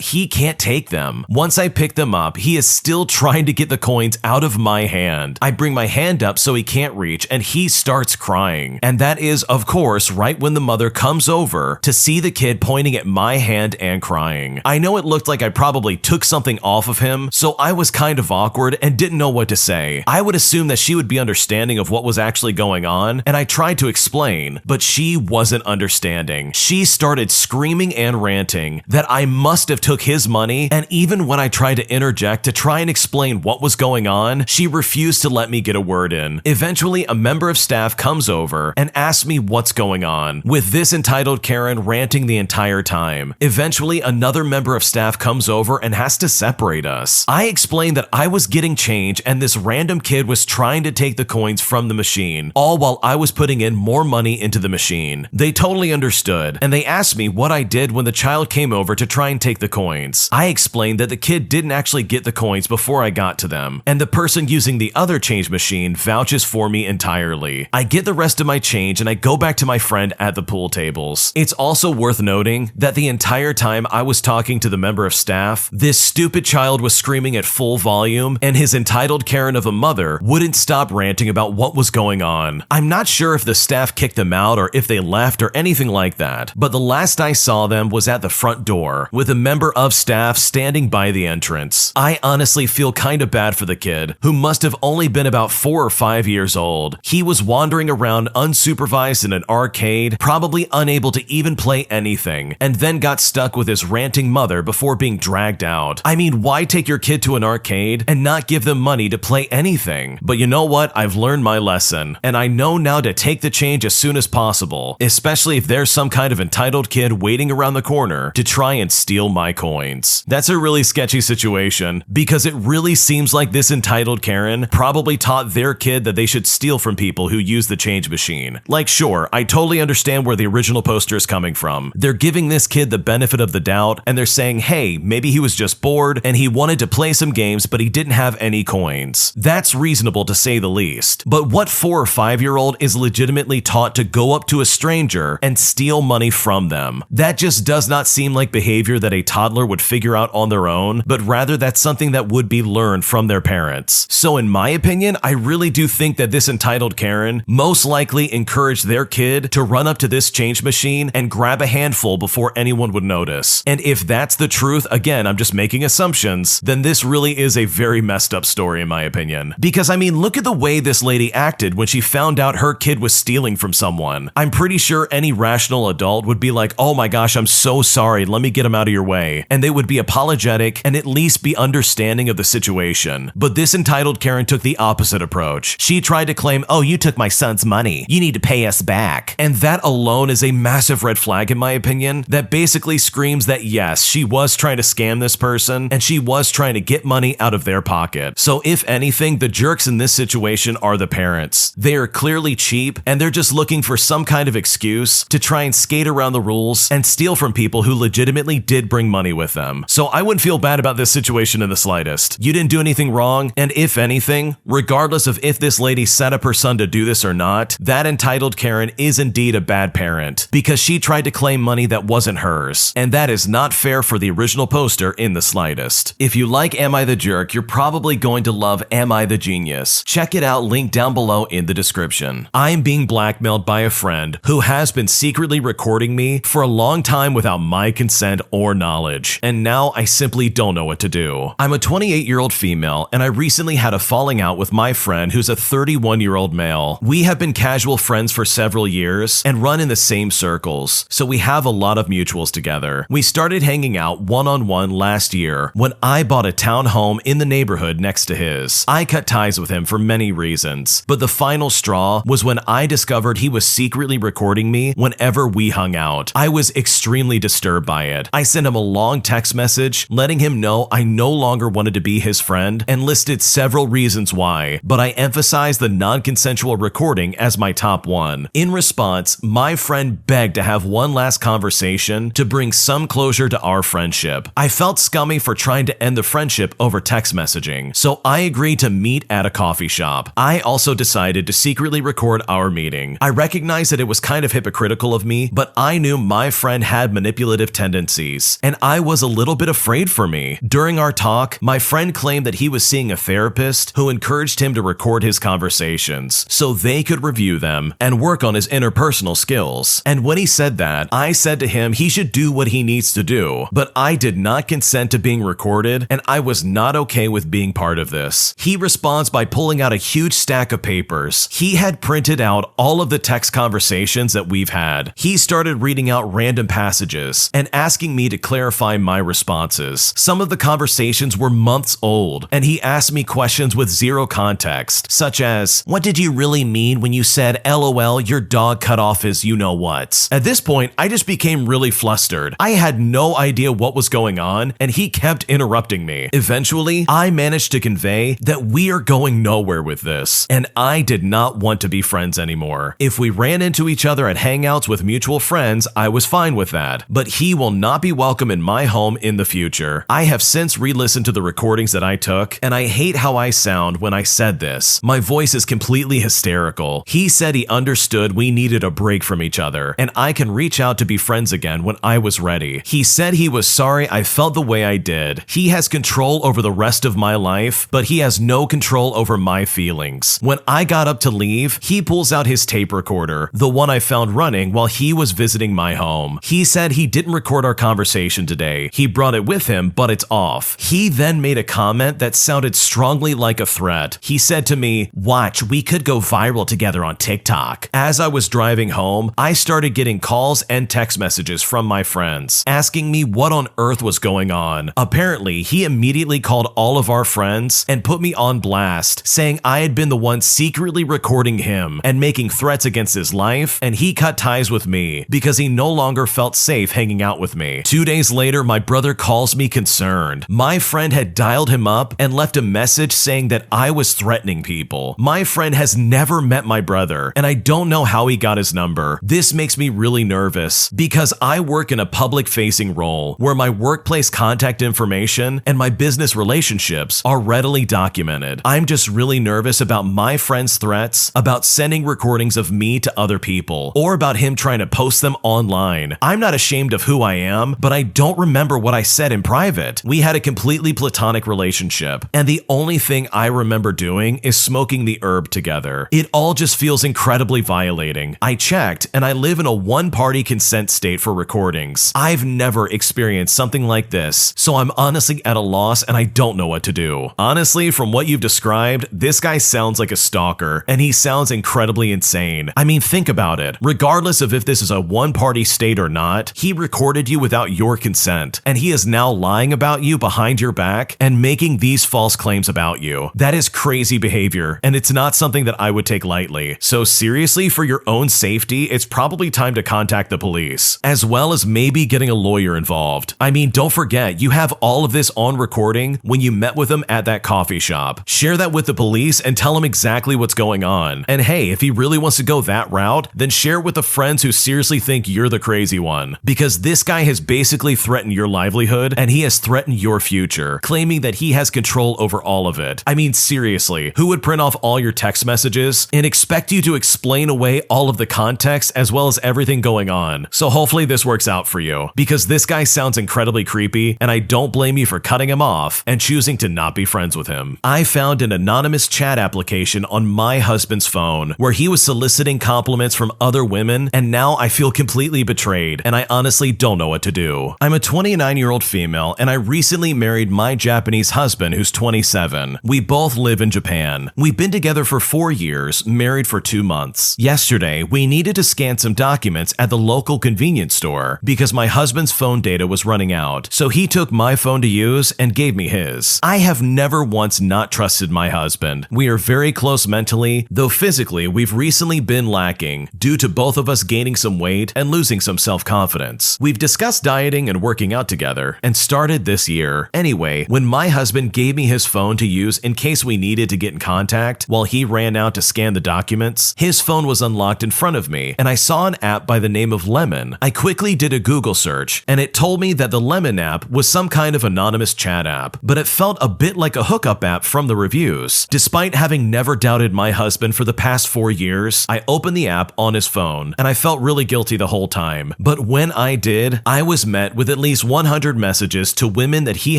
he can't take them. Once I pick them up, he is still trying to get the coins out of my hand. I bring my hand up so he can't reach, and he starts crying. And that is, of course, right when the mother comes over to see the kid pointing at my hand and crying. I know it looked like I probably took something off of him, so I was kind of awkward and didn't know what to say. I would assume that she would be understanding of what was actually going on, and I tried to explain, but she wasn't understanding. She started screaming and ranting that I must have took his money, and even when I tried to interject to try and explain what was going on, she refused to let me get a word in. Eventually, a member of staff comes over and asks me what's going on, with this entitled Karen ranting the entire time. Eventually, another member of staff comes over and has to separate us. I explained that I was getting change and this random kid was trying to take the coins from the machine, all while I was putting in more money into the machine. They totally understood, and they asked me what I did when the child came over to try and take the coins. I explained that the kid didn't actually get the coins before I got to them, and the person using the other change machine vouches for me entirely. I get the rest of my change and I go back to my friend at the pool tables. It's also worth noting that the entire time I was talking to the member of staff, this stupid child was screaming at full volume, and his entitled Karen of a mother wouldn't stop ranting about what was going on. I'm not sure if the staff kicked them out or if they left or anything like that, but the last I saw them was at the front door, with a member of staff standing by the entrance. I honestly feel kind of bad for the kid, who must have only been about 4 or 5 years old. He was wandering around unsupervised in an arcade, probably unable to even play anything, and then got stuck with his ranting mother before being dragged out. I mean, why take your kid to an arcade and not give them money to play anything? But you know what? I've learned my lesson, and I know now to take the change as soon as possible, especially if there's some kind of entitled kid waiting around the corner to try and steal my coins. That's a really sketchy situation, because it really seems like this entitled Karen probably taught their kid that they should steal from people who use the change machine. Like, sure, I totally understand where the original poster is coming from. They're giving this kid the benefit of the doubt, and they're saying, hey, maybe he was just bored and he wanted to play some games, but he didn't have any coins. That's reasonable to say the least. But what 4 or 5-year-old is legitimately taught to go up to a stranger and steal money from them? That just does not seem like behavior that a toddler would figure out on their own, but rather that's something that would be learned from their parents. So in my opinion, I really do think that this entitled Karen most likely encouraged their kid to run up to this change machine and grab a handful before anyone would notice. And if that's the truth, again, I'm just making assumptions, then this really is a very messed up story in my opinion. Because I mean, look at the way this lady acted when she found out her kid was stealing from someone. I'm pretty sure any rational adult would be like, oh my gosh, I'm so sorry, let me get him out of your way. And they would be apologetic and at least be understanding of the situation. But this entitled Karen took the opposite approach. She tried tried to claim, oh, you took my son's money. You need to pay us back. And that alone is a massive red flag in my opinion that basically screams that yes, she was trying to scam this person and she was trying to get money out of their pocket. So if anything, the jerks in this situation are the parents. They are clearly cheap and they're just looking for some kind of excuse to try and skate around the rules and steal from people who legitimately did bring money with them. So I wouldn't feel bad about this situation in the slightest. You didn't do anything wrong, and if anything, regardless of if this lady set up her son to do this or not, that entitled Karen is indeed a bad parent because she tried to claim money that wasn't hers, and that is not fair for the original poster in the slightest. If you like Am I the Jerk, you're probably going to love Am I the Genius. Check it out, link down below in the description. I'm being blackmailed by a friend who has been secretly recording me for a long time without my consent or knowledge, and now I simply don't know what to do. I'm a 28-year-old female, and I recently had a falling out with my friend who's a 31-year-old male. We have been casual friends for several years and run in the same circles, so we have a lot of mutuals together. We started hanging out one-on-one last year when I bought a townhome in the neighborhood next to his. I cut ties with him for many reasons, but the final straw was when I discovered he was secretly recording me whenever we hung out. I was extremely disturbed by it. I sent him a long text message letting him know I no longer wanted to be his friend and listed several reasons why, but I emphasized the non-consensual recording as my top one. In response, my friend begged to have one last conversation to bring some closure to our friendship. I felt scummy for trying to end the friendship over text messaging, so I agreed to meet at a coffee shop. I also decided to secretly record our meeting. I recognized that it was kind of hypocritical of me, but I knew my friend had manipulative tendencies, and I was a little bit afraid for me. During our talk, my friend claimed that he was seeing a therapist who encouraged him to record his conversations so they could review them and work on his interpersonal skills. And when he said that, I said to him he should do what he needs to do, but I did not consent to being recorded, and I was not okay with being part of this. He responds by pulling out a huge stack of papers. He had printed out all of the text conversations that we've had. He started reading out random passages and asking me to clarify my responses. Some of the conversations were months old, and he asked me questions with zero context, such as, what did you really mean when you said, LOL, your dog cut off his you-know-whats? At this point, I just became really flustered. I had no idea what was going on, and he kept interrupting me. Eventually, I managed to convey that we are going nowhere with this, and I did not want to be friends anymore. If we ran into each other at hangouts with mutual friends, I was fine with that, but he will not be welcome in my home in the future. I have since re-listened to the recordings that I took, and I hate how I sound when I said this. My voice is completely hysterical. He said he understood we needed a break from each other, and I can reach out to be friends again when I was ready. He said he was sorry I felt the way I did. He has control over the rest of my life, but he has no control over my feelings. When I got up to leave, he pulls out his tape recorder, the one I found running while he was visiting my home. He said he didn't record our conversation today. He brought it with him, but it's off. He then made a comment that sounded strongly like a threat. He said to me, watch, we could go viral together on TikTok. As I was driving home, I started getting calls and text messages from my friends asking me what on earth was going on. Apparently, he immediately called all of our friends and put me on blast, saying I had been the one secretly recording him and making threats against his life, and he cut ties with me because he no longer felt safe hanging out with me. 2 days later, my brother calls me concerned. My friend had dialed him up and left a message saying that I was threatening people. My friend has never met my brother, and I don't know how he got his number. This makes me really nervous because I work in a public-facing role where my workplace contact information and my business relationships are readily documented. I'm just really nervous about my friend's threats, about sending recordings of me to other people, or about him trying to post them online. I'm not ashamed of who I am, but I don't remember what I said in private. We had a completely platonic relationship, and the only thing I remember doing is smoking the herb together. It all just feels incredibly violating. I checked, and I live in a one-party consent state for recordings. I've never experienced something like this, so I'm honestly at a loss and I don't know what to do. Honestly, from what you've described, this guy sounds like a stalker, and he sounds incredibly insane. I mean, think about it. Regardless of if this is a one-party state or not, he recorded you without your consent, and he is now lying about you behind your back and making these false claims about you. That is crazy behavior, and it's it's not something that I would take lightly. So seriously, for your own safety, it's probably time to contact the police, as well as maybe getting a lawyer involved. I mean, don't forget, you have all of this on recording when you met with him at that coffee shop. Share that with the police and tell him exactly what's going on. And hey, if he really wants to go that route, then share it with the friends who seriously think you're the crazy one. Because this guy has basically threatened your livelihood and he has threatened your future, claiming that he has control over all of it. I mean, seriously, who would print off all your text messages and expect you to explain away all of the context as well as everything going on? So hopefully this works out for you, because this guy sounds incredibly creepy and I don't blame you for cutting him off and choosing to not be friends with him. I found an anonymous chat application on my husband's phone where he was soliciting compliments from other women, and now I feel completely betrayed and I honestly don't know what to do. I'm a 29-year-old female and I recently married my Japanese husband who's 27. We both live in Japan. We've been together for 4 years, married for 2 months. Yesterday, we needed to scan some documents at the local convenience store because my husband's phone data was running out, so he took my phone to use and gave me his. I have never once not trusted my husband. We are very close mentally, though physically we've recently been lacking due to both of us gaining some weight and losing some self-confidence. We've discussed dieting and working out together and started this year. Anyway, when my husband gave me his phone to use in case we needed to get in contact while he ran out to scan the documents, his phone was unlocked in front of me and I saw an app by the name of Lemon. I quickly did a Google search and it told me that the Lemon app was some kind of anonymous chat app, but it felt a bit like a hookup app from the reviews. Despite having never doubted my husband for the past 4 years, I opened the app on his phone and I felt really guilty the whole time. But when I did, I was met with at least 100 messages to women that he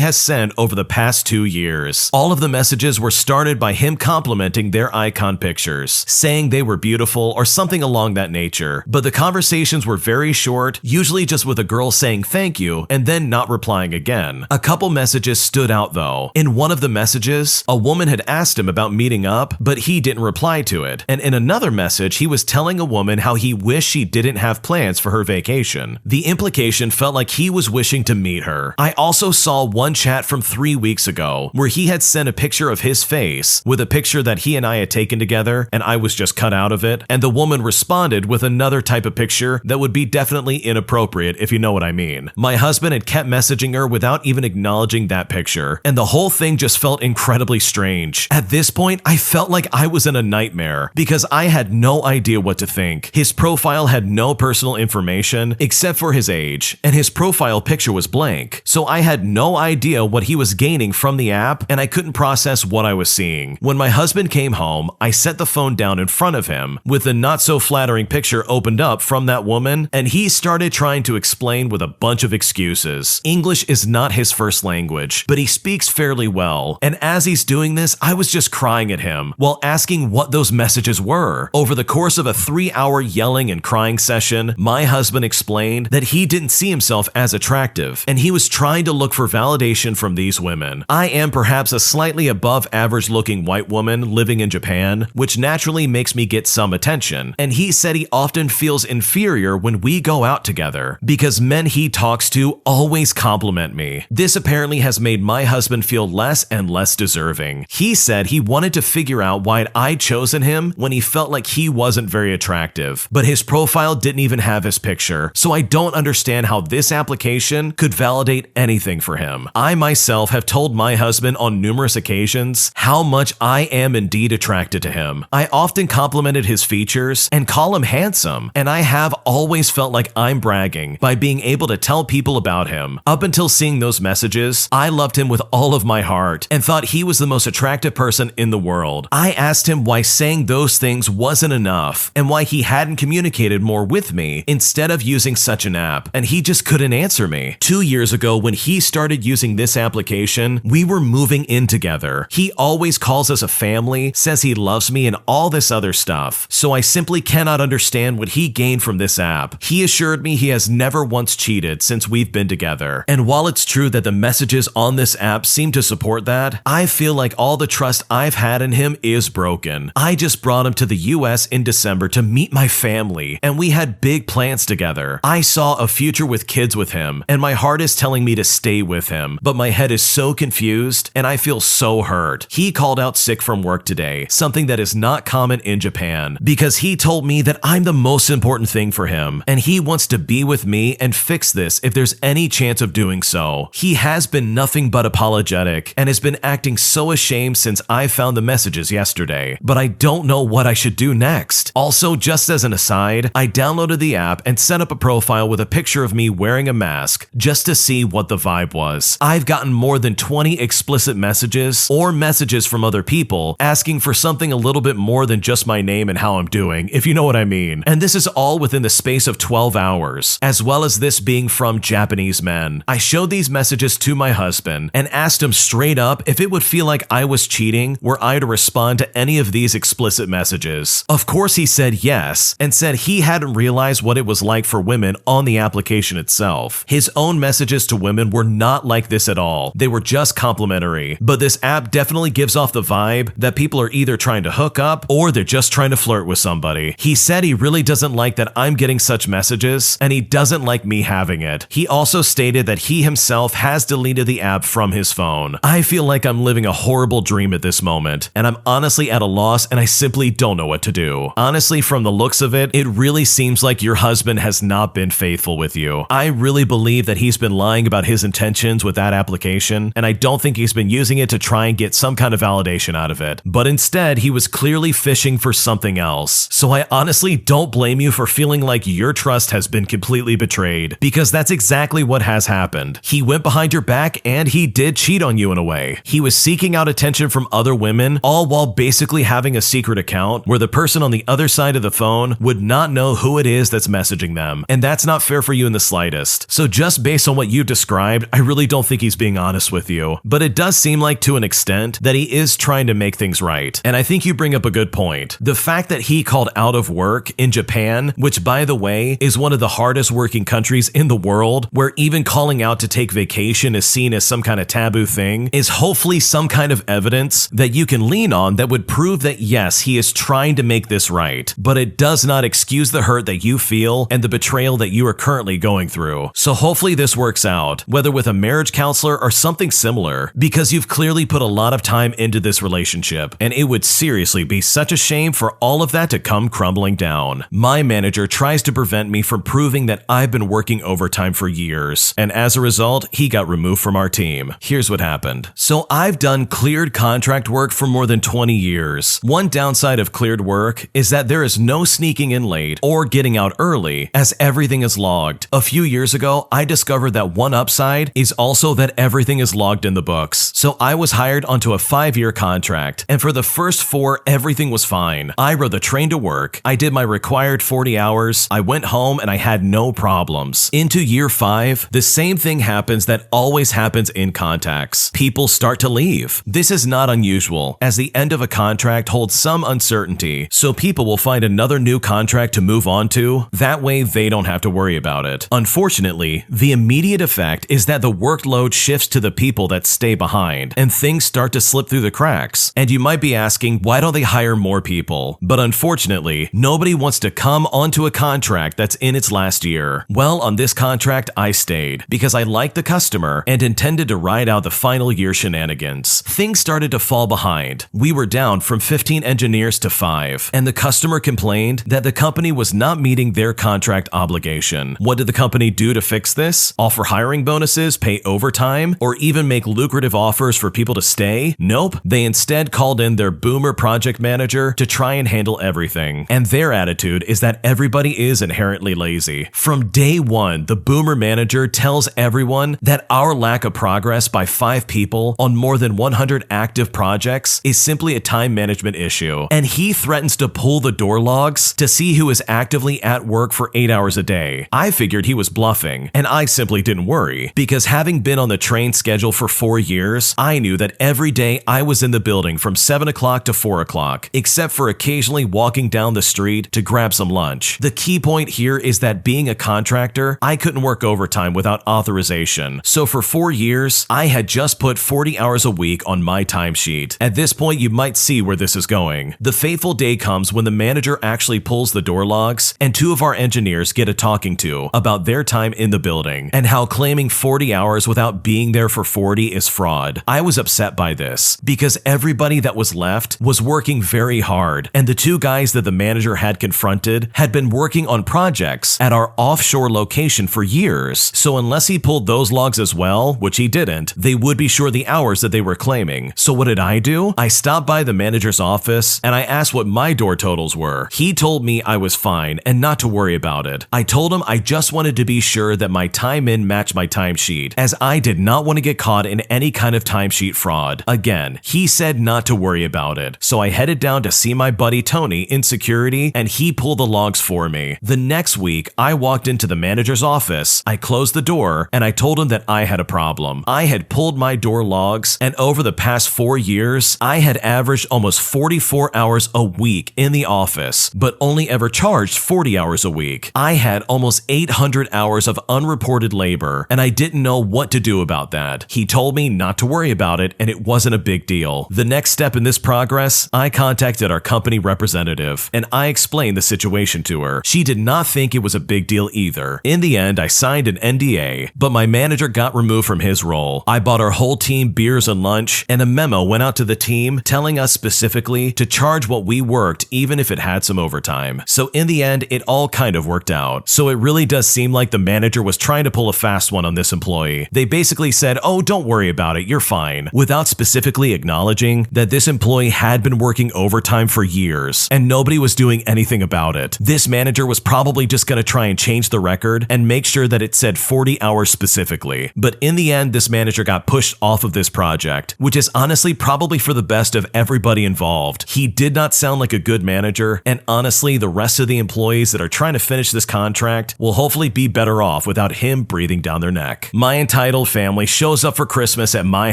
has sent over the past 2 years. All of the messages were started by him complimenting their icon pictures, saying they were beautiful or something along that nature. But the conversations were very short, usually just with a girl saying thank you and then not replying again. A couple messages stood out though. In one of the messages, a woman had asked him about meeting up, but he didn't reply to it. And in another message, he was telling a woman how he wished she didn't have plans for her vacation. The implication felt like he was wishing to meet her. I also saw one chat from 3 weeks ago where he had sent a picture of his face with a picture that he and I had taken together and I was just cut out of it, and the woman responded with another type of picture that would be definitely inappropriate, if you know what I mean. My husband had kept messaging her without even acknowledging that picture, and the whole thing just felt incredibly strange. At this point, I felt like I was in a nightmare because I had no idea what to think. His profile had no personal information except for his age, and his profile picture was blank, so I had no idea what he was gaining from the app and I couldn't process what I was seeing. When my husband came home, I set the phone down in front of him with the not so flattering picture opened up from that woman, and he started trying to explain with a bunch of excuses. English is not his first language, but he speaks fairly well, and as he's doing this, I was just crying at him while asking what those messages were. Over the course of a 3-hour yelling and crying session, my husband explained that he didn't see himself as attractive, and he was trying to look for validation from these women. I am perhaps a slightly above average looking white woman living in Japan, which naturally makes me get some attention, and he said he often feels inferior when we go out together because men he talks to always compliment me. This apparently has made my husband feel less and less deserving. He said he wanted to figure out why I'd chosen him when he felt like he wasn't very attractive, but his profile didn't even have his picture, so I don't understand how this application could validate anything for him. I myself have told my husband on numerous occasions how much I am indeed attracted to him. I often complimented his features and call him handsome, and I have always felt like I'm bragging by being able to tell people about him. Up until seeing those messages, I loved him with all of my heart and thought he was the most attractive person in the world. I asked him why saying those things wasn't enough and why he hadn't communicated more with me instead of using such an app, and he just couldn't answer me. 2 years ago, when he started using this application, we were moving in together. He always calls us a family, says he loves me, and all this other stuff, so I simply cannot understand what he gained from this app. He assured me he has never once cheated since we've been together, and while it's true that the messages on this app seem to support that, I feel like all the trust I've had in him is broken. I just brought him to the US in December to meet my family, and we had big plans together. I saw a future with kids with him, and my heart is telling me to stay with him, but my head is so confused and I feel so hurt. He called out sick from work today today, something that is not common in Japan, because he told me that I'm the most important thing for him, and he wants to be with me and fix this if there's any chance of doing so. He has been nothing but apologetic and has been acting so ashamed since I found the messages yesterday, but I don't know what I should do next. Also, just as an aside, I downloaded the app and set up a profile with a picture of me wearing a mask just to see what the vibe was. I've gotten more than 20 explicit messages or messages from other people asking for something a little bit more than just my name and how I'm doing, if you know what I mean. And this is all within the space of 12 hours, as well as this being from Japanese men. I showed these messages to my husband and asked him straight up if it would feel like I was cheating were I to respond to any of these explicit messages. Of course he said yes, and said he hadn't realized what it was like for women on the application itself. His own messages to women were not like this at all. They were just complimentary, but this app definitely gives off the vibe that people are either trying to hook up or they're just trying to flirt with somebody. He said he really doesn't like that I'm getting such messages, and he doesn't like me having it. He also stated that he himself has deleted the app from his phone. I feel like I'm living a horrible dream at this moment, and I'm honestly at a loss and I simply don't know what to do. Honestly, from the looks of it, it really seems like your husband has not been faithful with you. I really believe that he's been lying about his intentions with that application, and I don't think he's been using it to try and get some kind of validation out of it. But instead, he was clearly fishing for something else. So I honestly don't blame you for feeling like your trust has been completely betrayed, because that's exactly what has happened. He went behind your back and he did cheat on you in a way. He was seeking out attention from other women, all while basically having a secret account where the person on the other side of the phone would not know who it is that's messaging them. And that's not fair for you in the slightest. So just based on what you described, I really don't think he's being honest with you. But it does seem like to an extent that he is trying to make things right. And I think you bring up a good point. The fact that he called out of work in Japan, which by the way is one of the hardest working countries in the world, where even calling out to take vacation is seen as some kind of taboo thing, is hopefully some kind of evidence that you can lean on that would prove that yes, he is trying to make this right, but it does not excuse the hurt that you feel and the betrayal that you are currently going through. So hopefully this works out, whether with a marriage counselor or something similar, because you've clearly put a lot of time into this relationship, and it would seriously be such a shame for all of that to come crumbling down. My manager tries to prevent me from proving that I've been working overtime for years, and as a result, he got removed from our team. Here's what happened. So I've done cleared contract work for more than 20 years. One downside of cleared work is that there is no sneaking in late or getting out early, as everything is logged. A few years ago, I discovered that one upside is also that everything is logged in the books. So I was hired onto a 5-year contract, and for the first 4, everything was fine. I rode the train to work, I did my required 40 hours, I went home, and I had no problems. Into year 5, the same thing happens that always happens in contacts. People start to leave. This is not unusual, as the end of a contract holds some uncertainty, so people will find another new contract to move on to. That way, they don't have to worry about it. Unfortunately, the immediate effect is that the workload shifts to the people that stay behind, and things start to slip through the cracks. And you might be asking, why don't they hire more people? But unfortunately, nobody wants to come onto a contract that's in its last year. Well, on this contract, I stayed because I liked the customer and intended to ride out the final year shenanigans. Things started to fall behind. We were down from 15 engineers to 5, and the customer complained that the company was not meeting their contract obligation. What did the company do to fix this? Offer hiring bonuses, pay overtime, or even make lucrative offers for people to stay? Nope. They instead called in their boomer project manager to try and handle everything. And their attitude is that everybody is inherently lazy. From day one, the boomer manager tells everyone that our lack of progress by 5 people on more than 100 active projects is simply a time management issue. And he threatens to pull the door logs to see who is actively at work for 8 hours a day. I figured he was bluffing, and I simply didn't worry, because having been on the train schedule for 4 years, I knew that every day I was in the building from 7 o'clock to 4 o'clock, except for occasionally walking down the street to grab some lunch. The key point here is that being a contractor, I couldn't work overtime without authorization. So for 4 years, I had just put 40 hours a week on my timesheet. At this point, you might see where this is going. The fateful day comes when the manager actually pulls the door logs, and 2 of our engineers get a talking to about their time in the building and how claiming 40 hours without being there for 40 is fraud. I was upset by this because everybody that was was left was working very hard, and the two guys that the manager had confronted had been working on projects at our offshore location for years, so unless he pulled those logs as well, which he didn't, they would be short the hours that they were claiming. So what did I do? I stopped by the manager's office and I asked what my door totals were. He told me I was fine and not to worry about it. I told him I just wanted to be sure that my time in matched my timesheet, as I did not want to get caught in any kind of timesheet fraud. Again, he said not to worry about it, so I headed down to see my buddy Tony in security and he pulled the logs for me. The next week, I walked into the manager's office, I closed the door, and I told him that I had a problem. I had pulled my door logs, and over the past 4 years, I had averaged almost 44 hours a week in the office, but only ever charged 40 hours a week. I had almost 800 hours of unreported labor, and I didn't know what to do about that. He told me not to worry about it, and it wasn't a big deal. The next step in this progress, I contacted our company representative, and I explained the situation to her. She did not think it was a big deal either. In the end, I signed an NDA, but my manager got removed from his role. I bought our whole team beers and lunch, and a memo went out to the team telling us specifically to charge what we worked even if it had some overtime. So in the end, it all kind of worked out. So it really does seem like the manager was trying to pull a fast one on this employee. They basically said, "Oh, don't worry about it, you're fine," without specifically acknowledging that this employee had been working overtime for years and nobody was doing anything about it. This manager was probably just going to try and change the record and make sure that it said 40 hours specifically. But in the end, this manager got pushed off of this project, which is honestly probably for the best of everybody involved. He did not sound like a good manager, and honestly, the rest of the employees that are trying to finish this contract will hopefully be better off without him breathing down their neck. My entitled family shows up for Christmas at my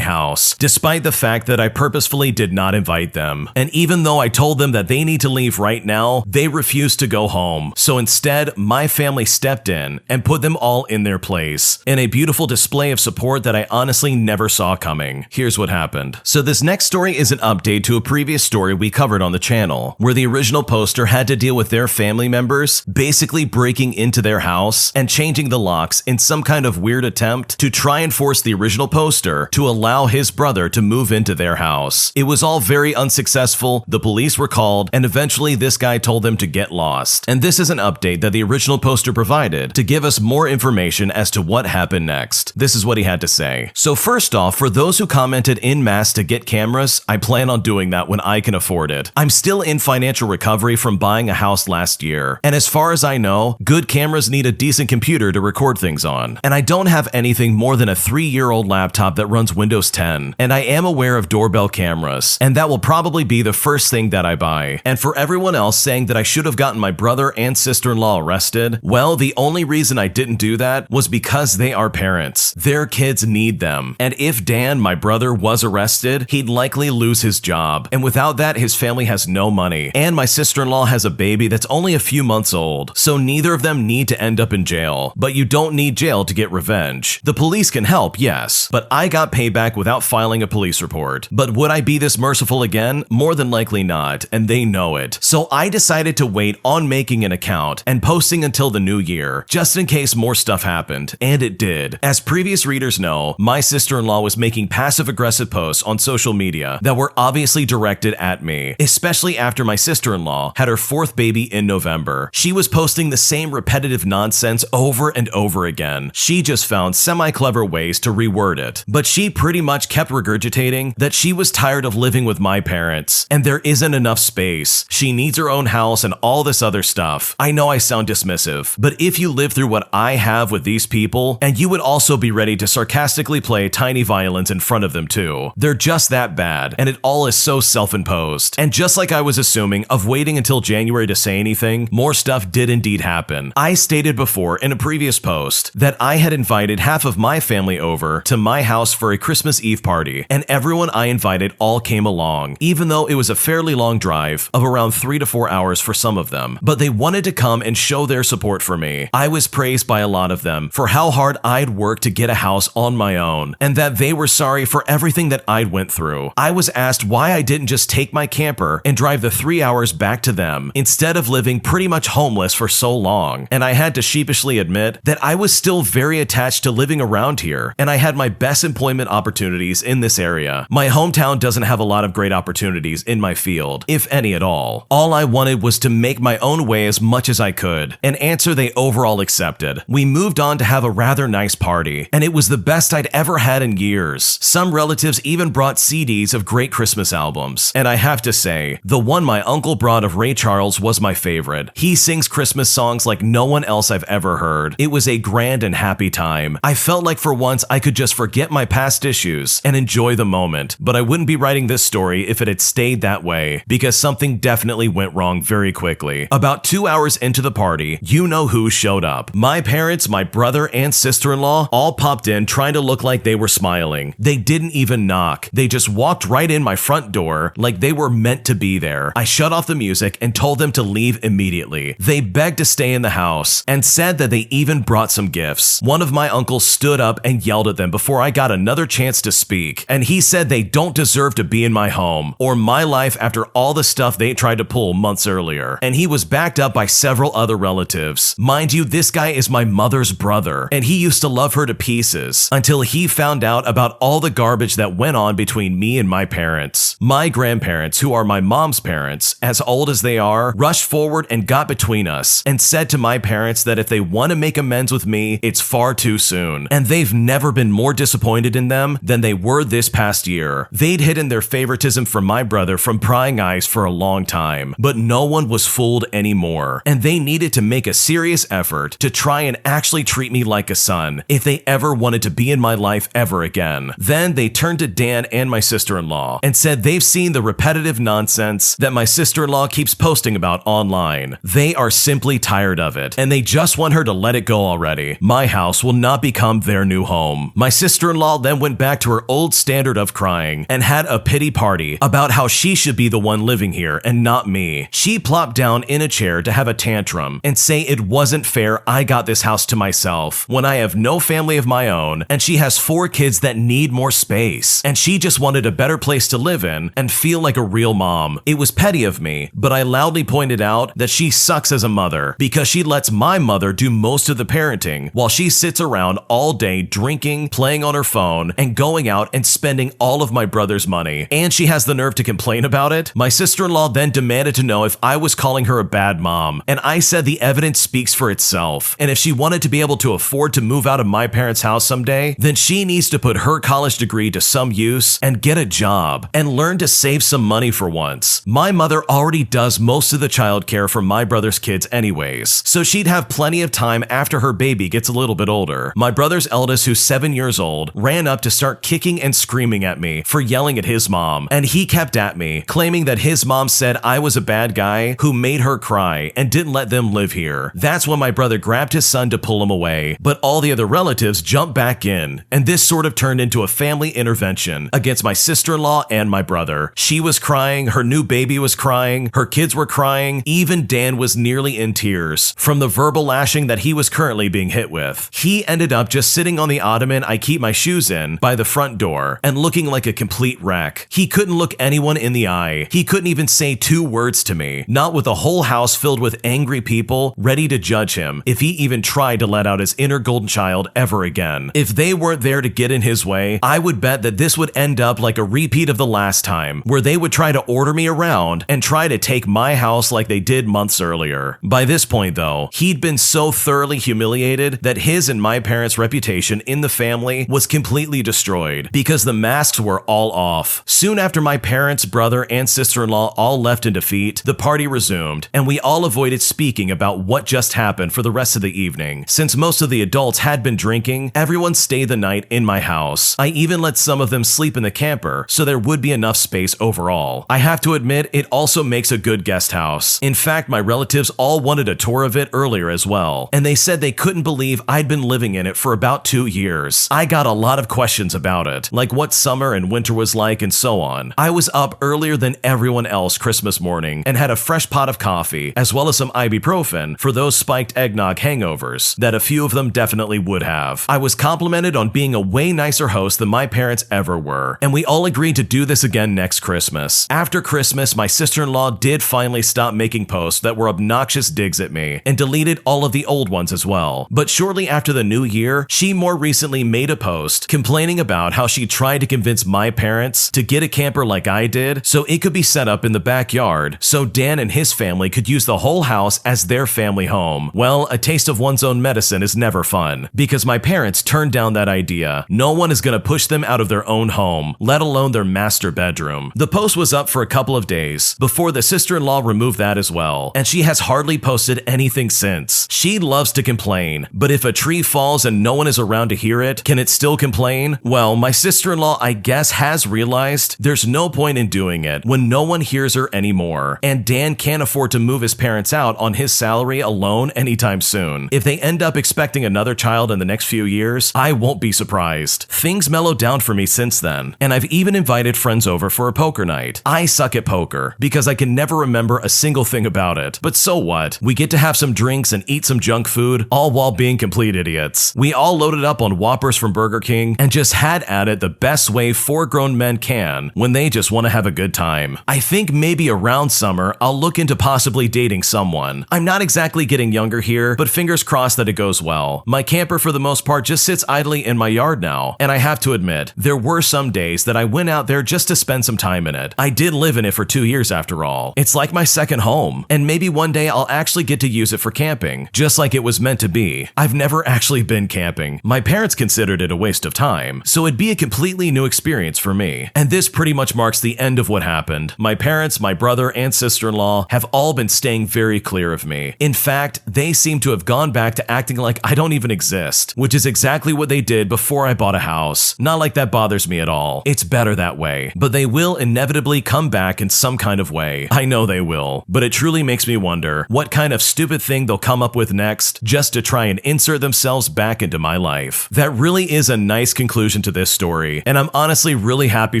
house, despite the fact that I purposefully did not invite them. And even though I told them that they need to leave right now, they refused to go home. So instead, my family stepped in and put them all in their place, in a beautiful display of support that I honestly never saw coming. Here's what happened. So this next story is an update to a previous story we covered on the channel, where the original poster had to deal with their family members basically breaking into their house and changing the locks in some kind of weird attempt to try and force the original poster to allow his brother to move into their house. It was all very unsuccessful, the police were called, and eventually this guy told them to get lost. And this is an update that the original poster provided to give us more information as to what happened next. This is what he had to say. So first off, for those who commented en masse to get cameras, I plan on doing that when I can afford it. I'm still in financial recovery from buying a house last year, and as far as I know, good cameras need a decent computer to record things on. And I don't have anything more than a 3-year-old laptop that runs Windows 10, and I am aware of doorbell cameras, and that will probably be the first thing that I buy. And for everyone else saying that I should have gotten my brother and sister-in-law arrested, well, the only reason I didn't do that was because they are parents. Their kids need them. And if Dan, my brother, was arrested, he'd likely lose his job. And without that, his family has no money. And my sister-in-law has a baby that's only a few months old, so neither of them need to end up in jail. But you don't need jail to get revenge. The police can help, yes, but I got payback without filing a police report. But would I be this merciful again? More than likely not, and they know it. So I decided to wait on making an account and posting until the new year, just in case more stuff happened, and it did. As previous readers know, my sister-in-law was making passive-aggressive posts on social media that were obviously directed at me, especially after my sister-in-law had her 4th baby in November. She was posting the same repetitive nonsense over and over again. She just found semi-clever ways to reword it, but she pretty much kept regurgitating that she was tired of living with my parents, and there isn't enough space. She needs her own house and all this other stuff. I know I sound dismissive, but if you live through what I have with these people, and you would also be ready to sarcastically play tiny violins in front of them too. They're just that bad, and it all is so self-imposed. And just like I was assuming of waiting until January to say anything, more stuff did indeed happen. I stated before in a previous post that I had invited half of my family over to my house for a Christmas Eve party, and everyone I invited all came along, even though it was a fairly long drive of around 3 to 4 hours for some of them. But they wanted to come and show their support for me. I was praised by a lot of them for how hard I'd worked to get a house on my own, and that they were sorry for everything that I'd went through. I was asked why I didn't just take my camper and drive the 3 hours back to them instead of living pretty much homeless for so long, and I had to sheepishly admit that I was still very attached to living around here, and I had my best employment opportunities in this area. My hometown doesn't have a lot of great opportunities in my field, if any at all. All I wanted was to make my own way as much as I could, an answer they overall accepted. We moved on to have a rather nice party, and it was the best I'd ever had in years. Some relatives even brought CDs of great Christmas albums, and I have to say, the one my uncle brought of Ray Charles was my favorite. He sings Christmas songs like no one else I've ever heard. It was a grand and happy time. I felt like for once I could just forget my past issues and enjoy the moment, but I wouldn't be writing this story if it had stayed that way, because something definitely went wrong very quickly. About 2 hours into the party, you know who showed up. My parents, my brother, and sister-in-law all popped in trying to look like they were smiling. They didn't even knock. They just walked right in my front door like they were meant to be there. I shut off the music and told them to leave immediately. They begged to stay in the house and said that they even brought some gifts. One of my uncles stood up and yelled at them before I got another chance to speak, and he said they don't deserve to be in my home or my life after all the stuff they tried to pull months earlier. And he was backed up by several other relatives. Mind you, this guy is my mother's brother, and he used to love her to pieces until he found out about all the garbage that went on between me and my parents. My grandparents, who are my mom's parents, as old as they are, rushed forward and got between us and said to my parents that if they want to make amends with me, it's far too soon. And they've never been more disappointed in them than they were this past year. They'd hidden their favoritism from my brother from prying eyes for a long time, but no one was fooled anymore, and they needed to make a serious effort to try and actually treat me like a son if they ever wanted to be in my life ever again. Then they turned to Dan and my sister-in-law and said they've seen the repetitive nonsense that my sister-in-law keeps posting about online. They are simply tired of it, and they just want her to let it go already. My house will not become their new home. My sister-in-law then went back to her old standard of crying and had a pity party about how she should be the one living here and not me. She plopped down in a chair to have a tantrum and say it wasn't fair I got this house to myself when I have no family of my own and she has 4 kids that need more space, and she just wanted a better place to live in and feel like a real mom. It was petty of me, but I loudly pointed out that she sucks as a mother because she lets my mother do most of the parenting while she sits around all day drinking, playing on her phone, and going out and spending all of my brother's money. And she has the nerve to complain about it. My sister-in-law then demanded to know if I was calling her a bad mom, and I said the evidence speaks for itself, and if she wanted to be able to afford to move out of my parents' house someday, then she needs to put her college degree to some use and get a job and learn to save some money for once. My mother already does most of the childcare for my brother's kids anyways, so she'd have plenty of time after her baby gets a little bit older. My brother's eldest, who's 7 years old, ran up to start kicking and screaming at me for yelling at his mom, and he kept at me, claiming that his mom said I was a bad guy who made her cry and didn't let them live here. That's when my brother grabbed his son to pull him away, but all the other relatives jumped back in, and this sort of turned into a family intervention against my sister-in-law and my brother. She was crying, her new baby was crying, her kids were crying, even Dan was nearly in tears from the verbal lashing that he was currently being hit with. He ended up just sitting on the ottoman I keep my shoes in by the front door and looking like a complete wreck. He couldn't look anyone in the eye. He couldn't even say 2 words to me, not with a whole house filled with angry people ready to judge him if he even tried to let out his inner golden child ever again. If they weren't there to get in his way, I would bet that this would end up like a repeat of the last time, where they would try to order me around and try to take my house like they did months earlier. By this point though, he'd been so thoroughly humiliated that his and my parents' reputation in the family was completely destroyed because the masks were all off. Soon after my parents, brother, and sister-in-law all left in defeat, the party resumed, and we all avoided speaking about what just happened for the rest of the evening. Since most of the adults had been drinking, everyone stayed the night in my house. I even let some of them sleep in the camper so there would be enough space overall. I have to admit, it also makes a good guest house. In fact, my relatives all wanted a tour of it earlier as well, and they said they couldn't believe I'd been living in it for about 2 years. I got a lot of questions about it, like what summer and winter was like and so on. I was up earlier than everyone else Christmas morning and had a fresh pot of coffee, as well as some ibuprofen for those spiked eggnog hangovers that a few of them definitely would have. I was complimented on being a way nicer host than my parents ever were, and we all agreed to do this again next Christmas. After Christmas, my sister-in-law did finally stop making posts that were obnoxious digs at me and deleted all of the old ones as well. But shortly after the new year, she more recently made a post complaining about how she tried to convince my parents to get a camper like I did so it could be set up in the backyard so Dan and his family could use the whole house as their family home. Well, a taste of one's own medicine is never fun because my parents turned down that idea. No one is going to push them out of their own home, let alone their master bedroom. The post was up for a couple of days before the sister-in-law removed that as well, and she has hardly posted anything since. She loves to complain, but if a tree falls and no one is around to hear it, can it still complain? Well, my sister-in-law, I guess, has realized there's no point in doing it when no one hears her anymore, and Dan can't afford to move his parents out on his salary alone anytime soon. If they end up expecting another child in the next few years, I won't be surprised. Things mellowed down for me since then, and I've even invited friends over for a poker night. I suck at poker because I can never remember a single thing about it, but so what? We get to have some drinks and eat some junk food, all while being complete idiots. We all loaded up on Whoppers from Burger King and just had at it the best way 4 grown men can when they just want to have a good time. I think maybe around summer, I'll look into possibly dating someone. I'm not exactly getting younger here, but fingers crossed that it goes well. My camper for the most part just sits idly in my yard now, and I have to admit, there were some days that I went out there just to spend some time in it. I did live in it for 2 years after all. It's like my second home, and maybe one day I'll actually get to use it for camping, just like it was meant to be. I've never actually been camping. My parents considered it a waste of time, so it'd be a completely new experience for me. And this pretty much marks the end of what happened. My parents, my brother, and sister-in-law have all been staying very clear of me. In fact, they seem to have gone back to acting like I don't even exist, which is exactly what they did before I bought a house. Not like that bothers me at all. It's better that way. But they will inevitably come back in some kind of way. I know they will. But it truly makes me wonder what kind of stupid thing they'll come up with next just to try and insert themselves back into my life. That really is a nice conclusion to this story, and I'm honestly really happy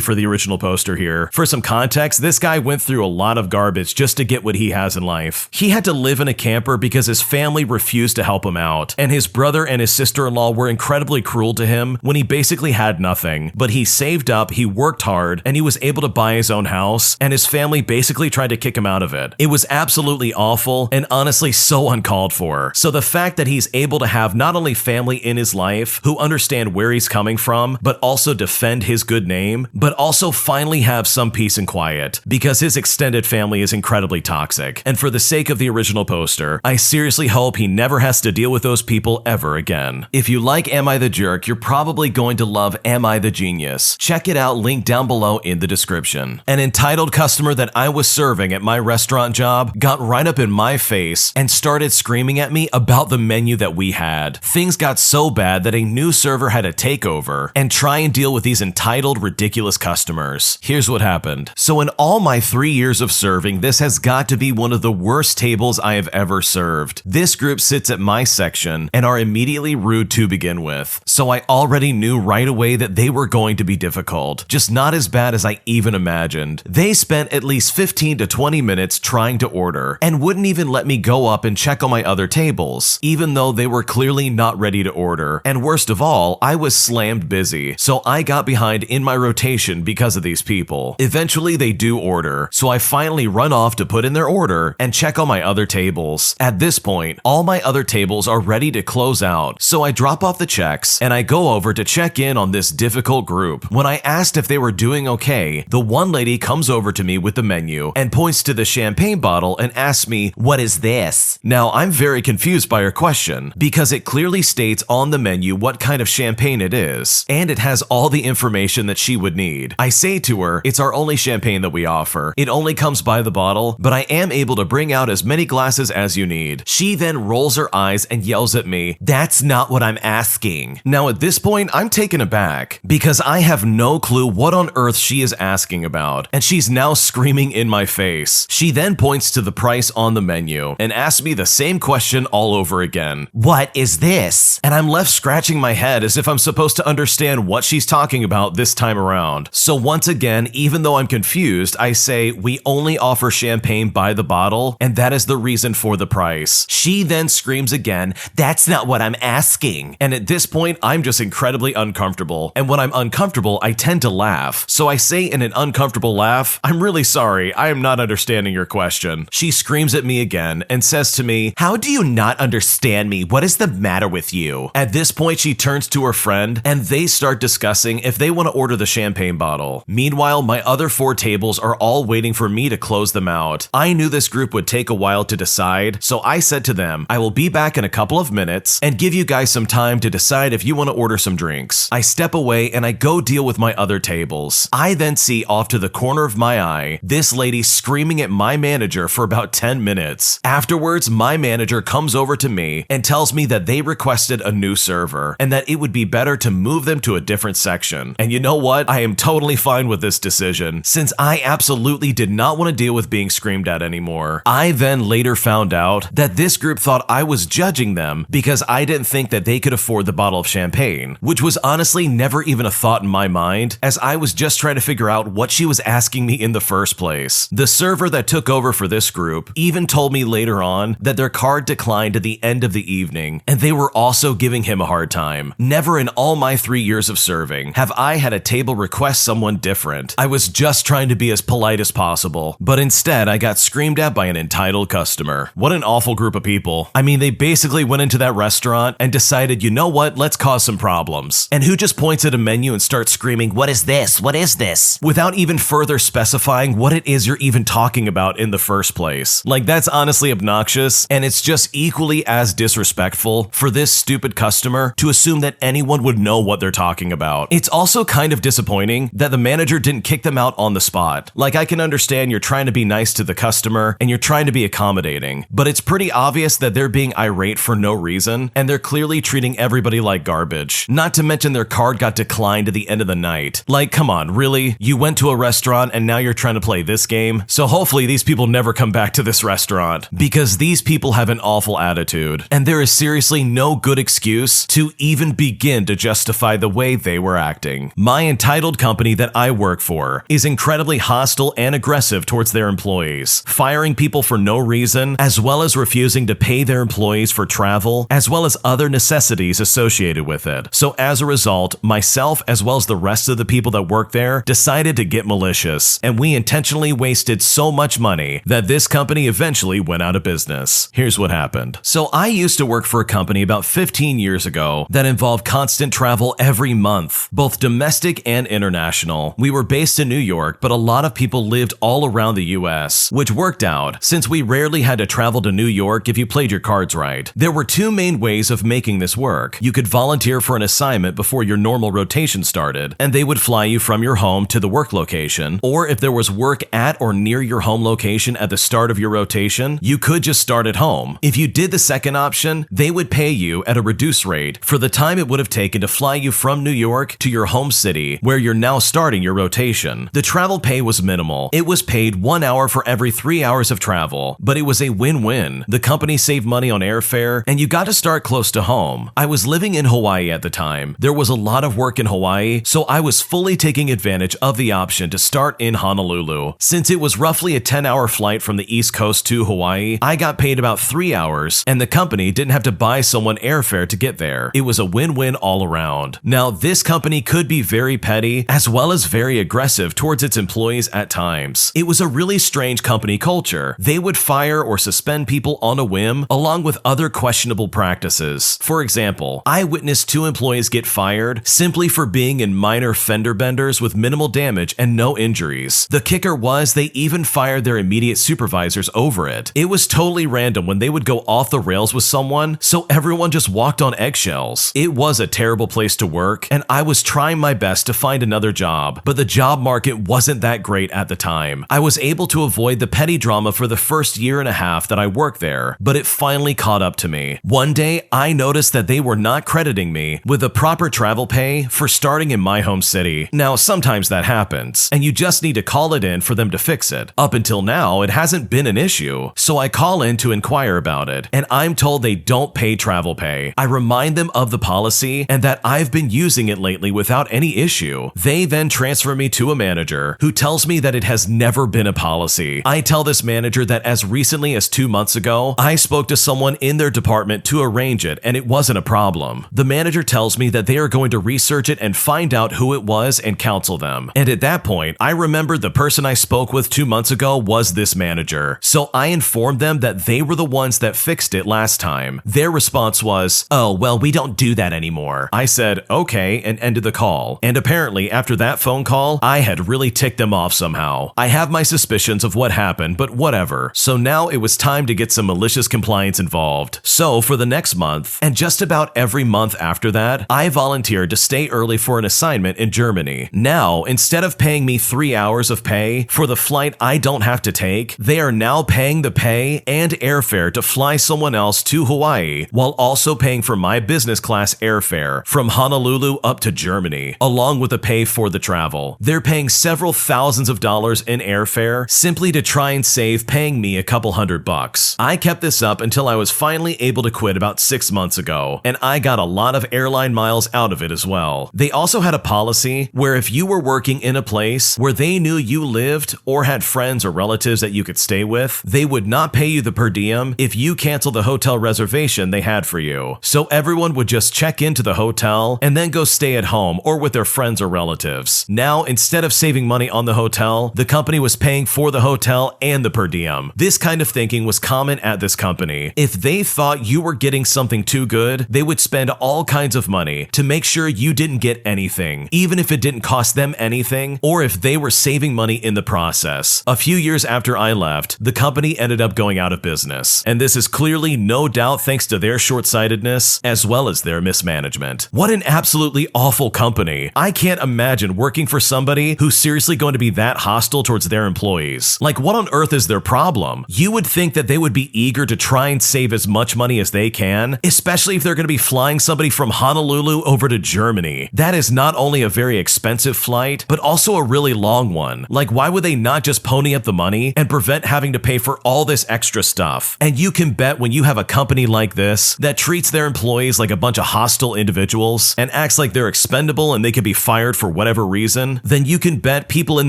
for the original poster here. For some context, this guy went through a lot of garbage just to get what he has in life. He had to live in a camper because his family refused to help him out, and his brother and his sister-in-law were incredibly cruel to him when he basically had nothing. But he saved up, he worked hard, and he was able to buy his own house, and his family basically tried to kick him out of it. It was absolutely awful and honestly so uncalled for. So the fact that he's able to have not only family in his life who understand where he's coming from, but also defend his good name, but also finally have some peace and quiet, because his extended family is incredibly toxic. And for the sake of the original poster, I seriously hope he never has to deal with those people ever again. If you like Am I the Jerk, you're probably going to love Am I the Genius. Check it out, link down below in the description. An entitled customer that I was serving at my restaurant job got right up in my face and started screaming at me about the menu that we had. Things got so bad that a new server had to take over and try and deal with these entitled, ridiculous customers. Here's what happened. So in all my 3 years of serving, this has got to be one of the worst tables I have ever served. This group sits at my section and are immediately rude to begin with. So I already knew right away that they were going to be difficult, just not as bad as I even imagined. They spent at least 15 to 20 minutes trying to order and wouldn't even let me go up and check on my other tables, even though they were clearly not ready to order. And worst of all, I was slammed busy, so I got behind in my rotation because of these people. Eventually they do order, so I finally run off to put in their order and check on my other tables. At this point, all my other tables are ready to close out, so I drop off the checks and I go over to check in on this difficult group. When I asked if they were doing okay, the one lady comes over to me with the menu and points to the champagne bottle and asks me, "What is this?" Now, I'm very confused by her question because it clearly states on the menu what kind of champagne it is, and it has all the information that she would need. I say to her, "It's our only champagne that we offer. It only comes by the bottle, but I am able to bring out as many glasses as you need." She then rolls her eyes and yells at me, "That's not what I'm asking." Now at this point, I'm taken aback because I have no clue what on earth she is asking about, and she's now screaming in my face. She then points to the price on the menu and asks me the same question all over again. "What is this?" And I'm left scratching my head as if I'm supposed to understand what she's talking about this time around. So once again, even though I'm confused, I say, "We only offer champagne by the bottle, and that is the reason for the price." She then screams again, "That's not what I'm asking." And at this point, I'm just incredibly uncomfortable, and when I'm uncomfortable, I tend to laugh. So I say in an uncomfortable laugh, "I'm really sorry, I am not understanding your question." She screams at me again and says to me, "How do you not understand me? What is the matter with you?" At this point, she turns to her friend and they start discussing if they want to order the champagne bottle. Meanwhile, my other 4 tables are all waiting for me to close them out. I knew this group would take a while to decide, so I said to them, "I will be back in a couple of minutes and give you guys some time to decide if you want to order some drinks." I step away and I go deal with my other tables. I then see off to the corner of my eye this lady screaming at my manager for about 10 minutes. Afterwards, my manager comes over to me and tells me that they requested a new server and that it would be better to move them to a different section. And you know what? I am totally fine with this decision, since I absolutely did not want to deal with being screamed at anymore. I then later found out that this group thought I was judging them because I didn't think that they could afford the bottle of champagne, which was honestly never even a thought in my mind, as I was just trying to figure out what she was asking me in the first place. The server that took over for this group even told me later on that their card declined at the end of the evening, and they were also giving him a hard time. Never in all my 3 years of serving have I had a table request someone different. I was just trying to be as polite as possible, but instead I got screamed at by an entitled customer. What an awful group of people. I mean, they basically went into that restaurant and decided, you know what, let's cause some problems. And who just points at a menu and starts screaming, "What is this? What is this?" without even further specifying what it is you're even talking about in the first place. Like, that's honestly obnoxious, and it's just equally as disrespectful for this stupid customer to assume that anyone would know what they're talking about. It's also kind of disappointing that the manager didn't kick them out on the spot. Like, I can understand you're trying to be nice to the customer and you're trying to be accommodating, but it's pretty obvious that they're being irate for no reason, and they're clearly treating everybody like garbage. Not to mention their card got declined at the end of the night. Like, come on, really? You went to a restaurant and now you're trying to play this game? So hopefully these people never come back to this restaurant, because these people have an awful attitude, and there is seriously no good excuse to even begin to justify the way they were acting. My entitled company that I work for is incredibly hostile and aggressive towards their employees, firing people for no reason, as well as refusing to pay their employees for travel, as well as other necessities associated with it. So as a result, myself as well as the rest of the people that work there decided to get malicious, and we intentionally wasted so much money that this company eventually went out of business. Here's what happened. So I used to work for a company about 15 years ago that involved constant travel every month, both domestic and international. We were based in New York, but a lot of people lived all around the US, which worked out since we rarely had to travel to New York if you played your cards right. There were 2 main ways of making this work. You could volunteer for an assignment before your normal rotation started, and they would fly you from your home to the work location, or if there was work at or near your home location at the start of your rotation, you could just start at home. If you did the second option, they would pay you at a reduced rate for the time it would have taken to fly you from New York to your home city, where you're now starting your rotation. The travel pay was minimal. It was paid 1 hour for every 3 hours of travel, but it was a win-win. The company saved money on airfare, and you got to start close to home. I was living in Hawaii at the time. There was a lot of work in Hawaii, so I was fully taking advantage of the option to start in Honolulu. Since it was roughly a 10-hour flight from the East Coast to Hawaii, I got paid about 3 hours, and the company didn't have to buy someone airfare to get there. It was a win-win all around. Now, this company could be very petty, as well as very aggressive towards its employees at times. It was a really strange company culture. They would fire or suspend people on a whim, along with other questionable practices. For example, I witnessed 2 employees get fired simply for being in minor fender benders with minimal damage and no injuries. The kicker was they even fired their immediate supervisors over it. It was totally random when they would go off the rails with someone, so everyone just walked on eggshells. It was a terrible place to work, and I was trying my best to find another job, but the job market wasn't that great at the time. I was able to avoid the petty drama for the first year and a half that I worked there, but it finally caught up to me. One day, I noticed that they were not crediting me with the proper travel pay for starting in my home city. Now, sometimes that happens, and you just need to call it in for them to fix it. Up until now, it hasn't been an issue, so I call in to inquire about it, and I'm told they don't pay travel pay. I remind them of the policy and that I've been using it lately without any issue. They then transfer me to a manager who tells me that it has never been a policy. I tell this manager that as recently as 2 months ago, I spoke to someone in their department to arrange it, and it wasn't a problem. The manager tells me that they are going to research it and find out who it was and counsel them. And at that point, I remembered the person I spoke with 2 months ago was this manager. So I informed them that they were the ones that fixed it last time. Their response was, "Oh, well, we don't do that anymore." I said, "Okay," and ended the call. And apparently, after that phone call, I had really ticked them off somehow. I have my suspicions of what happened, but whatever. So now it was time to get some malicious compliance involved. So for the next month, and just about every month after that, I volunteered to stay early for an assignment in Germany. Now, instead of paying me 3 hours of pay for the flight I don't have to take, they are now paying the pay and airfare to fly someone else to Hawaii, while also paying for my business class airfare from Honolulu up to Germany, along with the pay for the travel. They're paying several thousands of dollars in airfare simply to try and save paying me a couple $100. I kept this up until I was finally able to quit about 6 months ago, and I got a lot of airline miles out of it as well. They also had a policy where if you were working in a place where they knew you lived or had friends or relatives that you could stay with, they would not pay you the per diem if you canceled the hotel reservation they had for you. So everyone would just check into the hotel and then go stay at home or with their friends or relatives. Now, instead of saving money on the hotel, the company was paying for the hotel and the per diem. This kind of thinking was common at this company. If they thought you were getting something too good, they would spend all kinds of money to make sure you didn't get anything, even if it didn't cost them anything or if they were saving money in the process. A few years after I left, the company ended up going out of business, and this is clearly no doubt thanks to their short-sightedness as well as their mismanagement. What an absolutely awful company. I can't imagine working for somebody who's seriously going to be that hostile towards their employees. Like, what on earth is their problem? You would think that they would be eager to try and save as much money as they can, especially if they're going to be flying somebody from Honolulu over to Germany. That is not only a very expensive flight, but also a really long one. Like, why would they not just pony up the money and prevent having to pay for all this extra stuff? And you can bet when you have a company like this that treats their employees like a bunch of hostile individuals and acts like they're expendable and they can be fired for whatever reason, then you can bet people in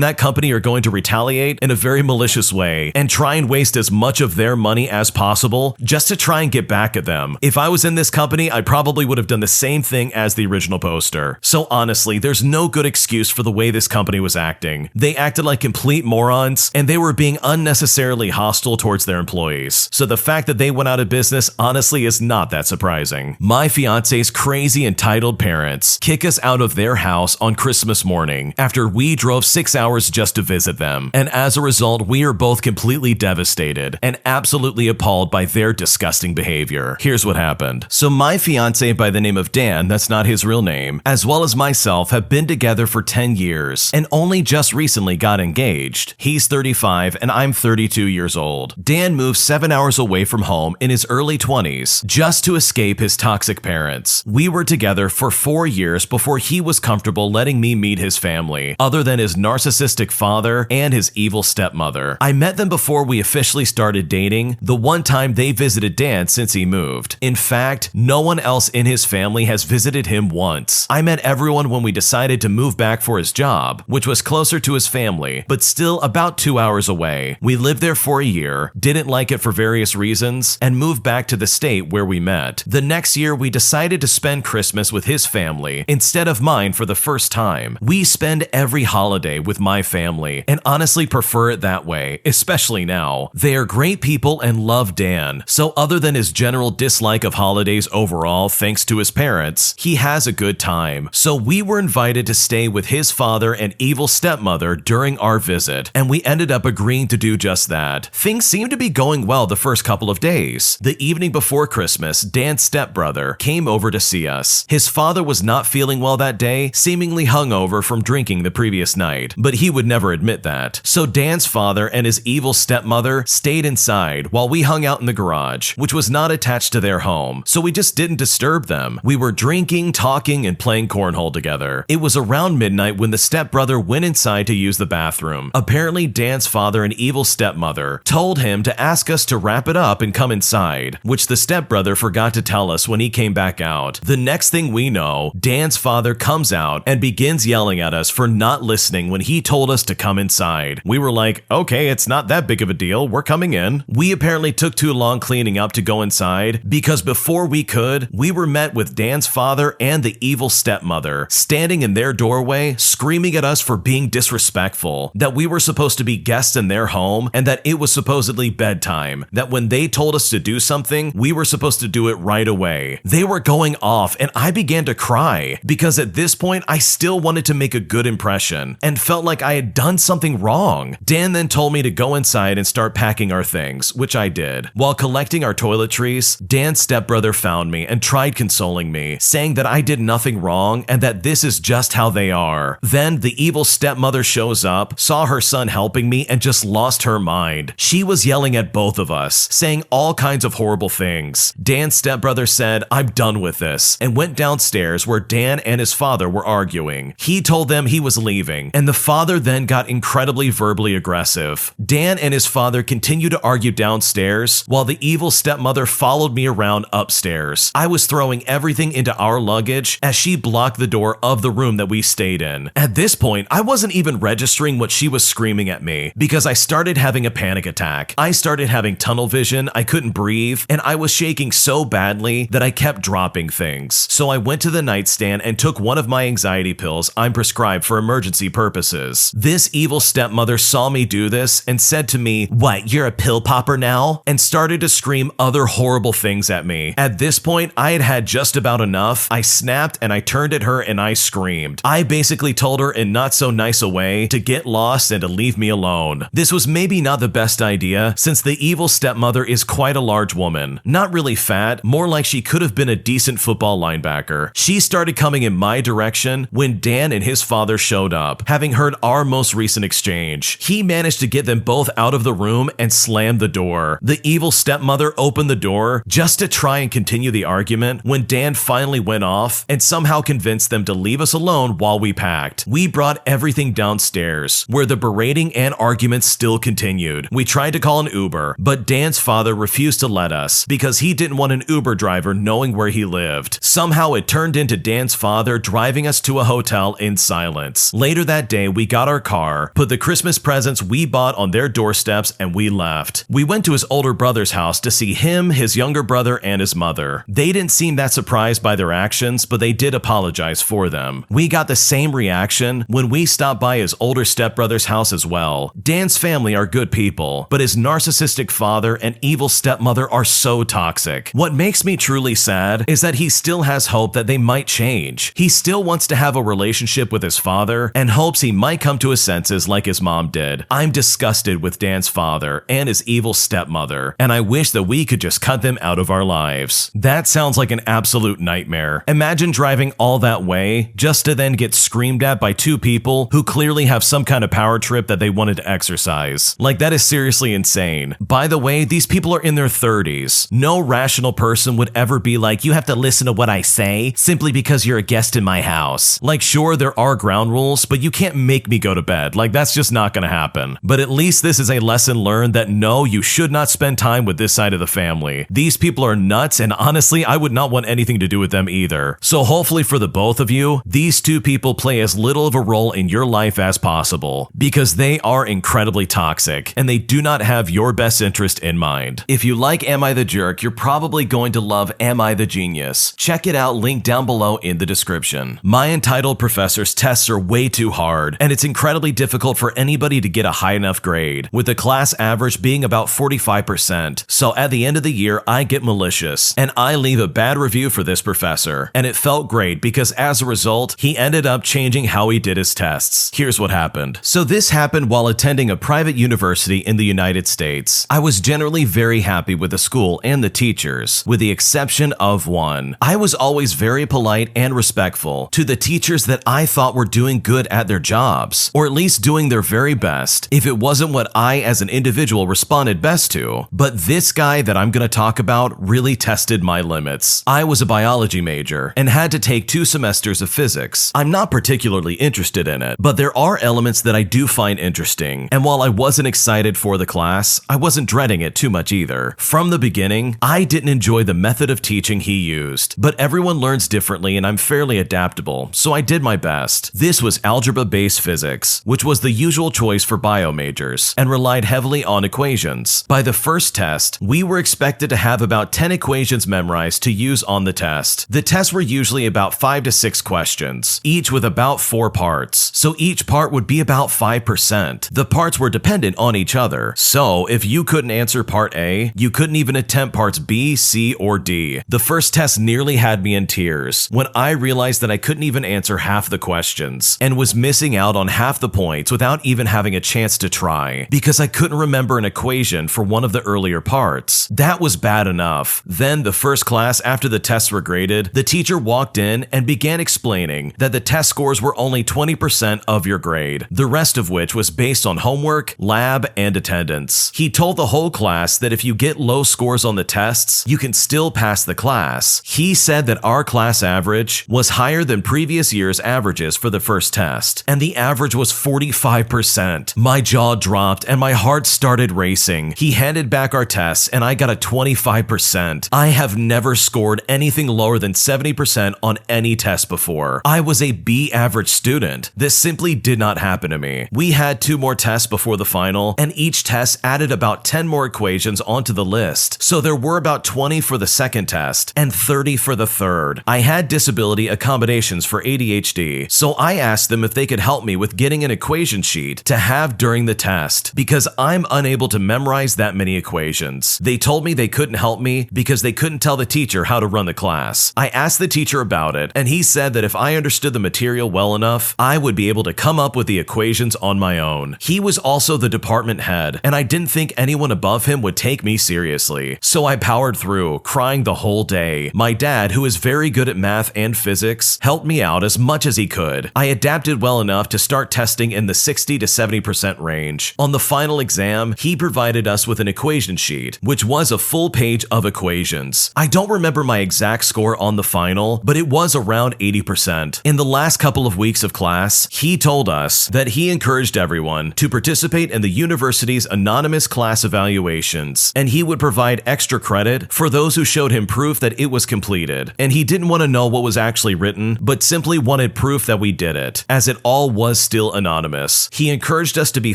that company are going to retaliate in a very malicious way and try and waste as much of their money as possible just to try and get back at them. If I was in this company, I probably would have done the same thing as the original poster. So honestly, there's no good excuse for the way this company was acting. They acted like complete morons, and they were being unnecessarily hostile towards their employees. So the fact that they went out of business honestly is not that surprising. My fiance's crazy entitled parents kick us out of their house on Christmas morning after we drove 6 hours just to visit them. And as a result, we are both completely devastated and absolutely appalled by their disgusting behavior. Here's what happened. So my fiance by the name of Dan, that's not his real name, as well as myself have been together for 10 years and only just recently got engaged. He's 35 and I'm 32 years old. Dan moved 7 hours away from home in his early 20s just to escape his toxic parents. We were together for 4 years before he was comfortable letting me meet his family, other than his narcissistic father and his evil stepmother. I met them before we officially started dating, the one time they visited Dan since he moved. In fact, no one else in his family has visited him once. I met everyone when we decided to move back for his job, which was closer to his family, but still about 2 hours away. We lived there for a year, didn't like it for various reasons, and moved back to the state where we met. The next year, we decided to spend Christmas with his family instead of mine for the first time. We spend every holiday with my family, and honestly prefer it that way, especially now. They are great people and love Dan, so other than his general dislike of holidays overall thanks to his parents, he has a good time. So we were invited to stay with his father and evil stepmother during our visit, and we ended up agreeing to do just that. Things seemed to be going well the first couple of days. The evening before Christmas, Dan's stepbrother came over to see us. His father was not feeling well that day, seemingly hungover from drinking the previous night, but he would never admit that. So Dan's father and his evil stepmother stayed inside while we hung out in the garage, which was not attached to their home, so we just didn't disturb them. We were drinking, talking, and playing cornhole together. It was around midnight when the stepbrother went inside to use the bathroom. Apparently, Dan's father and evil stepmother told him to ask us to wrap it up and come inside, which the stepbrother forgot to tell us when he came back out. The next thing we know, Dan's father comes out and begins yelling at us for not listening when he told us to come inside. We were like, okay, it's not that big of a deal, we're coming in. We apparently took too long cleaning up to go inside because before we could, we were met met with Dan's father and the evil stepmother, standing in their doorway, screaming at us for being disrespectful, that we were supposed to be guests in their home, and that it was supposedly bedtime, that when they told us to do something, we were supposed to do it right away. They were going off, and I began to cry, because at this point, I still wanted to make a good impression, and felt like I had done something wrong. Dan then told me to go inside and start packing our things, which I did. While collecting our toiletries, Dan's stepbrother found me and tried consoling me, saying that I did nothing wrong and that this is just how they are. Then the evil stepmother shows up, saw her son helping me, and just lost her mind. She was yelling at both of us, saying all kinds of horrible things. Dan's stepbrother said, "I'm done with this," and went downstairs where Dan and his father were arguing. He told them he was leaving, and the father then got incredibly verbally aggressive. Dan and his father continued to argue downstairs, while the evil stepmother followed me around upstairs. I was throwing everything into our luggage as she blocked the door of the room that we stayed in. At this point, I wasn't even registering what she was screaming at me, because I started having a panic attack. I started having tunnel vision, I couldn't breathe, and I was shaking so badly that I kept dropping things. So I went to the nightstand and took one of my anxiety pills I'm prescribed for emergency purposes. This evil stepmother saw me do this and said to me, "What, you're a pill popper now?" and started to scream other horrible things at me. At this point, I had had just about enough. I snapped and I turned at her and I screamed. I basically told her in not so nice a way to get lost and to leave me alone. This was maybe not the best idea, since the evil stepmother is quite a large woman. Not really fat, more like she could have been a decent football linebacker. She started coming in my direction when Dan and his father showed up, having heard our most recent exchange. He managed to get them both out of the room and slammed the door. The evil stepmother opened the door just to try and continue the argument when Dan finally went off and somehow convinced them to leave us alone while we packed. We brought everything downstairs, where the berating and arguments still continued. We tried to call an Uber, but Dan's father refused to let us because he didn't want an Uber driver knowing where he lived. Somehow it turned into Dan's father driving us to a hotel in silence. Later that day, we got our car, put the Christmas presents we bought on their doorsteps, and we left. We went to his older brother's house to see him, his younger brother, and his mother. They didn't seem that surprised by their actions, but they did apologize for them. We got the same reaction when we stopped by his older stepbrother's house as well. Dan's family are good people, but his narcissistic father and evil stepmother are so toxic. What makes me truly sad is that he still has hope that they might change. He still wants to have a relationship with his father and hopes he might come to his senses like his mom did. I'm disgusted with Dan's father and his evil stepmother, and I wish that we could just cut them out of our lives. That sounds like an absolute nightmare. Imagine driving all that way just to then get screamed at by two people who clearly have some kind of power trip that they wanted to exercise. Like, that is seriously insane. By the way, these people are in their 30s. No rational person would ever be like, "You have to listen to what I say simply because you're a guest in my house." Like, sure, there are ground rules, but you can't make me go to bed. Like, that's just not gonna happen. But at least this is a lesson learned that no, you should not spend time with this side of the family. These people are nuts, and honestly, I would not want anything to do with them either. So hopefully for the both of you, these two people play as little of a role in your life as possible, because they are incredibly toxic, and they do not have your best interest in mind. If you like Am I the Jerk, you're probably going to love Am I the Genius? Check it out, link down below in the description. My entitled professor's tests are way too hard, and it's incredibly difficult for anybody to get a high enough grade, with the class average being about 45%. So at the end of the year, I get malicious, and I leave a bad review for this professor. And it felt great because as a result, he ended up changing how he did his tests. Here's what happened. So this happened while attending a private university in the United States. I was generally very happy with the school and the teachers, with the exception of one. I was always very polite and respectful to the teachers that I thought were doing good at their jobs, or at least doing their very best, if it wasn't what I as an individual responded best to. But this guy that I'm gonna talk about really tested my limits. I was a biology major and had to take 2 semesters of physics. I'm not particularly interested in it, but there are elements that I do find interesting, and while I wasn't excited for the class, I wasn't dreading it too much either. From the beginning, I didn't enjoy the method of teaching he used, but everyone learns differently and I'm fairly adaptable, so I did my best. This was algebra-based physics, which was the usual choice for bio majors, and relied heavily on equations. By the first test, we were expected to have about 10 equations memorized to use on on the test. The tests were usually about 5 to 6 questions, each with about 4 parts, so each part would be about 5%. The parts were dependent on each other, so if you couldn't answer part A, you couldn't even attempt parts B, C, or D. The first test nearly had me in tears when I realized that I couldn't even answer half the questions and was missing out on half the points without even having a chance to try because I couldn't remember an equation for one of the earlier parts. That was bad enough. Then the first class after the tests were graded, the teacher walked in and began explaining that the test scores were only 20% of your grade, the rest of which was based on homework, lab, and attendance. He told the whole class that if you get low scores on the tests, you can still pass the class. He said that our class average was higher than previous year's averages for the first test, and the average was 45%. My jaw dropped and my heart started racing. He handed back our tests and I got a 25%. I have never scored anything lower than 70% on any test before. I was a B average student. This simply did not happen to me. We had 2 more tests before the final, and each test added about 10 more equations onto the list. So there were about 20 for the second test and 30 for the third. I had disability accommodations for ADHD, so I asked them if they could help me with getting an equation sheet to have during the test because I'm unable to memorize that many equations. They told me they couldn't help me because they couldn't tell the teacher how to run the class. I asked the teacher about it, and he said that if I understood the material well enough, I would be able to come up with the equations on my own. He was also the department head, and I didn't think anyone above him would take me seriously. So I powered through, crying the whole day. My dad, who is very good at math and physics, helped me out as much as he could. I adapted well enough to start testing in the 60 to 70% range. On the final exam, he provided us with an equation sheet, which was a full page of equations. I don't remember my exact score on the final, but it was around 80%. In the last couple of weeks of class, he told us that he encouraged everyone to participate in the university's anonymous class evaluations, and he would provide extra credit for those who showed him proof that it was completed. And he didn't want to know what was actually written, but simply wanted proof that we did it, as it all was still anonymous. He encouraged us to be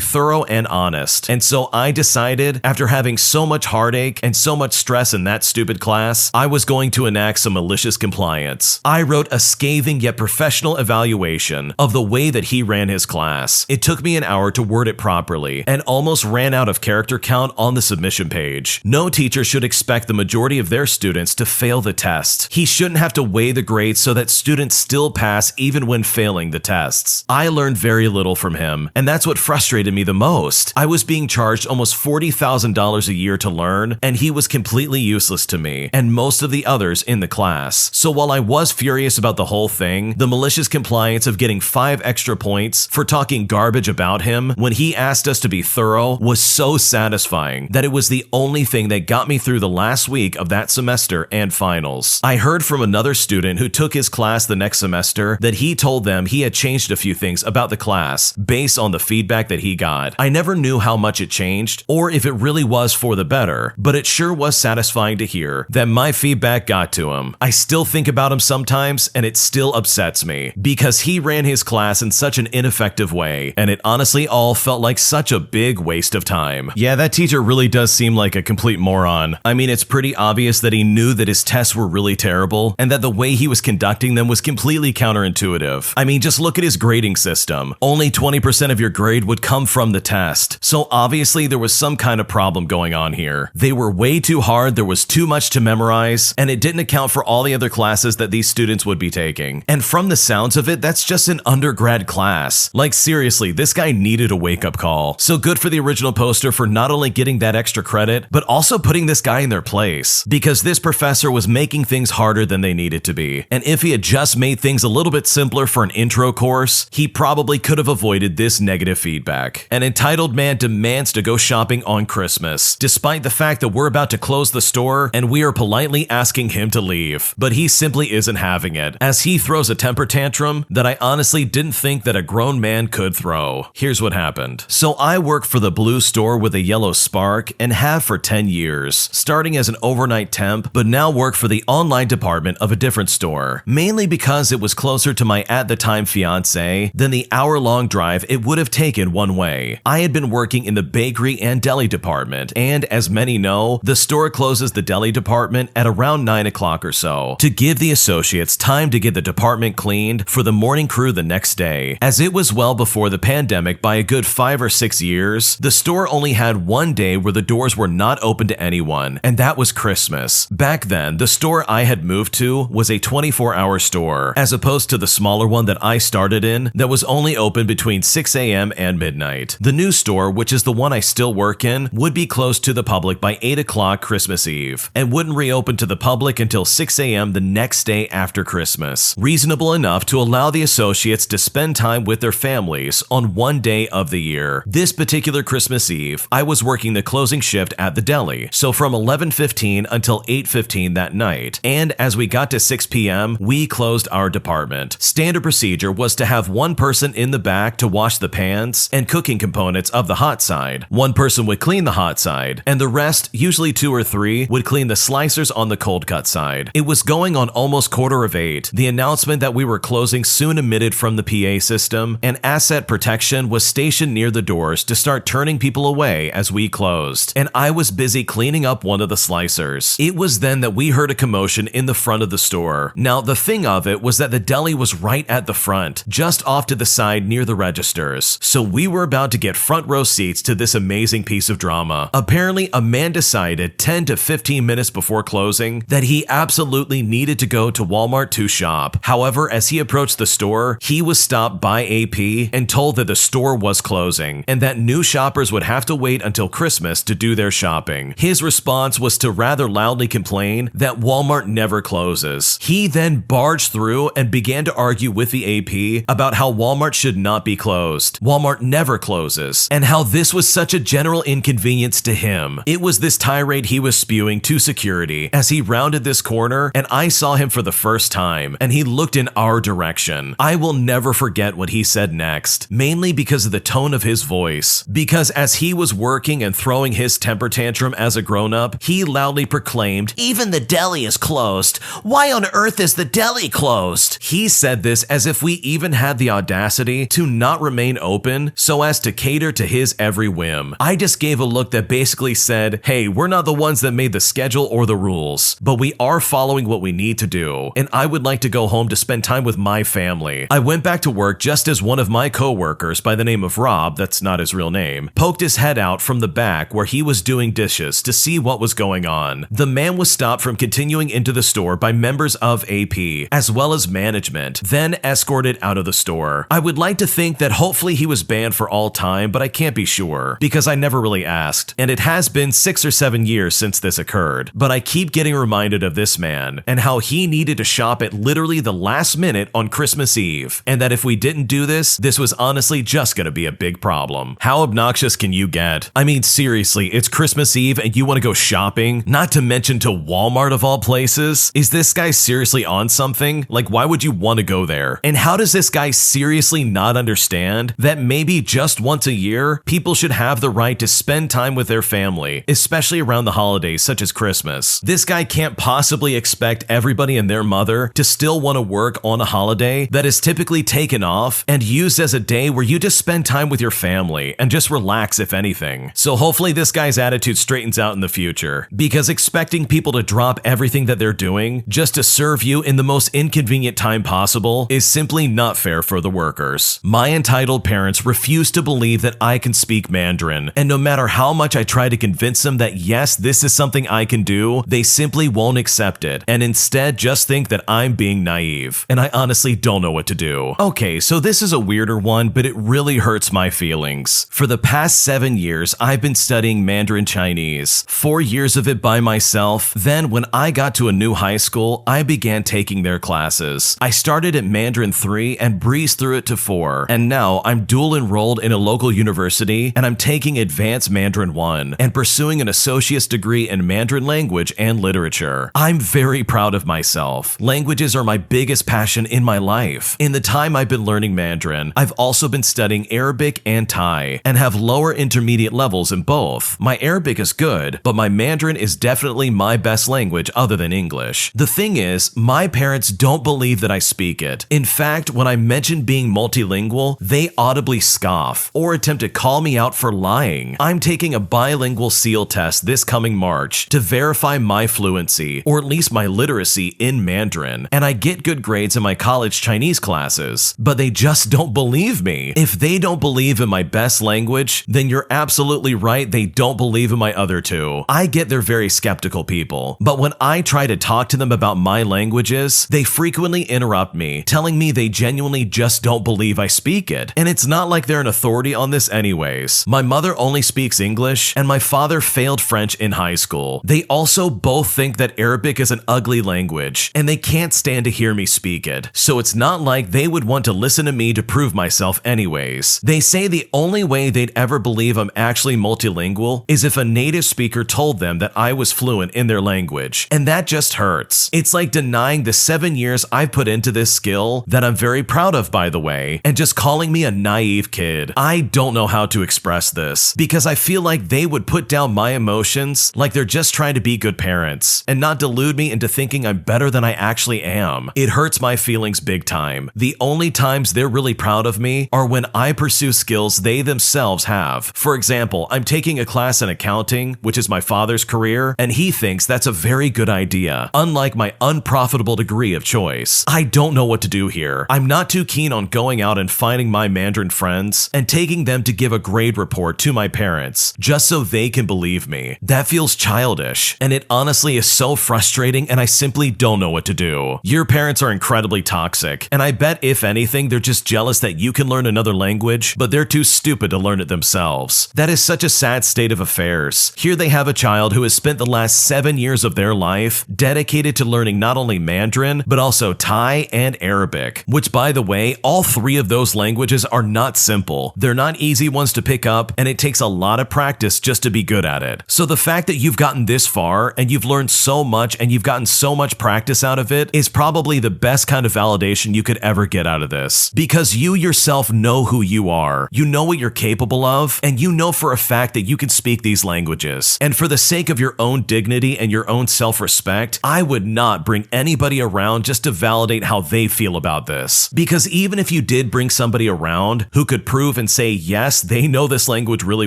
thorough and honest, and so I decided, after having so much heartache and so much stress in that stupid class, I was going to enact some malicious compliance. I wrote a scathing yet professional evaluation of the way that he ran his class. It took me an hour to word it properly and almost ran out of character count on the submission page. No teacher should expect the majority of their students to fail the test. He shouldn't have to weigh the grades so that students still pass even when failing the tests. I learned very little from him, and that's what frustrated me the most. I was being charged almost $40,000 a year to learn, and he was completely useless to me and most of the others in the class. So while I was furious about the whole thing, the malicious compliance of getting 5 extra points for talking garbage about him when he asked us to be thorough was so satisfying that it was the only thing that got me through the last week of that semester and finals. I heard from another student who took his class the next semester that he told them he had changed a few things about the class based on the feedback that he got. I never knew how much it changed or if it really was for the better, but it sure was satisfying to hear that my feedback got to him. I still think about him sometimes, and it still upsets me because he ran his class in such an ineffective way, and it honestly all felt like such a big waste of time. Yeah, that teacher really does seem like a complete moron. I mean, it's pretty obvious that he knew that his tests were really terrible and that the way he was conducting them was completely counterintuitive. I mean, just look at his grading system. Only 20% of your grade would come from the test. So obviously there was some kind of problem going on here. They were way too hard, there was too much to memorize, and it didn't account for all the other classes that these students would be taking. And from the sounds of it, that's just an undergrad class. Like seriously, this guy needed a wake-up call. So good for the original poster for not only getting that extra credit, but also putting this guy in their place. Because this professor was making things harder than they needed to be. And if he had just made things a little bit simpler for an intro course, he probably could have avoided this negative feedback. An entitled man demands to go shopping on Christmas, despite the fact that we're about to close the store and we are politely asking him to leave. But he simply isn't having it, as he throws a temper tantrum that I honestly didn't think that a grown man could throw. Here's what happened. So I work for the blue store with a yellow spark and have for 10 years, starting as an overnight temp, but now work for the online department of a different store, mainly because it was closer to my at-the-time fiancé than the hour-long drive it would have taken one way. I had been working in the bakery and deli department, and as many know, the store closes the deli department at around 9 o'clock or so to give the associates time to get the department cleaned for the morning crew the next day. As it was well before the pandemic by a good 5 or 6 years, the store only had one day where the doors were not open to anyone, and that was Christmas. Back then, the store I had moved to was a 24-hour store, as opposed to the smaller one that I started in that was only open between 6 a.m. and midnight. The new store, which is the one I still work in, would be closed to the public by 8 o'clock Christmas Eve, and wouldn't reopen to the public until 6 a.m. the next day after Christmas. Reasonable enough to allow the associates to spend time with their families on one day of the year. This particular Christmas Eve, I was working the closing shift at the deli, so from 11:15 until 8:15 that night, and as we got to 6 p.m., we closed our department. Standard procedure was to have one person in the back to wash the pans and cooking components of the hot side. One person would clean the hot side, and the rest, usually 2 or 3, would clean the slicers on the cold cut side. It was going on almost 7:45. The announcement that we were closing soon emitted from the PA system, and asset protection was stationed near the doors to start turning people away as we closed, and I was busy cleaning up one of the slicers. It was then that we heard a commotion in the front of the store. Now, the thing of it was that the deli was right at the front, just off to the side near the registers, so we were about to get front row seats to this amazing piece of drama. Apparently, a man decided 10 to 15 minutes before closing that he absolutely needed to go to Walmart to shop. However, as he approached the store, he was stopped by AP and told that the store was closing and that new shoppers would have to wait until Christmas to do their shopping. His response was to rather loudly complain that Walmart never closes. He then barged through and began to argue with the AP about how Walmart should not be closed. Walmart never closes, and how this was such a general inconvenience to him. It was this tirade he was spewing to security as he rounded this corner, and I saw him for the first time, and he looked in our direction. I will never forget what he said next, mainly because of the tone of his voice. Because as he was working and throwing his temper tantrum as a grown-up, he loudly proclaimed, "Even the deli is closed. Why on earth is the deli closed?" He said this as if we even had the audacity to not remain open so as to cater to his every whim. I just gave a look that basically said, hey, we're not the ones that made the schedule or the rules, but we are following what we need to do, and I would like to go home to spend time with my family. I went back to work just as one of my co-workers by the name of Rob, that's not his real name, poked his head out from the back where he was doing dishes to see what was going on. The man was stopped from continuing into the store by members of AP, as well as management, then escorted out of the store. I would like to think that hopefully he was banned for all time, but I can't be sure, because I never really asked, and it has been 6 or 7 years since this occurred. But I keep getting reminded of this man, and how he needed to shop at literally the last minute on Christmas Eve, and that if we didn't do this, this was honestly just gonna be a big problem. How obnoxious can you get? I mean, seriously, it's Christmas Eve and you want to go shopping? Not to mention to Walmart of all places? Is this guy seriously on something? Like, why would you want to go there? And how does this guy seriously not understand that maybe just once a year, people should have the right to spend time with their family, especially around the holidays such as Christmas? This guy can't possibly expect everybody and their mother to still want to work on a holiday that is typically taken off and used as a day where you just spend time with your family and just relax, if anything. So hopefully this guy's attitude straightens out in the future, because expecting people to drop everything that they're doing just to serve you in the most inconvenient time possible is simply not fair for the workers. My entitled parents refuse to believe that I can speak Mandarin, and no matter how much I try to convince them that yes, this is something I can do, they simply won't accept it, and instead just think that I'm being naive, and I honestly don't know what to do. Okay, so this is a weirder one, but it really hurts my feelings. For the past 7 years, I've been studying Mandarin Chinese, 4 years of it by myself. Then when I got to a new high school, I began taking their classes. I started at Mandarin 3 and breezed through it to 4, and now I'm dual enrolled in a local university, and I'm taking Advanced Mandarin 1 and pursuing an associate's degree in Mandarin language and literature. I'm very proud of myself. Languages are my biggest passion in my life. In the time I've been learning Mandarin, I've also been studying Arabic and Thai, and have lower intermediate levels in both. My Arabic is good, but my Mandarin is definitely my best language other than English. The thing is, my parents don't believe that I speak it. In fact, when I mention being multilingual, they audibly scoff or attempt to call me out for lying. I'm taking a bilingual SEAL test this coming March to verify my fluency, or at least my literacy in Mandarin, and I get good grades in my college Chinese classes, but they just don't believe me. If they don't believe in my best language, then you're absolutely right, they don't believe in my other two. I get they're very skeptical people, but when I try to talk to them about my languages, they frequently interrupt me, telling me they genuinely just don't believe I speak it. And it's not like they're an authority on this anyways. My mother only speaks English, and my father failed French in high school. They also both think that Arabic is an ugly language, and they can't stand to hear me speak it. So it's not like they would want to listen to me to prove myself anyways. They say the only way they'd ever believe I'm actually multilingual is if a native speaker told them that I was fluent in their language, and that just hurts. It's like denying the 7 years I've put into this skill that I'm very proud of, by the way, and just calling me a naive kid. I don't know how to express this, because I feel like they would put down my emotions like they're just trying to be good parents, and not delude me into thinking I'm better than I actually am. It hurts my feelings big time. The only times they're really proud of me are when I pursue skills they themselves have. For example, I'm taking a class in accounting, which is my father's career, and he thinks that's a very good idea, unlike my unprofitable degree of choice. I don't know what to do here. I'm not too keen on going out and finding my Mandarin friends and taking them to give a grade report to my parents, just so they can believe me. That feels childish, and it honestly is so frustrating, and I simply don't know what to do. Your parents are incredibly toxic, and I bet if anything, they're just jealous that you can learn another language, but they're too stupid to learn it themselves. That is such a sad state of affairs. Here they have a child who has spent the last 7 years of their life dedicated to learning not only Mandarin, but also Thai and Arabic, which, by the way, all three of those languages are not simple. They're not easy ones to pick up, and it takes a lot of practice just to be good at it. So the fact that you've gotten this far, and you've learned so much, and you've gotten so much practice out of it, is probably the best kind of validation you could ever get out of this. Because you yourself know who you are, you know what you're capable of, and you know for a fact that you can speak these languages. And for the sake of your own dignity and your own self-respect, I would not bring anybody around just to validate how they feel about this. Because even if you did bring somebody around who could prove and say, yes, they know this language really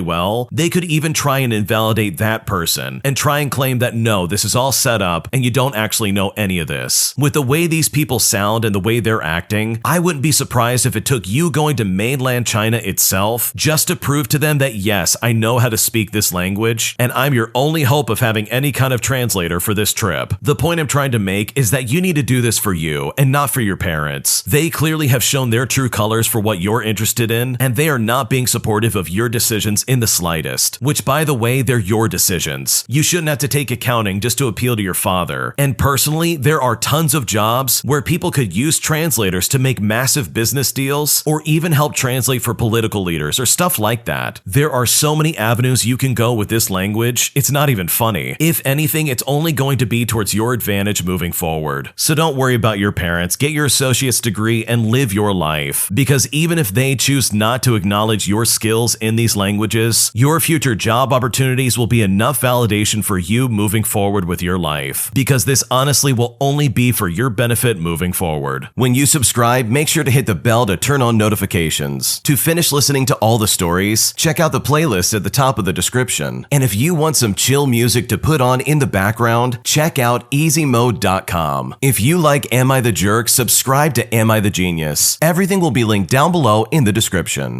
well, they could even try and invalidate that person and try and claim that no, this is all set up and you don't actually know any of this. With the way these people sound and the way they're acting, I wouldn't be surprised if it took you going to mainland China itself just to prove to them that yes, I know how to speak this language, and I'm your only hope of having any kind of translator for this trip. The point I'm trying to make is that you need to do this for you and not for your parents. They clearly have shown their true colors for what you're interested in, and they are not being supportive of your decisions in the slightest, which, by the way, they're your decisions. You shouldn't have to take accounting just to appeal to your father. And personally, there are tons of jobs where people could use translators to make massive business deals or even help translate for political leaders or stuff like that. There are so many avenues you can go with this language, it's not even funny. If anything, it's only going to be towards your advantage moving forward. So don't worry about your parents, get your associate's degree and live your life. Because even if they choose not to acknowledge your skills in these languages, your future job opportunities will be enough validation for you moving forward with your life. Because this honestly will only be for your benefit moving forward. When you subscribe, make sure to hit the bell to turn on notifications. To finish listening to all the stories, check out the playlist at the top of the description. And if you want some chill music to put on in the background, check out easymode.com. If you like Am I the Jerk, subscribe to Am I the Genius. Everything will be linked down below in the description.